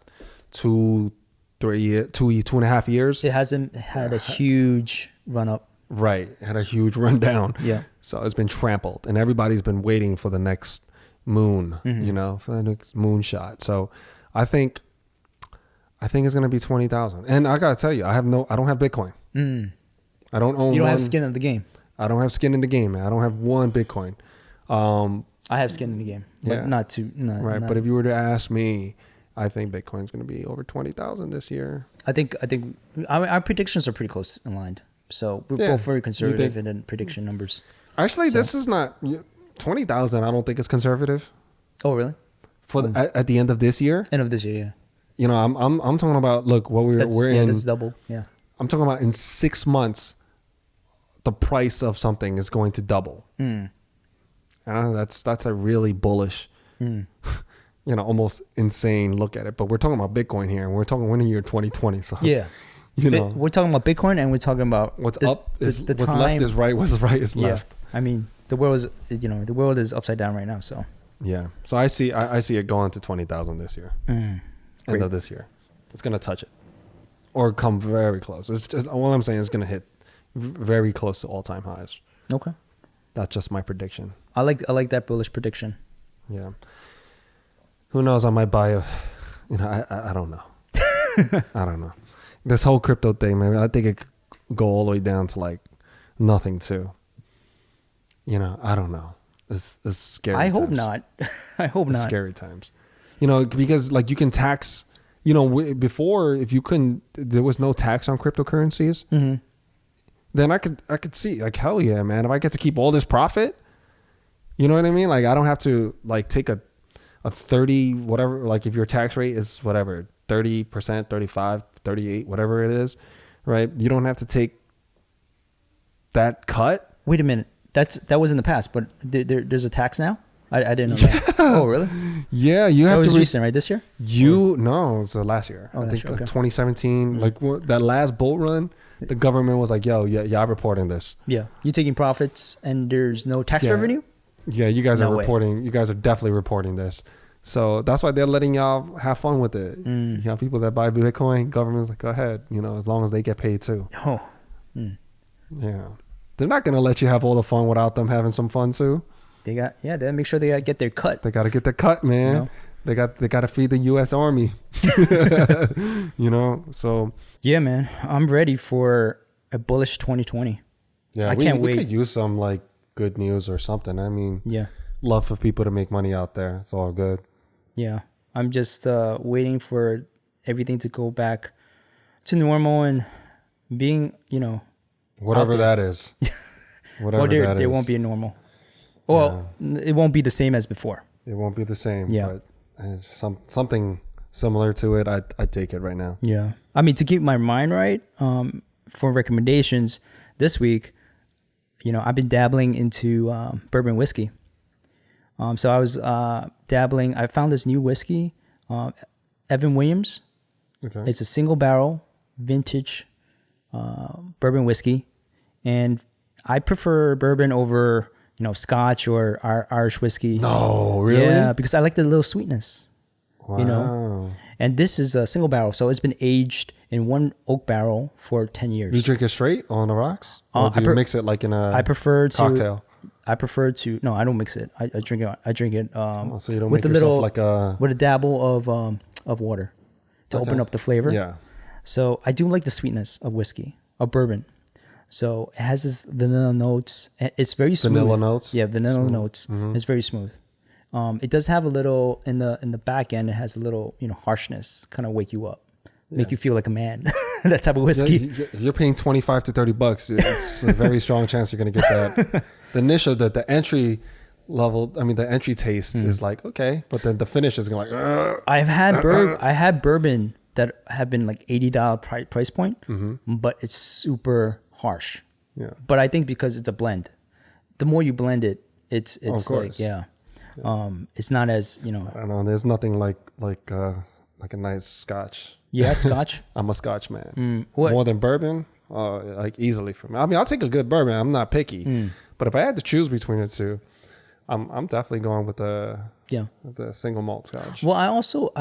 [SPEAKER 2] 2 and a half years.
[SPEAKER 3] It hasn't had a huge run up.
[SPEAKER 2] Right, it had a huge rundown.
[SPEAKER 3] Yeah.
[SPEAKER 2] So it's been trampled, and everybody's been waiting for the next moon. You know, for the next moonshot. So I think it's gonna be 20,000. And I gotta tell you, I don't have Bitcoin. I don't own.
[SPEAKER 3] You don't have skin in the game.
[SPEAKER 2] I don't have skin in the game, man. I don't have one Bitcoin.
[SPEAKER 3] I have skin in the game, but not too.
[SPEAKER 2] Right, but if you were to ask me, I think Bitcoin's gonna be over 20,000 this year.
[SPEAKER 3] I think our predictions are pretty close aligned. So we're both very conservative in prediction numbers.
[SPEAKER 2] Actually, this is not. 20,000, I don't think is conservative
[SPEAKER 3] Oh, really?
[SPEAKER 2] for at the end of this year.
[SPEAKER 3] End of this year, yeah.
[SPEAKER 2] You know, I'm talking about, look, what we're in.
[SPEAKER 3] This is double. Yeah.
[SPEAKER 2] I'm talking about in 6 months, the price of something is going to double. That's a really bullish, almost insane look at it. But we're talking about Bitcoin here, and we're talking when in year 2020. So
[SPEAKER 3] Yeah. We're talking about Bitcoin, and we're talking about
[SPEAKER 2] what's
[SPEAKER 3] the,
[SPEAKER 2] up is
[SPEAKER 3] the
[SPEAKER 2] what's
[SPEAKER 3] time.
[SPEAKER 2] left is right. What's right is left.
[SPEAKER 3] I mean, the world is upside down right now. So
[SPEAKER 2] Yeah. So I see it going to 20,000 this year. End
[SPEAKER 3] Great.
[SPEAKER 2] of this year, it's gonna touch it, or come very close. It's just all I'm saying is gonna hit very close to all-time highs.
[SPEAKER 3] Okay.
[SPEAKER 2] That's just my prediction.
[SPEAKER 3] I like that bullish prediction.
[SPEAKER 2] Yeah. Who knows? I might buy a. I don't know. I don't know. This whole crypto thing, man. I think it could go all the way down to like nothing too. I don't know. It's scary.
[SPEAKER 3] I hope
[SPEAKER 2] times.
[SPEAKER 3] not. I hope
[SPEAKER 2] It's
[SPEAKER 3] not.
[SPEAKER 2] scary times. Because like you can tax. Before, if you couldn't, there was no tax on cryptocurrencies.
[SPEAKER 3] Mm-hmm.
[SPEAKER 2] Then I could see, like, hell yeah, man. If I get to keep all this profit, you know what I mean? Like, I don't have to like take a 30 whatever. Like, if your tax rate is whatever 30%, 35, 38, whatever it is, right? You don't have to take that cut.
[SPEAKER 3] Wait a minute. That was in the past, but there's a tax now. I didn't know that. Oh, really?
[SPEAKER 2] Yeah, you have
[SPEAKER 3] That was
[SPEAKER 2] to.
[SPEAKER 3] recent, right? This year?
[SPEAKER 2] No, it's last year.
[SPEAKER 3] Oh,
[SPEAKER 2] I
[SPEAKER 3] last
[SPEAKER 2] think
[SPEAKER 3] year, okay.
[SPEAKER 2] 2017. Like that last bull run, the government was like, "Yo, yeah, I'm reporting this."
[SPEAKER 3] Yeah. You taking profits and there's no tax
[SPEAKER 2] Yeah.
[SPEAKER 3] revenue?
[SPEAKER 2] Yeah, you guys
[SPEAKER 3] No
[SPEAKER 2] are
[SPEAKER 3] way.
[SPEAKER 2] reporting. You guys are definitely reporting this. So that's why they're letting y'all have fun with it. You have people that buy Bitcoin. Government's like, go ahead. As long as they get paid too.
[SPEAKER 3] Oh.
[SPEAKER 2] Yeah, they're not gonna let you have all the fun without them having some fun too.
[SPEAKER 3] They make sure they get their cut.
[SPEAKER 2] They got to get their cut, man. They got to feed the U.S. Army. So
[SPEAKER 3] Yeah, man. I'm ready for a bullish 2020.
[SPEAKER 2] yeah,
[SPEAKER 3] I can't
[SPEAKER 2] we
[SPEAKER 3] wait.
[SPEAKER 2] could use some like good news or something. I mean,
[SPEAKER 3] Yeah.
[SPEAKER 2] love for people to make money out there. It's all good.
[SPEAKER 3] Yeah. I'm just waiting for everything to go back to normal and being,
[SPEAKER 2] Whatever
[SPEAKER 3] out there.
[SPEAKER 2] that is. Whatever
[SPEAKER 3] well,
[SPEAKER 2] that is.
[SPEAKER 3] there won't be a normal. Well, it won't be the same as before.
[SPEAKER 2] It won't be the same.
[SPEAKER 3] Yeah.
[SPEAKER 2] But it's something similar to it. I'd take it right now.
[SPEAKER 3] Yeah. I mean, to keep my mind right, for recommendations this week, I've been dabbling into bourbon whiskey. So I was dabbling. I found this new whiskey, Evan Williams.
[SPEAKER 2] Okay.
[SPEAKER 3] It's a single barrel vintage bourbon whiskey, and I prefer bourbon over Scotch or Irish whiskey.
[SPEAKER 2] No, really?
[SPEAKER 3] Yeah, because I like the little sweetness.
[SPEAKER 2] Wow.
[SPEAKER 3] And this is a single barrel, so it's been aged in one oak barrel for 10 years.
[SPEAKER 2] You drink it straight on the rocks, or do you mix it like in a
[SPEAKER 3] I prefer
[SPEAKER 2] cocktail?
[SPEAKER 3] No, I don't mix it. I drink it. I drink it.
[SPEAKER 2] So you don't
[SPEAKER 3] with
[SPEAKER 2] make
[SPEAKER 3] a
[SPEAKER 2] yourself
[SPEAKER 3] little,
[SPEAKER 2] like a
[SPEAKER 3] with a dabble of water to open up the flavor.
[SPEAKER 2] Yeah.
[SPEAKER 3] So I do like the sweetness of whiskey, of bourbon. So it has this vanilla notes. It's very smooth.
[SPEAKER 2] Vanilla notes?
[SPEAKER 3] Yeah, vanilla notes. It's very smooth. It does have a little in the back end. It has a little harshness, kind of wake you up, make you feel like a man. That type of whiskey.
[SPEAKER 2] You're paying $25 to $30. It's a very strong chance you're gonna get that. The initial, the entry level. I mean, the entry taste is like okay, but then the finish is gonna like.
[SPEAKER 3] I had bourbon that have been like $80 price point, but it's super harsh.
[SPEAKER 2] Yeah.
[SPEAKER 3] But I think because it's a blend, the more you blend it, it's like
[SPEAKER 2] course.
[SPEAKER 3] it's not as
[SPEAKER 2] I don't know. There's nothing like a nice Scotch.
[SPEAKER 3] Yeah, Scotch.
[SPEAKER 2] I'm a Scotch man.
[SPEAKER 3] What?
[SPEAKER 2] More than bourbon, like easily for me. I mean, I'll take a good bourbon. I'm not picky, but if I had to choose between the two, I'm definitely going with the single malt Scotch.
[SPEAKER 3] Well, I also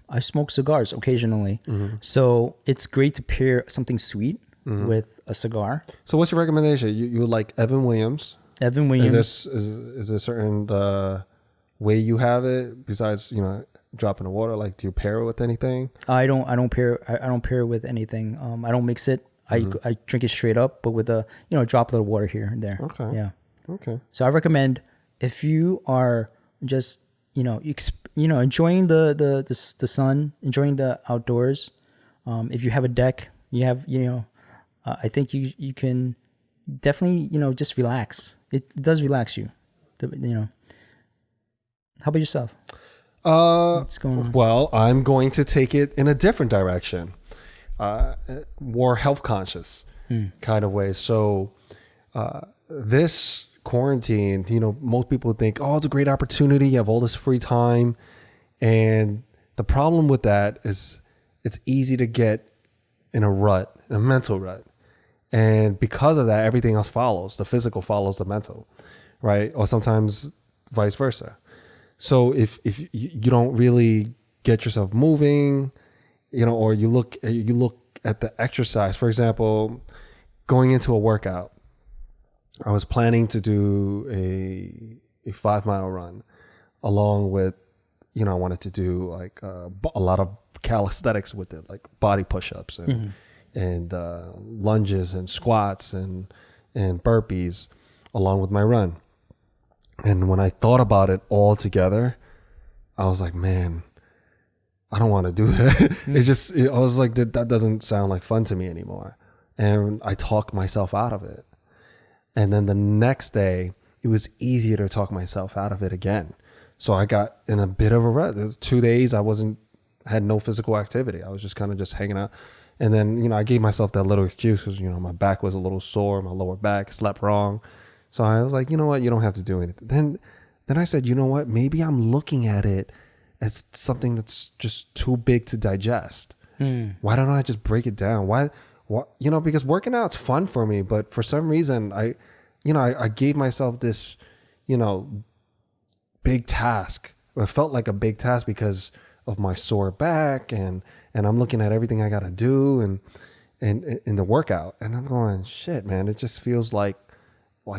[SPEAKER 3] I smoke cigars occasionally, so it's great to pair something sweet with a cigar.
[SPEAKER 2] So, what's your recommendation? You like Evan Williams?
[SPEAKER 3] Evan Williams.
[SPEAKER 2] Is there a certain way you have it besides drop in the water? Like, do you pair it with anything?
[SPEAKER 3] I don't pair it with anything. I don't mix it. I drink it straight up, but with a drop a little water here and there.
[SPEAKER 2] Okay.
[SPEAKER 3] Yeah.
[SPEAKER 2] Okay.
[SPEAKER 3] So I recommend if you are just enjoying the sun, enjoying the outdoors. If you have a deck, you have I think you can definitely just relax. It does relax you. How about yourself? What's going on?
[SPEAKER 2] Well, I'm going to take it in a different direction, more health conscious kind of way. So, this quarantine, most people think, oh, it's a great opportunity. You have all this free time. And the problem with that is it's easy to get in a rut, in a mental rut. And because of that, everything else follows. The physical follows the mental, right? Or sometimes vice versa. So if you don't really get yourself moving, or you look at the exercise, for example, going into a workout, I was planning to do a 5-mile run along with, I wanted to do like a lot of calisthenics with it, like body push-ups and lunges and squats and burpees along with my run. And when I thought about it all together, I was like, man, I don't want to do that. I was like, that doesn't sound like fun to me anymore. And I talked myself out of it. And then the next day, it was easier to talk myself out of it again. So I got in a bit of a rut. It was 2 days I had no physical activity. I was just kind of just hanging out. And then, I gave myself that little excuse because, my back was a little sore, my lower back, slept wrong. So I was like, you know what? You don't have to do anything. Then I said, you know what? Maybe I'm looking at it as something that's just too big to digest. Why don't I just break it down? Why, because working out's fun for me, but for some reason I gave myself this, big task. It felt like a big task because of my sore back and I'm looking at everything I got to do and in the workout. And I'm going, shit, man, it just feels like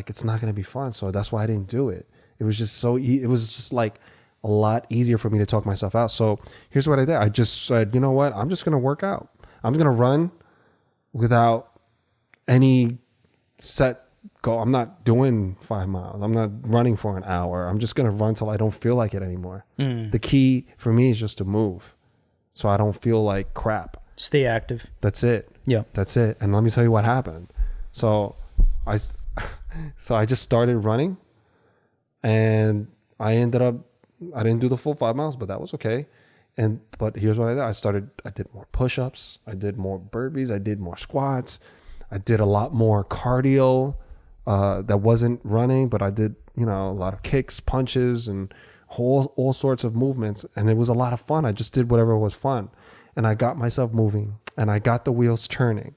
[SPEAKER 2] it's not going to be fun. So that's why I didn't do it. It was just it was just like a lot easier for me to talk myself out. So here's what I did. I just said, you know what? I'm just going to work out. I'm going to run without any set goal. I'm not doing 5 miles. I'm not running for an hour. I'm just going to run till I don't feel like it anymore. The key for me is just to move so I don't feel like crap.
[SPEAKER 3] Stay active.
[SPEAKER 2] That's it.
[SPEAKER 3] Yeah.
[SPEAKER 2] That's it. And let me tell you what happened. So I just started running and I didn't do the full 5 miles, but that was okay. But here's what I did. I did more push-ups. I did more burpees. I did more squats. I did a lot more cardio that wasn't running, but I did, a lot of kicks, punches, and all sorts of movements. And it was a lot of fun. I just did whatever was fun. And I got myself moving and I got the wheels turning.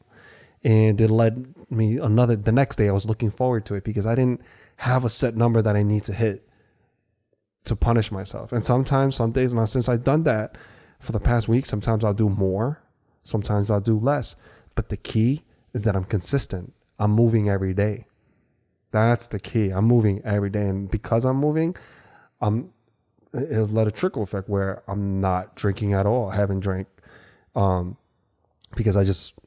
[SPEAKER 2] And it led me the next day I was looking forward to it because I didn't have a set number that I need to hit to punish myself. And sometimes, some days, now since I've done that for the past week, sometimes I'll do more, sometimes I'll do less. But the key is that I'm consistent. I'm moving every day. That's the key. I'm moving every day. And because I'm moving, it has led a trickle effect where I'm not drinking at all. I haven't drank because I just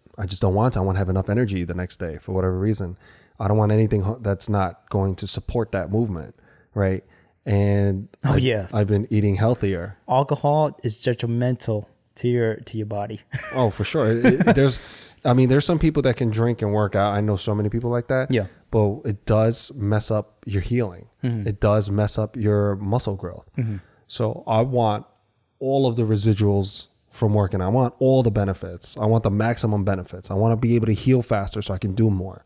[SPEAKER 2] don't want to. I want to have enough energy the next day for whatever reason. I don't want anything that's not going to support that movement, right? And I've been eating healthier.
[SPEAKER 3] Alcohol is detrimental to your body.
[SPEAKER 2] Oh, for sure. There's some people that can drink and work out. I know so many people like that.
[SPEAKER 3] Yeah.
[SPEAKER 2] But it does mess up your healing. It does mess up your muscle growth. So I want all of the residuals from working. I want all the benefits. I want the maximum benefits. I want to be able to heal faster so I can do more.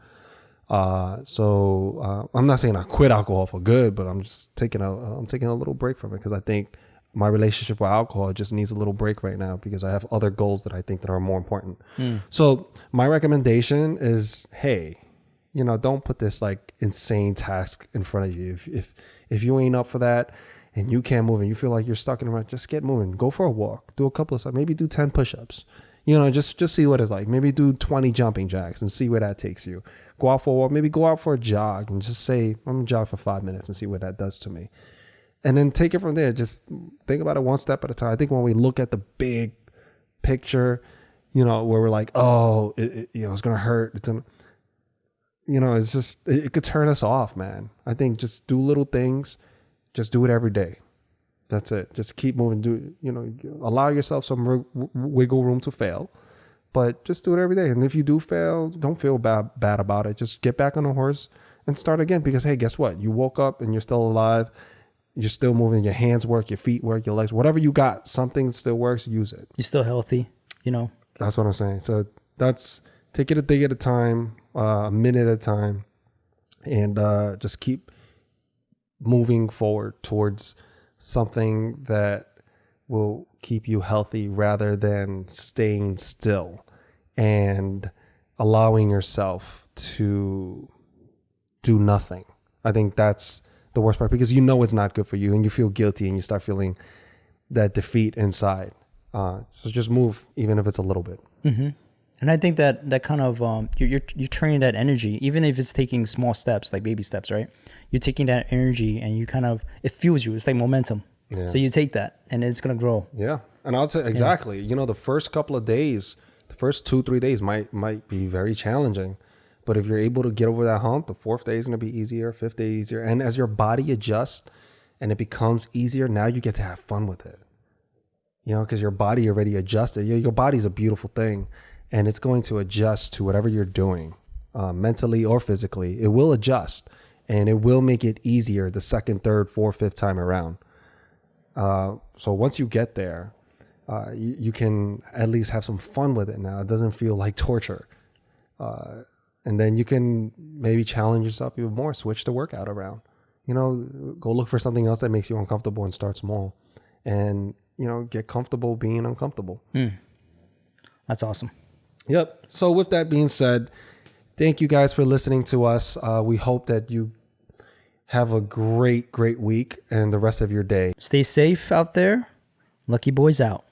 [SPEAKER 2] So I'm not saying I quit alcohol for good, but I'm just taking a little break from it because I think my relationship with alcohol just needs a little break right now because I have other goals that I think that are more important. So my recommendation is, hey, don't put this like insane task in front of you. If you ain't up for that and you can't move and you feel like you're stuck in a rut, just get moving. Go for a walk. Do a couple of stuff. Maybe do 10 push-ups. Just see what it's like. Maybe do 20 jumping jacks and see where that takes you. Go out for a walk. Maybe go out for a jog and just say, I'm going to jog for 5 minutes and see what that does to me. And then take it from there. Just think about it one step at a time. I think when we look at the big picture, where we're like, oh, it's going to hurt. It's going to, it's just, it could turn us off, man. I think just do little things. Just do it every day. That's it. Just keep moving. Allow yourself some wiggle room to fail, but just do it every day. And if you do fail, don't feel bad about it. Just get back on the horse and start again. Because, hey, guess what? You woke up and you're still alive. You're still moving. Your hands work, your feet work, your legs, whatever you got, something still works, use it.
[SPEAKER 3] You're still healthy, you know.
[SPEAKER 2] That's what I'm saying. So that's, take it a day at a time, a minute at a time, and just keep moving forward towards something that will keep you healthy rather than staying still and allowing yourself to do nothing. I think that's the worst part, because you know it's not good for you and you feel guilty and you start feeling that defeat inside. So just move, even if it's a little bit.
[SPEAKER 3] Mm-hmm. And I think that kind of you're turning that energy, even if it's taking small steps, like baby steps, right? You're taking that energy and you kind of, it fuels you. It's like momentum.
[SPEAKER 2] Yeah.
[SPEAKER 3] So you take that and it's gonna grow.
[SPEAKER 2] Yeah, and I'll say exactly. You know, the first couple of days, the first 2-3 days might be very challenging, but if you're able to get over that hump, the fourth day is gonna be easier, fifth day easier, and as your body adjusts and it becomes easier, now you get to have fun with it. You know, because your body already adjusted. Your body's a beautiful thing, and it's going to adjust to whatever you're doing, mentally or physically. It will adjust, and it will make it easier the second, third, fourth, fifth time around. So once you get there, you can at least have some fun with it now. It doesn't feel like torture. And then you can maybe challenge yourself even more, switch the workout around. You know, go look for something else that makes you uncomfortable and start small. And, you know, get comfortable being uncomfortable.
[SPEAKER 3] That's awesome.
[SPEAKER 2] Yep. So with that being said, thank you guys for listening to us. We hope that you have a great week and the rest of your day.
[SPEAKER 3] Stay safe out there. Lucky boys out.